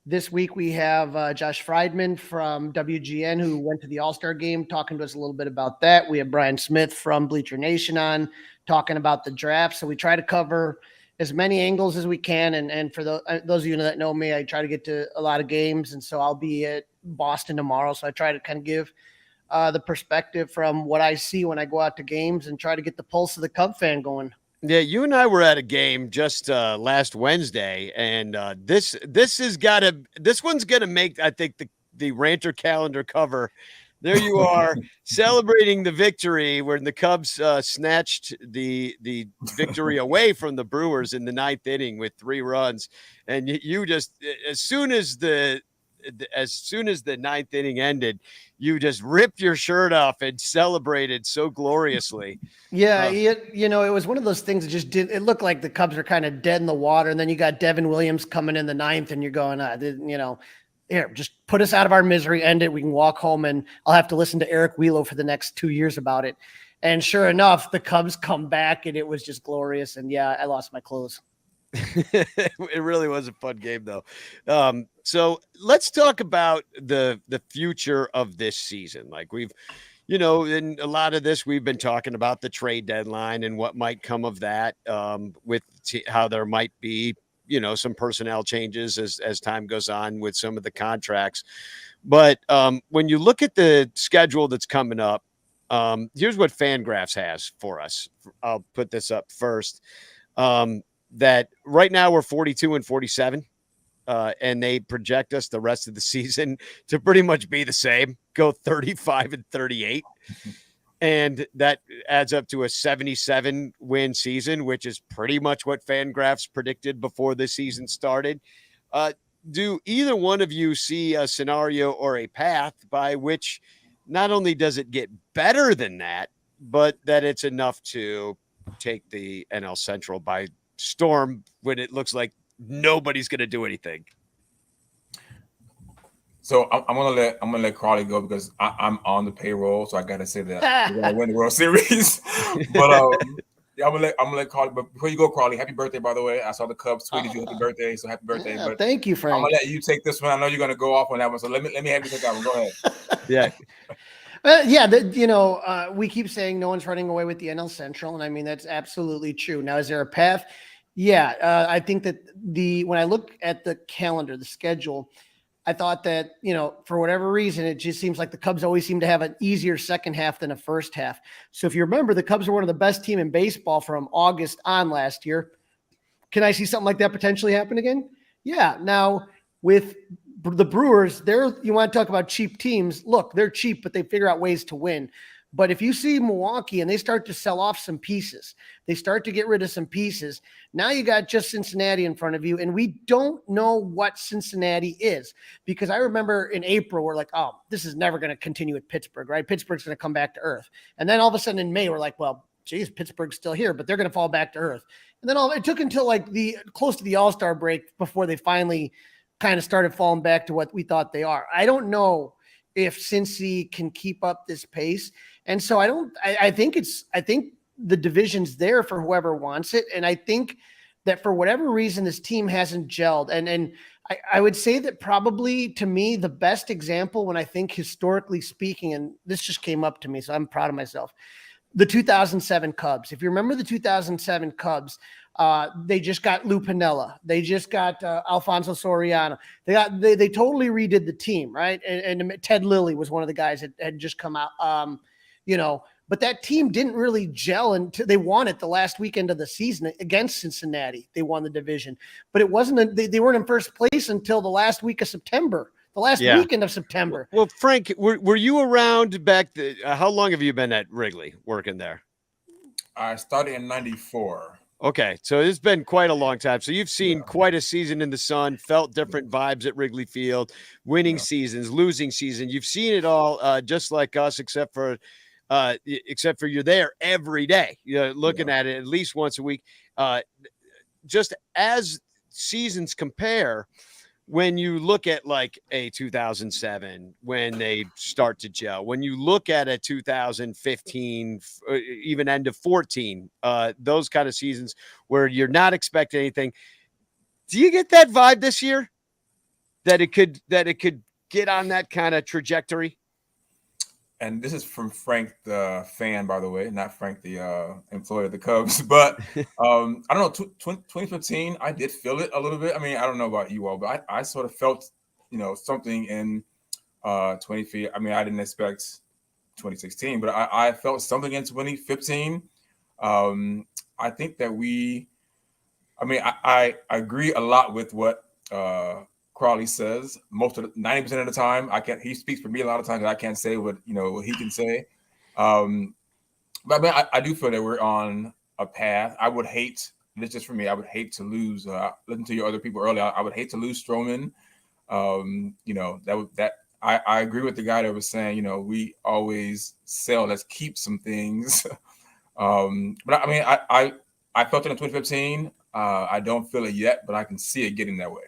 This week we have Josh Friedman from WGN, who went to the All-Star game, talking to us a little bit about that. We have Brian Smith from Bleacher Nation on, talking about the draft. So we try to cover as many angles as we can. And for those of you that know me, I try to get to a lot of games. And so I'll be at Boston tomorrow. So I try to kind of give the perspective from what I see when I go out to games and try to get the pulse of the Cub fan going. Yeah, you and I were at a game just last Wednesday, and this one's gonna make, I think, the Ranter calendar cover. There you are celebrating the victory when the Cubs snatched the victory away from the Brewers in the 9th inning with 3 runs, and you just as soon as the 9th inning ended, you just ripped your shirt off and celebrated so gloriously. Yeah, it was one of those things that just did. It looked like the Cubs were kind of dead in the water, and then you got Devin Williams coming in the 9th, and you're going, here, just put us out of our misery, end it. We can walk home, and I'll have to listen to Eric Wheelo for the next 2 years about it. And sure enough, the Cubs come back, and it was just glorious. And yeah, I lost my clothes. It really was a fun game, though. So let's talk about the future of this season. Like we've, in a lot of this, we've been talking about the trade deadline and what might come of that, with how there might be, some personnel changes as time goes on with some of the contracts. But when you look at the schedule that's coming up, here's what Fangraphs has for us. I'll put this up first. That right now we're 42-47, and they project us the rest of the season to pretty much be the same, go 35-38. And that adds up to a 77 win season, which is pretty much what Fangraphs predicted before the season started. Do either one of you see a scenario or a path by which not only does it get better than that, but that it's enough to take the NL Central by storm when it looks like nobody's going to do anything? So I'm gonna let Crawley go because I'm on the payroll, so I gotta say that we're gonna win the World Series. But yeah, I'm gonna let Crawley. But before you go, Crawley, happy birthday, by the way. I saw the Cubs tweeted you happy birthday, so happy birthday. Yeah, but thank you, Frank. I'm gonna let you take this one. I know you're gonna go off on that one, so let me have you take that one. Go ahead. Yeah. We keep saying no one's running away with the NL Central, and I mean that's absolutely true. Now, is there a path? Yeah, I think that when I look at the calendar, the schedule, I thought that, for whatever reason, it just seems like the Cubs always seem to have an easier second half than a first half. So if you remember, the Cubs were one of the best team in baseball from August on last year. Can I see something like that potentially happen again? Yeah. Now with the Brewers, you want to talk about cheap teams. Look, they're cheap, but they figure out ways to win. But if you see Milwaukee and they start to sell off some pieces, they start to get rid of some pieces. Now you got just Cincinnati in front of you, and we don't know what Cincinnati is, because I remember in April, we're like, oh, this is never going to continue at Pittsburgh, right? Pittsburgh's going to come back to earth. And then all of a sudden in May, we're like, well, geez, Pittsburgh's still here, but they're going to fall back to earth. And then it took until like close to the All-Star break before they finally kind of started falling back to what we thought they are. I don't know if Cincy can keep up this pace. And so I think the division's there for whoever wants it. And I think that for whatever reason, this team hasn't gelled. And I would say that probably, to me, the best example when I think historically speaking, and this just came up to me, so I'm proud of myself, the 2007 Cubs. If you remember the 2007 Cubs, they just got Lou Piniella. They just got Alfonso Soriano. They totally redid the team, right? And Ted Lilly was one of the guys that had just come out, but that team didn't really gel until they won it the last weekend of the season against Cincinnati. They won the division, but it wasn't, they weren't in first place until the last week of September, the last weekend of September. Well, Frank, were you around back? How long have you been at Wrigley working there? I started in 94. Okay, so it's been quite a long time. So you've seen quite a season in the sun, felt different vibes at Wrigley Field, winning seasons, losing seasons. You've seen it all, just like us, except for you're there every day. You're looking at it at least once a week. Just as seasons compare, when you look at like a 2007, when they start to gel, when you look at a 2015, even end of 14, those kind of seasons where you're not expecting anything, do you get that vibe this year that it could get on that kind of trajectory? And this is from Frank, the fan, by the way, not Frank, the employee of the Cubs. But I don't know, 2015, I did feel it a little bit. I mean, I don't know about you all, but I sort of felt, something in 20 feet. I mean, I didn't expect 2016, but I felt something in 2015. I think that I agree a lot with what Crawley says. 90% of the time, he speaks for me a lot of times, and I can't say what he can say. But I mean, I do feel that we're on a path. I would hate, this just for me, I would hate to lose. Listen to your other people earlier. I would hate to lose Stroman. I agree with the guy that was saying, we always sell. Let's keep some things. But I mean, I felt it in 2015. I don't feel it yet, but I can see it getting that way.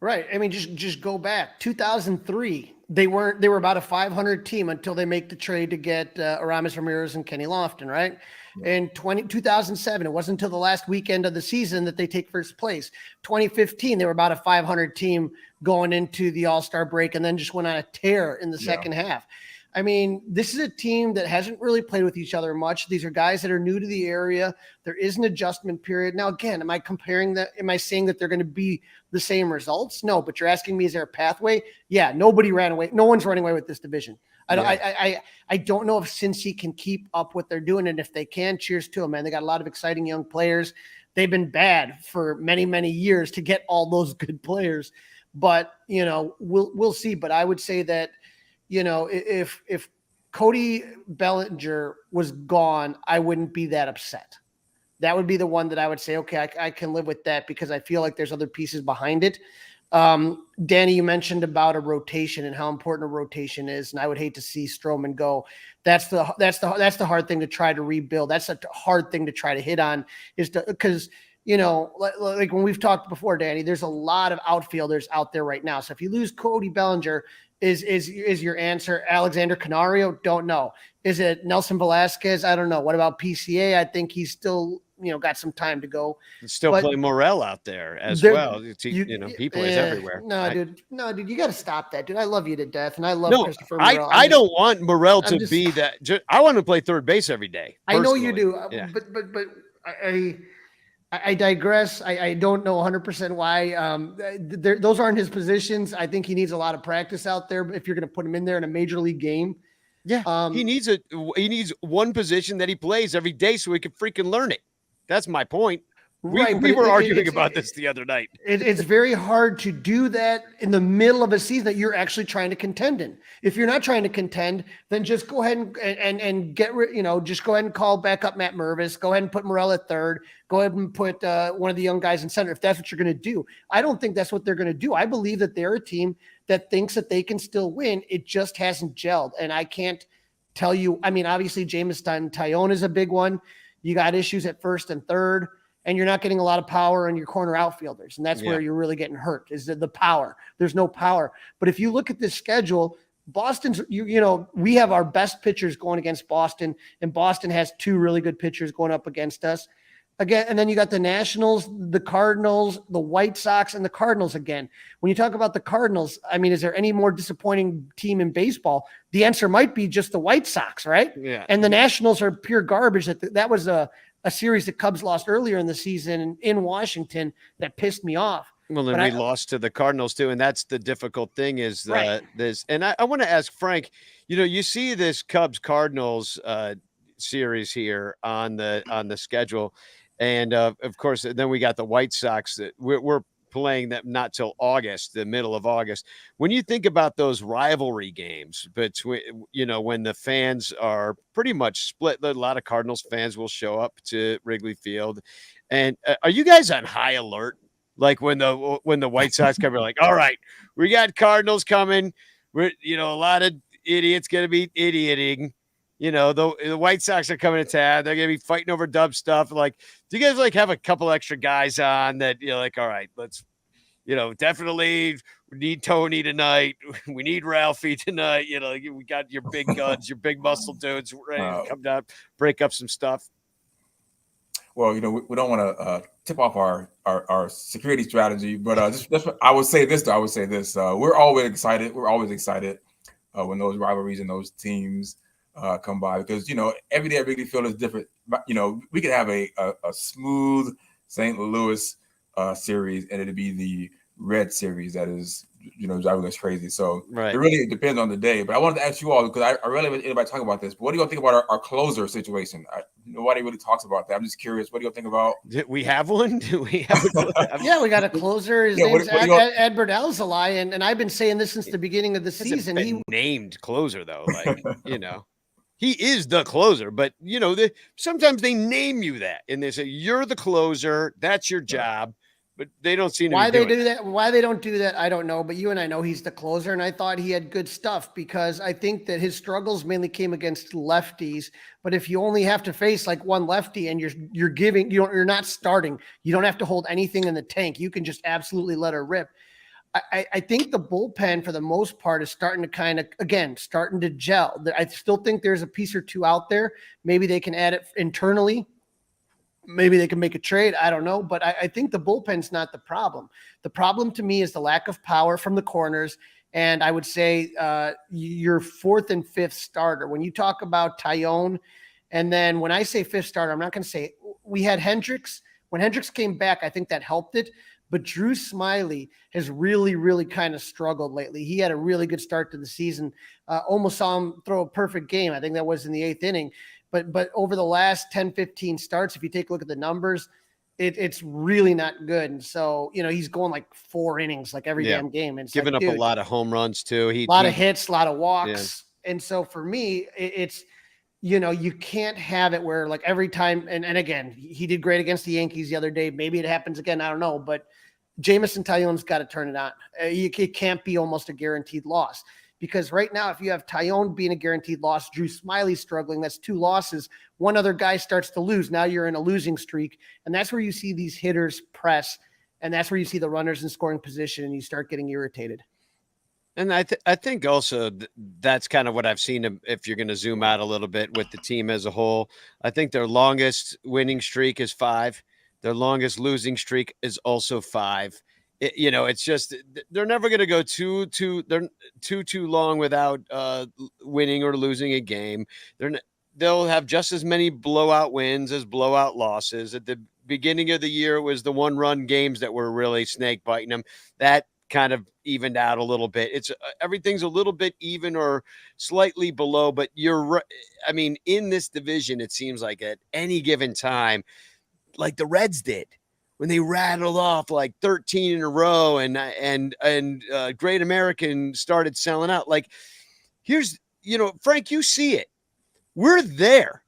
Right. I mean, just go back. 2003, they were about a 500 team until they make the trade to get Aramis Ramirez and Kenny Lofton, right? Yeah. In 2007, it wasn't until the last weekend of the season that they take first place. 2015, they were about a 500 team going into the All-Star break and then just went on a tear in the second half. I mean, this is a team that hasn't really played with each other much. These are guys that are new to the area. There is an adjustment period. Now, again, am I comparing that? Am I saying that they're going to be the same results? No, but you're asking me, is there a pathway? Yeah, nobody ran away. No one's running away with this division. I don't know if Cincy can keep up what they're doing. And if they can, cheers to them, man. They got a lot of exciting young players. They've been bad for many, many years to get all those good players. But, we'll see. But I would say that, if Cody Bellinger was gone, I wouldn't be that upset. That would be the one that I would say, okay, I can live with that because I feel like there's other pieces behind it. Danny, you mentioned about a rotation and how important a rotation is, and I would hate to see Stroman go. That's the hard thing to try to rebuild. That's a hard thing to try to hit on because like when we've talked before, Danny, there's a lot of outfielders out there right now. So if you lose Cody Bellinger, is your answer Alexander Canario? Don't know. Is it Nelson Velasquez? I don't know. What about PCA? I think he's still, got some time to go. Still play Morel out there as well. He plays everywhere. No, dude, you got to stop that, dude. I love you to death, and I love Christopher Morel. I don't want Morel to be that. I want to play third base every day. Personally. I know you do, but I digress. I don't know 100% why. Those aren't his positions. I think he needs a lot of practice out there if you're going to put him in there in a major league game. Yeah, he needs one position that he plays every day so he can freaking learn it. That's my point. We were arguing about this the other night. It's very hard to do that in the middle of a season that you're actually trying to contend in. If you're not trying to contend, then just go ahead and get just go ahead and call back up Matt Mervis. Go ahead and put Morel at third. Go ahead and put one of the young guys in center if that's what you're going to do. I don't think that's what they're going to do. I believe that they're a team that thinks that they can still win. It just hasn't gelled, and I can't tell you. I mean, obviously, Jameson Tyone is a big one. You got issues at first and third. And you're not getting a lot of power in your corner outfielders. And that's where you're really getting hurt is the power. There's no power. But if you look at this schedule, Boston's, we have our best pitchers going against Boston, and Boston has two really good pitchers going up against us. Again, and then you got the Nationals, the Cardinals, the White Sox, and the Cardinals again. When you talk about the Cardinals, I mean, is there any more disappointing team in baseball? The answer might be just the White Sox, right? Yeah. And the Nationals are pure garbage. That was a series that Cubs lost earlier in the season in Washington that pissed me off. Well, then we lost to the Cardinals too, and that's the difficult thing is this. And I want to ask Frank, you see this Cubs Cardinals series here on the schedule, and of course, then we got the White Sox that we're playing them not till August, the middle of August. When you think about those rivalry games between, when the fans are pretty much split, a lot of Cardinals fans will show up to Wrigley Field. And are you guys on high alert? Like when the White Sox come, you're like, all right, we got Cardinals coming. We're, a lot of idiots going to be idioting. The White Sox are coming to town. They're going to be fighting over dumb stuff. Like, do you guys have a couple extra guys on that? All right, let's, definitely we need Tony tonight. We need Ralphie tonight. We got your big guns, your big muscle dudes ready to come down, break up some stuff. Well, we don't want to tip off our security strategy, but I would say this. We're always excited. When those rivalries and those teams come by because every day at Wrigley Field is different. But, we could have a smooth St. Louis series, and it'd be the Red series that is, driving us crazy. So Right. it really depends on the day. But I wanted to ask you all, because I really haven't anybody talk about this. But what do you all think about our closer situation? Nobody really talks about that. I'm just curious. What do you all think about? Did we have one? Do we have Yeah, we got a closer. His Yeah, name's what do you all- Edward Elzalai, and I've been saying this since the beginning of the Hasn't season. been named closer though, like he is the closer, but sometimes they name you that and they say you're the closer, that's your job, but they don't seem to Why be they doing do that? Why they don't do that? I don't know. But you and I know he's the closer, and I thought he had good stuff because I think that his struggles mainly came against lefties. But if you only have to face like one lefty and you're not starting, you don't have to hold anything in the tank. You can just absolutely let her rip. I think the bullpen for the most part is starting to gel. I still think there's a piece or two out there. Maybe they can add it internally. Maybe they can make a trade. I don't know. But I think the bullpen's not the problem. The problem to me is the lack of power from the corners. And I would say your fourth and fifth starter. When you talk about Tyone, and then when I say fifth starter, I'm not going to say we had Hendricks. When Hendricks came back, I think that helped it. But Drew Smiley has really, really kind of struggled lately. He had a really good start to the season. Almost saw him throw a perfect game. I think that was in the eighth inning. But over the last 10, 15 starts, if you take a look at the numbers, it's really not good. And so, he's going like 4 innings, like every damn game. And it's giving like, up dude, a lot of home runs too. a lot of hits, a lot of walks. And so for me, it's, you can't have it where like every time, and again, he did great against the Yankees the other day. Maybe it happens again. I don't know, but Jamison Tyone's got to turn it on. It can't be almost a guaranteed loss because right now, if you have Tyone being a guaranteed loss, Drew Smiley struggling, that's 2 losses. One other guy starts to lose. Now you're in a losing streak. And that's where you see these hitters press. And that's where you see the runners in scoring position and you start getting irritated. And I think also that's kind of what I've seen if you're going to zoom out a little bit with the team as a whole. I think their longest winning streak is 5. Their longest losing streak is also 5. It's just they're never going to go too long without winning or losing a game. They'll have just as many blowout wins as blowout losses. At the beginning of the year, it was the 1-run games that were really snake biting them. That kind of evened out a little bit. It's everything's a little bit even or slightly below, but you're right. I mean, in this division, it seems like at any given time, like the Reds did when they rattled off like 13 in a row and Great American started selling out. Like here's, Frank, you see it. We're there.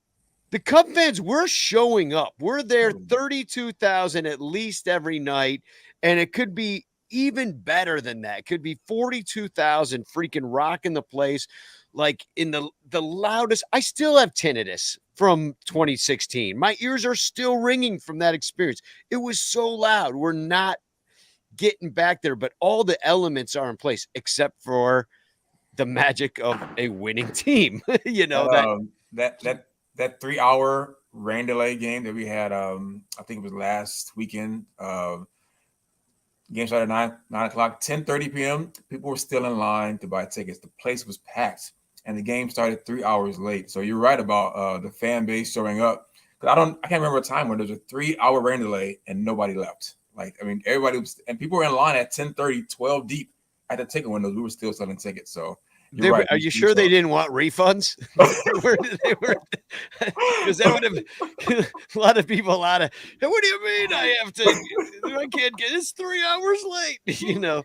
The Cub fans, we're showing up. We're there 32,000 at least every night. And it could be even better than that. It could be 42,000 freaking rocking the place. Like in the loudest, I still have tinnitus from 2016. My ears are still ringing from that experience. It was so loud. We're not getting back there, but all the elements are in place except for the magic of a winning team. That 3-hour rain delay game that we had, I think it was last weekend. Game started at 9 o'clock, 10:30 p.m. People were still in line to buy tickets. The place was packed, and the game started 3 hours late. So you're right about the fan base showing up. Because I can't remember a time when there was a 3-hour rain delay and nobody left. Like, I mean, everybody was, and people were in line at 10:30, 12 deep at the ticket windows. We were still selling tickets. So right. Are you sure they didn't want refunds? Because that would have a lot of people what do you mean I can't get it's 3 hours late? No,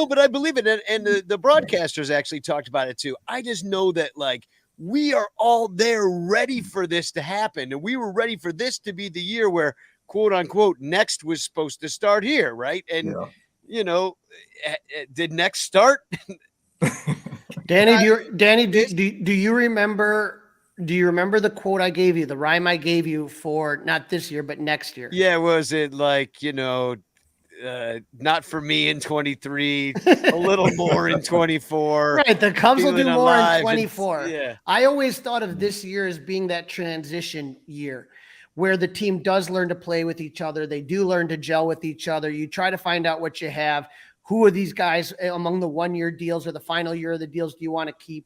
but I believe it. And the broadcasters actually talked about it too. I just know that like we are all there ready for this to happen. And we were ready for this to be the year where quote unquote next was supposed to start here. Right. And did next start? Danny, do you remember the quote I gave you, the rhyme I gave you for not this year, but next year? Yeah. Was it like, not for me in 23, a little more in 24. Right. The Cubs will do more in 24. Yeah. I always thought of this year as being that transition year where the team does learn to play with each other. They do learn to gel with each other. You try to find out what you have. Who are these guys among the 1-year deals or the final year of the deals do you want to keep?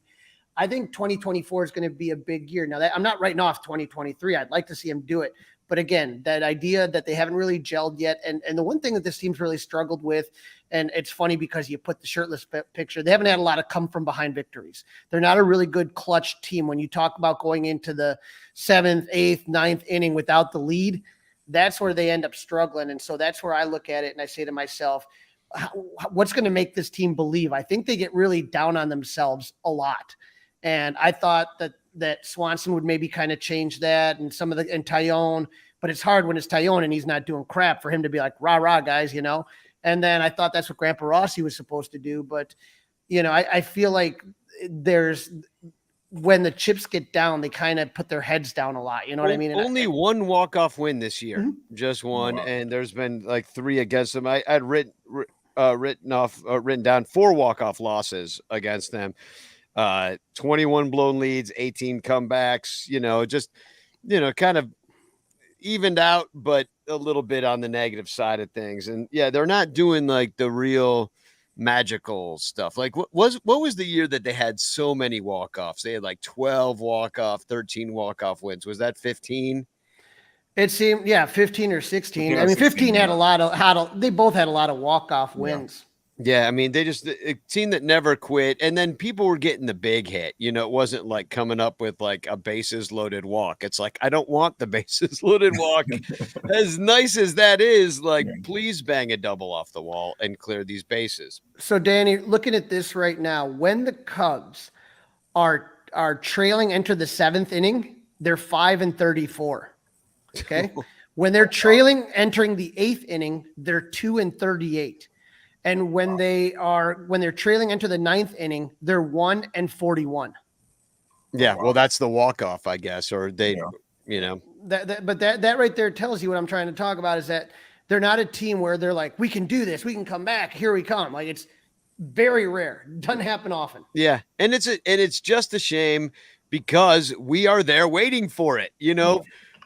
I think 2024 is going to be a big year. Now, I'm not writing off 2023. I'd like to see him do it. But again, that idea that they haven't really gelled yet. And the one thing that this team's really struggled with And it's funny because you put the shirtless picture. They haven't had a lot of come from behind victories. They're not a really good clutch team. When you talk about going into the 7th, 8th, 9th inning without the lead, that's where they end up struggling. And so that's where I look at it and I say to myself, what's going to make this team believe? I think they get really down on themselves a lot. And I thought that Swanson would maybe kind of change that, and and Tyone, but it's hard when it's Tyone and he's not doing crap for him to be like, rah, rah, guys, you know? And then I thought that's what Grandpa Rossi was supposed to do. But, you know, I feel like when the chips get down, they kind of put their heads down a lot. You know what I mean? And only one walk-off win this year, just one. And there's been like 3 against them. I'd written down 4 walk-off losses against them. 21 blown leads, 18 comebacks, kind of evened out, but a little bit on the negative side of things. And yeah, they're not doing like the real magical stuff. Like what was the year that they had so many walk-offs? They had like 12 walk-off, 13 walk-off wins. Was that 15? It seemed, 15 or 16. I mean, 15 had they both had a lot of walk-off wins. Yeah, I mean, a team that never quit, and then people were getting the big hit. It wasn't like coming up with like a bases loaded walk. It's like, I don't want the bases loaded walk. As nice as that is, like, please bang a double off the wall and clear these bases. So, Danny, looking at this right now, when the Cubs are trailing enter the 7th inning, they're 5-34. Okay, when they're trailing entering the 8th inning, they're 2-38. And when they're trailing into the 9th inning, they're 1-41. Yeah, well, that's the walk-off, I guess, or they, But that right there tells you what I'm trying to talk about, is that they're not a team where they're like, we can do this, we can come back, here we come. Like, it's very rare, doesn't happen often. Yeah, and it's just a shame because we are there waiting for it.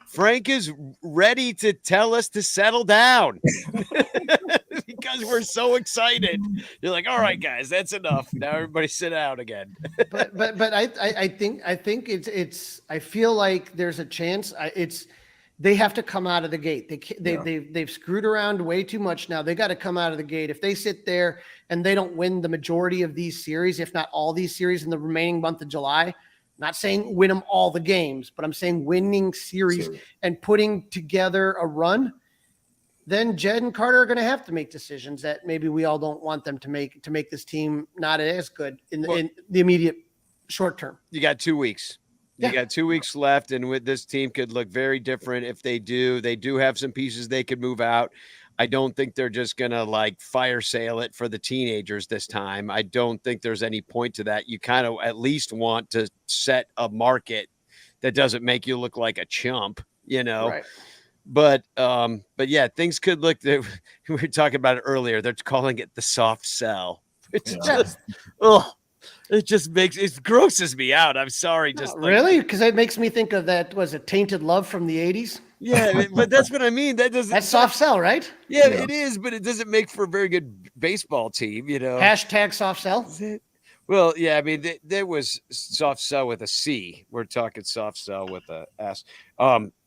Frank is ready to tell us to settle down. Because we're so excited. You're like, all right, guys, that's enough. Now everybody sit down again. but I think I feel like there's a chance. They have to come out of the gate. They've screwed around way too much now. They got to come out of the gate. If they sit there and they don't win the majority of these series, if not all these series in the remaining month of July, not saying win them all the games, but I'm saying winning series and putting together a run, then Jed and Carter are going to have to make decisions that maybe we all don't want them to make this team not as good in the immediate short term. You got 2 weeks. You got 2 weeks left, and with this team could look very different if they do have some pieces they could move out. I don't think they're just going to like fire sale it for the teenagers this time. I don't think there's any point to that. You kind of at least want to set a market that doesn't make you look like a chump, Right. But yeah, things could look. We were talking about it earlier. They're calling it the soft sell. It's it grosses me out. I'm sorry. Really? Because it makes me think of that. Was it Tainted Love from the 80s? Yeah, but that's what I mean. That's soft sell, right? Yeah, it is, but it doesn't make for a very good baseball team, Hashtag soft sell. Well, yeah, I mean, there was soft sell with a C. We're talking soft sell with a S.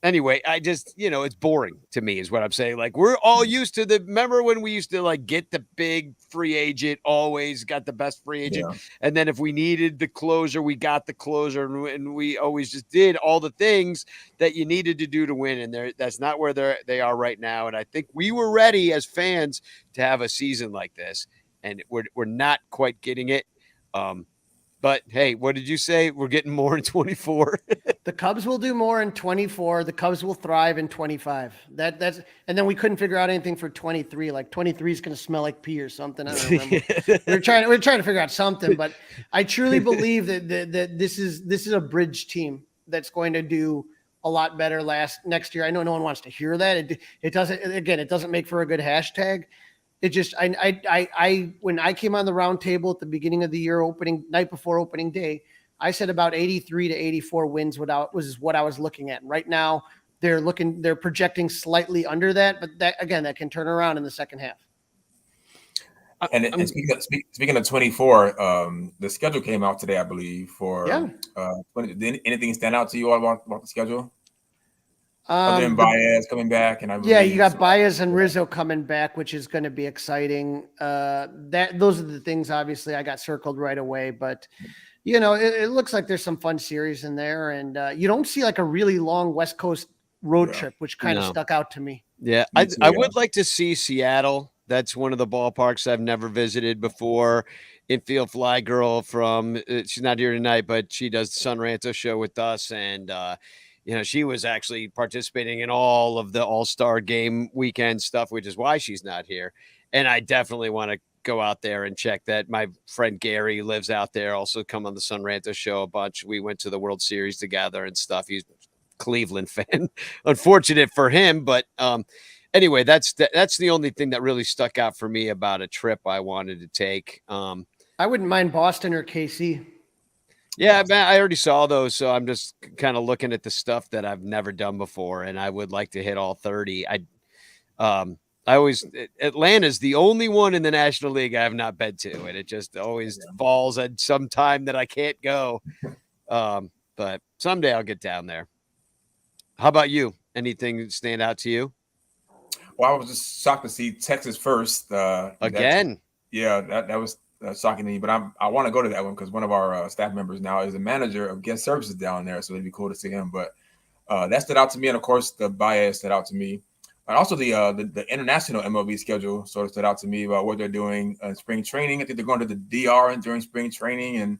Anyway, I just, it's boring to me is what I'm saying. Like, we're all used to remember when we used to like get the big free agent, always got the best free agent. Yeah. And then if we needed the closer, we got the closer, and we always just did all the things that you needed to do to win. And that's not where they are right now. And I think we were ready as fans to have a season like this, and we're not quite getting it. But hey, what did you say? We're getting more in 24. The Cubs will do more in 24. The Cubs will thrive in 25. That's and then we couldn't figure out anything for 23. Like 23 is going to smell like pee or something. I don't remember. we're trying to figure out something, but I truly believe that this is a bridge team that's going to do a lot better next year. I know no one wants to hear that. It doesn't make for a good hashtag. It just, I when I came on the Roundtable at the beginning of the year, night before opening day, I said about 83 to 84 wins was what I was looking at. And right now they're projecting slightly under that, but that can turn around in the second half. And speaking of 24, the schedule came out today, I believe. Did anything stand out to you all about the schedule? Other than Baez coming back, and I Yeah, you got believe Baez and Rizzo coming back, which is going to be exciting. Those are the things. Obviously, I got circled right away, but it looks like there's some fun series in there, and you don't see like a really long West Coast road trip, which kind of No. stuck out to me. Yeah, Me I too, I yeah. would like to see Seattle. That's one of the ballparks I've never visited before. Infield Fly Girl from she's not here tonight, but she does the Sun Ranto show with us, and she was actually participating in all of the All-Star game weekend stuff, which is why she's not here. And I definitely want to go out there and check that. My friend Gary lives out there, also come on the Sun Ranto show a bunch. We went to the World Series together and stuff. He's Cleveland fan. Unfortunate for him, but anyway, that's the only thing that really stuck out for me about a trip I wanted to take. I wouldn't mind Boston or KC. Yeah, man, I already saw those, so I'm just kind of looking at the stuff that I've never done before, and I would like to hit all 30. Atlanta's the only one in the National League I have not been to, and it just always falls at some time that I can't go. But someday I'll get down there. How about you? Anything stand out to you? Well, I was just shocked to see Texas first. Again. That was shocking to me. But I want to go to that one because one of our staff members now is a manager of guest services down there, so it'd be cool to see him. But that stood out to me, and of course, the Baez stood out to me. And also the international MLB schedule sort of stood out to me about what they're doing in spring training. I think they're going to the DR during spring training, and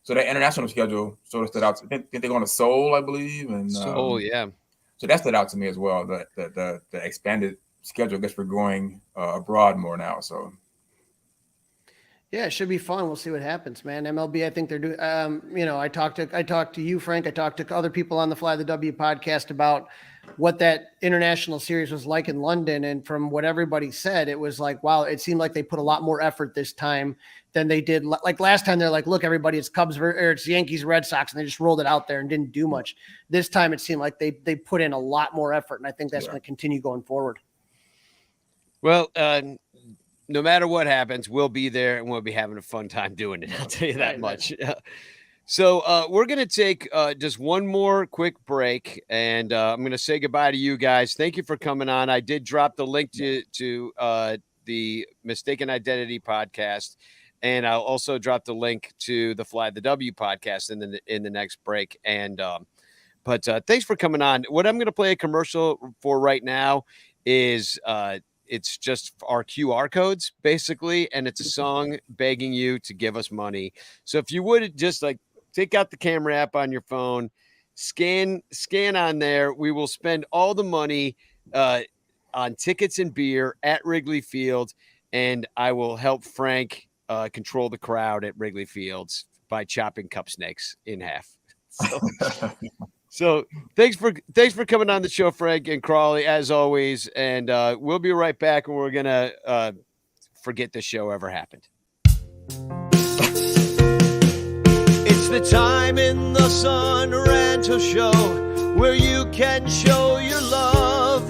so that international schedule sort of stood out. I think they're going to Seoul, I believe, and Seoul, yeah. So that stood out to me as well. The expanded schedule, I guess we're going abroad more now. So yeah, it should be fun. We'll see what happens, man. MLB, I think they're doing. I talked to you, Frank. I talked to other people on the Fly the W podcast about what that international series was like in London, and from what everybody said, it was like, wow, it seemed like they put a lot more effort this time than they did. Like last time, they're like, look, everybody, it's Cubs or it's Yankees, Red Sox, and they just rolled it out there and didn't do much. This time, it seemed like they put in a lot more effort, and I think that's going to continue going forward. Well, no matter what happens, we'll be there and we'll be having a fun time doing it. I'll tell you that much. So we're going to take just one more quick break, and I'm going to say goodbye to you guys. Thank you for coming on. I did drop the link to the Mistaken Identity podcast, and I'll also drop the link to the Fly the W podcast in the next break. And but thanks for coming on. What I'm going to play a commercial for right now is it's just our QR codes, basically, and it's a song begging you to give us money. So if you would just take out the camera app on your phone, scan on there. We will spend all the money on tickets and beer at Wrigley Field, and I will help Frank control the crowd at Wrigley Fields by chopping cup snakes in half. So thanks for coming on the show, Frank and Crawley, as always. And we'll be right back, and we're gonna forget the show ever happened. It's the time in the Sun Ranto show where you can show your love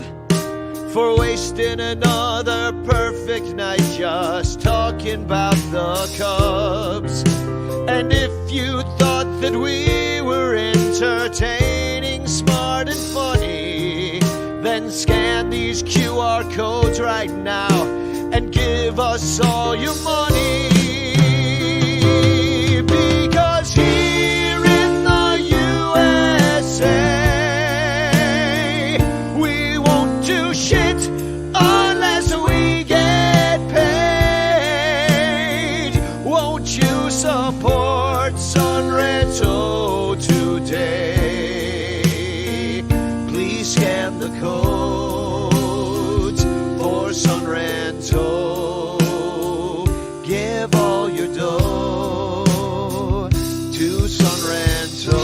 for wasting another perfect night just talking about the Cubs. And if you thought that we were entertaining, smart and funny, then scan these QR codes right now and give us all your money. Because here in the USA, we won't do shit unless we get paid. Won't you support Sun Ranto today? Please scan the codes for Sun Ranto. Give all your dough to Sun Ranto.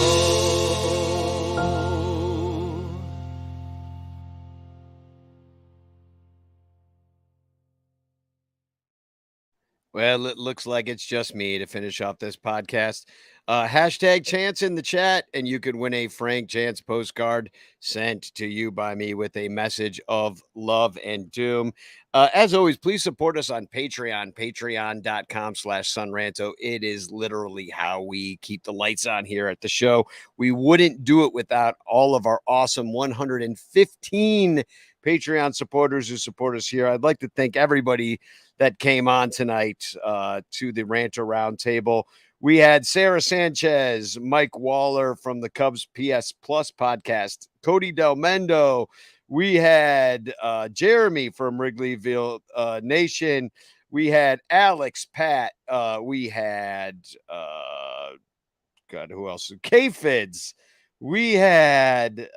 Well, it looks like it's just me to finish off this podcast. Hashtag Chance in the chat, and you could win a Frank Chance postcard sent to you by me with a message of love and doom. As always, please support us on Patreon, patreon.com/sunranto. It is literally how we keep the lights on here at the show. We wouldn't do it without all of our awesome 115 Patreon supporters who support us here. I'd like to thank everybody that came on tonight to the Ranter Roundtable. We had Sarah Sanchez, Mike Waller from the Cubs PS Plus podcast, Cody Del Mendo. We had Jeremy from Wrigleyville Nation. We had Alex, Pat. We had, God, who else? K-Fids. We had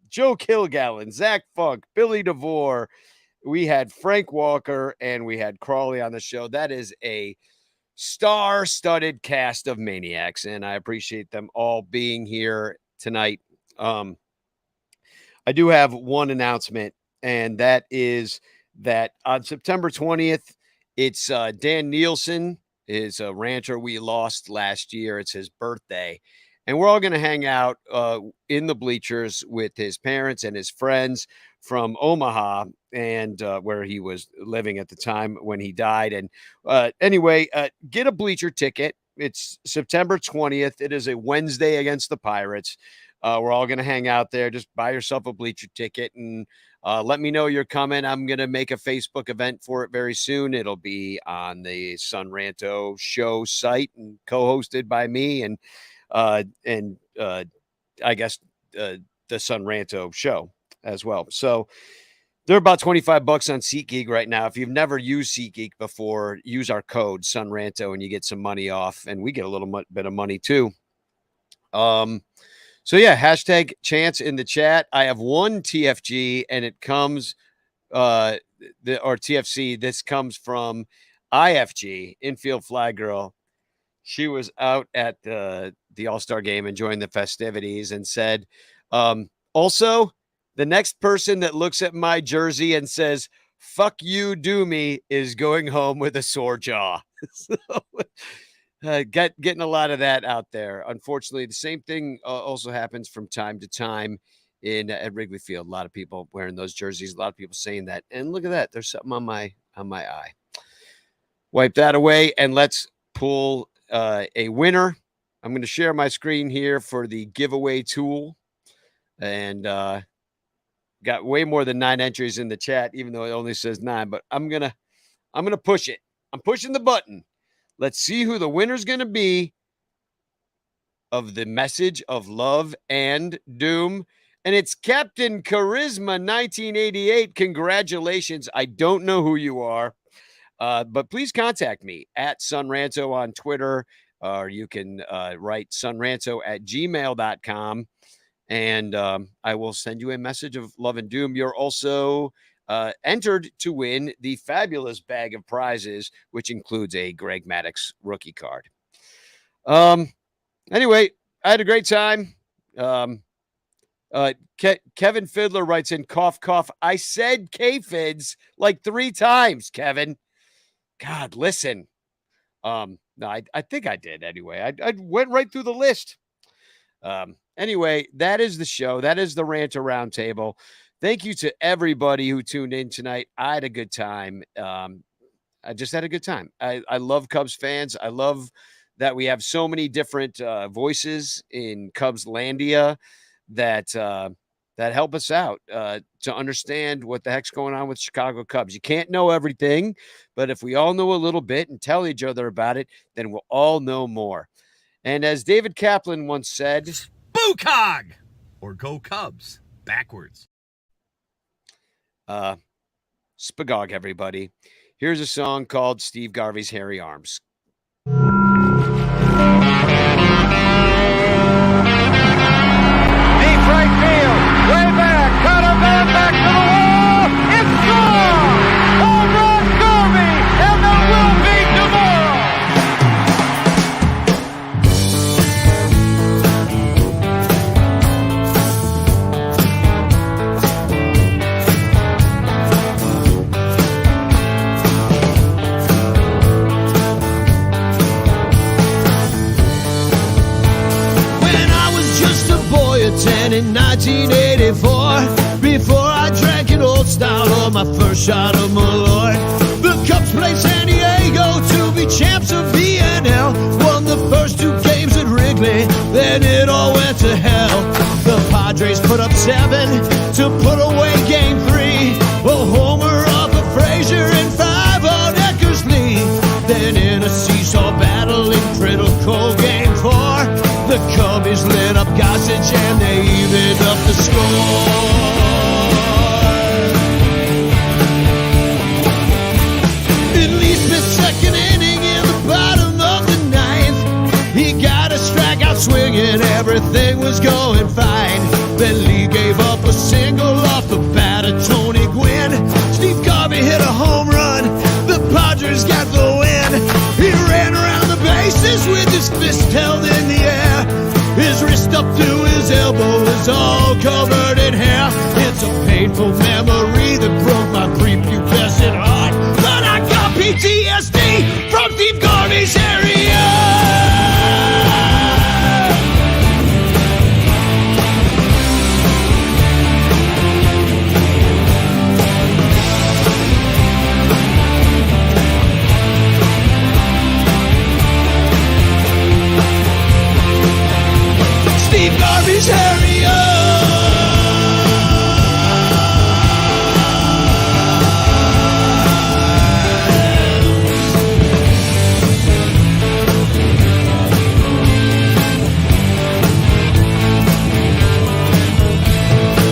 Joe Kilgallen, Zach Funk, Billy DeVore. We had Frank Walker, and we had Crawley on the show. That is a star-studded cast of maniacs, and I appreciate them all being here tonight. I do have one announcement, and that is that on September 20th, it's Dan Nielsen is a rancher we lost last year. It's his birthday, and we're all going to hang out in the bleachers with his parents and his friends from Omaha, and where he was living at the time when he died. And anyway, get a bleacher ticket. It's September 20th. It is a Wednesday against the Pirates. We're all going to hang out there. Just buy yourself a bleacher ticket and let me know you're coming. I'm going to make a Facebook event for it very soon. It'll be on the Sun Ranto show site and co-hosted by me and I guess the Sun Ranto show as well. So they're about $25 on SeatGeek right now. If you've never used SeatGeek before, use our code SunRanto and you get some money off, and we get a little bit of money too. So yeah, hashtag Chance in the chat. I have one TFG, and it comes or TFC. This comes from IFG, Infield Fly Girl. She was out at the All-Star game enjoying the festivities and said, also, the next person that looks at my jersey and says, "Fuck you, do me," is going home with a sore jaw. So, getting a lot of that out there. Unfortunately, the same thing also happens from time to time at Wrigley Field. A lot of people wearing those jerseys. A lot of people saying that. And look at that. There's something on my eye. Wipe that away, and let's pull a winner. I'm going to share my screen here for the giveaway tool. And got way more than 9 entries in the chat, even though it only says 9, but I'm going to push it. I'm pushing the button. Let's see who the winner's going to be of the message of love and doom. And it's Captain Charisma 1988. Congratulations. I don't know who you are, but please contact me at SunRanto on Twitter, or you can write sunranto@gmail.com. And I will send you a message of love and doom. You're also entered to win the fabulous bag of prizes, which includes a Greg Maddux rookie card. Anyway, I had a great time. Kevin Fiddler writes in, cough, cough. I said K-Fids like 3 times, Kevin. God, listen. No, I think I did anyway. I went right through the list. Anyway, that is the show. That is the Ranter Roundtable. Thank you to everybody who tuned in tonight. I had a good time. I just had a good time. I love Cubs fans. I love that we have so many different voices in Cubs Landia that help us out to understand what the heck's going on with Chicago Cubs. You can't know everything, but if we all know a little bit and tell each other about it, then we'll all know more. And as David Kaplan once said, Boo-cog! Or go Cubs, backwards. Spagog, everybody. Here's a song called Steve Garvey's Hairy Arms. Deep right field, way back, cut him back to the wall. It's gone! Home run Garvey, and there will be tomorrow. 1984. Before I drank an old style or my first shot of Malort. The Cubs played San Diego to be champs of the NL. Won the first 2 games at Wrigley, then it all went to hell. The Padres put up 7 to put away Game 3. A homer off of Frazier and 5 on Eckersley. Then in a seesaw battle in critical Game 4, the Cubbies lit up Gossage and they evened up the score. At least the second inning in the bottom of the 9th, he got a strikeout swinging, everything was going fine. Then Lee gave up a single off the bat of Tony Gwynn. Steve Garvey hit a home run, the Padres got the win. He ran around the bases with his fist held in the air. His wrist up to his elbow is all covered in hair. It's a painful memory that broke my prepubescent heart. But I got PTSD from Steve Garvey's area. Steve Garvey's area.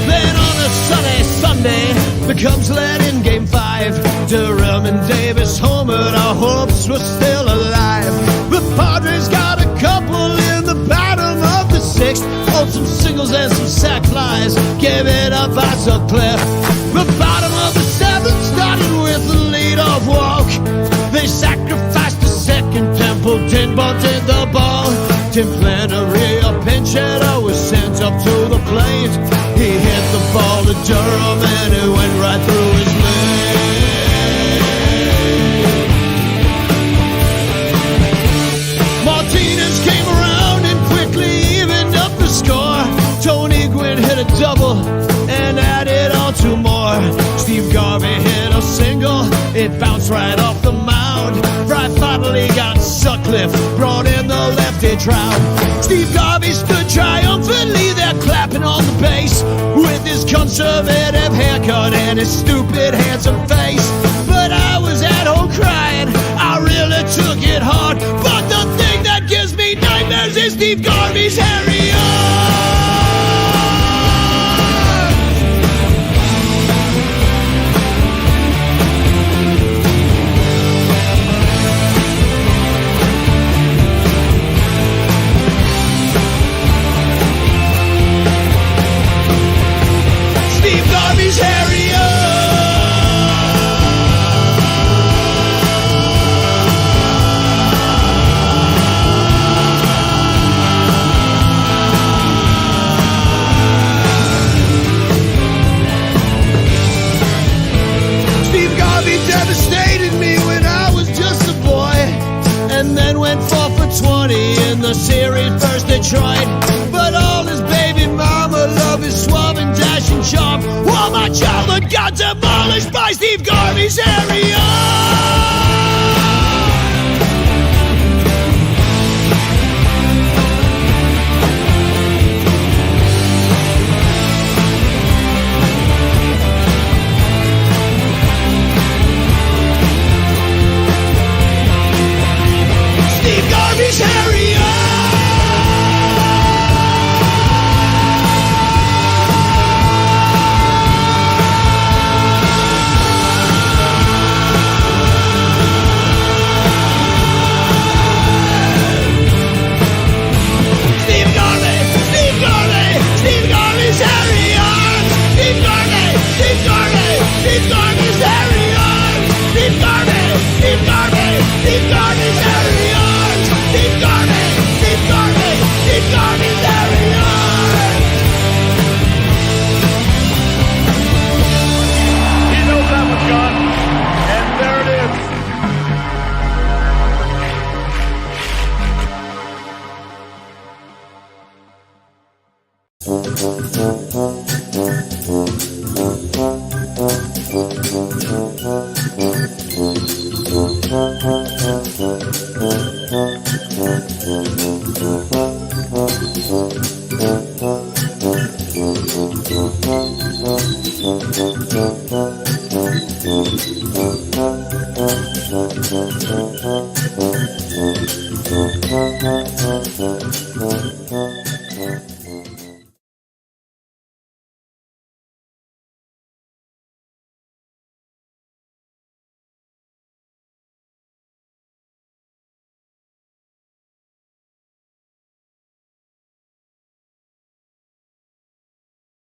Then on a sunny Sunday, the Cubs led in Game 5. Durham and Davis homered, our hopes were still alive. The Padres got a couple in the bottom of the 6th. Oh, some singles and some sac flies gave it up by Sutcliffe. The bottom of the 7th started with a lead-off walk. They sacrificed the second, Templeton bunted the ball. Tim Flannery, a pinch hitter, was sent up to the plate. He hit the ball to Durham and it went right through his leg. Martinez came around and quickly evened up the score. Tony Gwynn hit a double and added on 2 more. Steve Garvey hit a single, it bounced right off the mound. Fry finally got Sutcliffe, brought in the lefty Trout. Steve Garvey stood triumphantly there clapping on the base with his conservative haircut and his stupid handsome face. But I was at home crying, I really took it hard. But the thing that gives me nightmares is Steve Garvey's area. Steve Garvey's area. Steve Garvey devastated me when I was just a boy, and then went 4 for 20 in the series versus Detroit. But all his baby mama love is suave and dashing charm, while my childhood got demolished by Steve Garvey's area. Steve Garvey's area.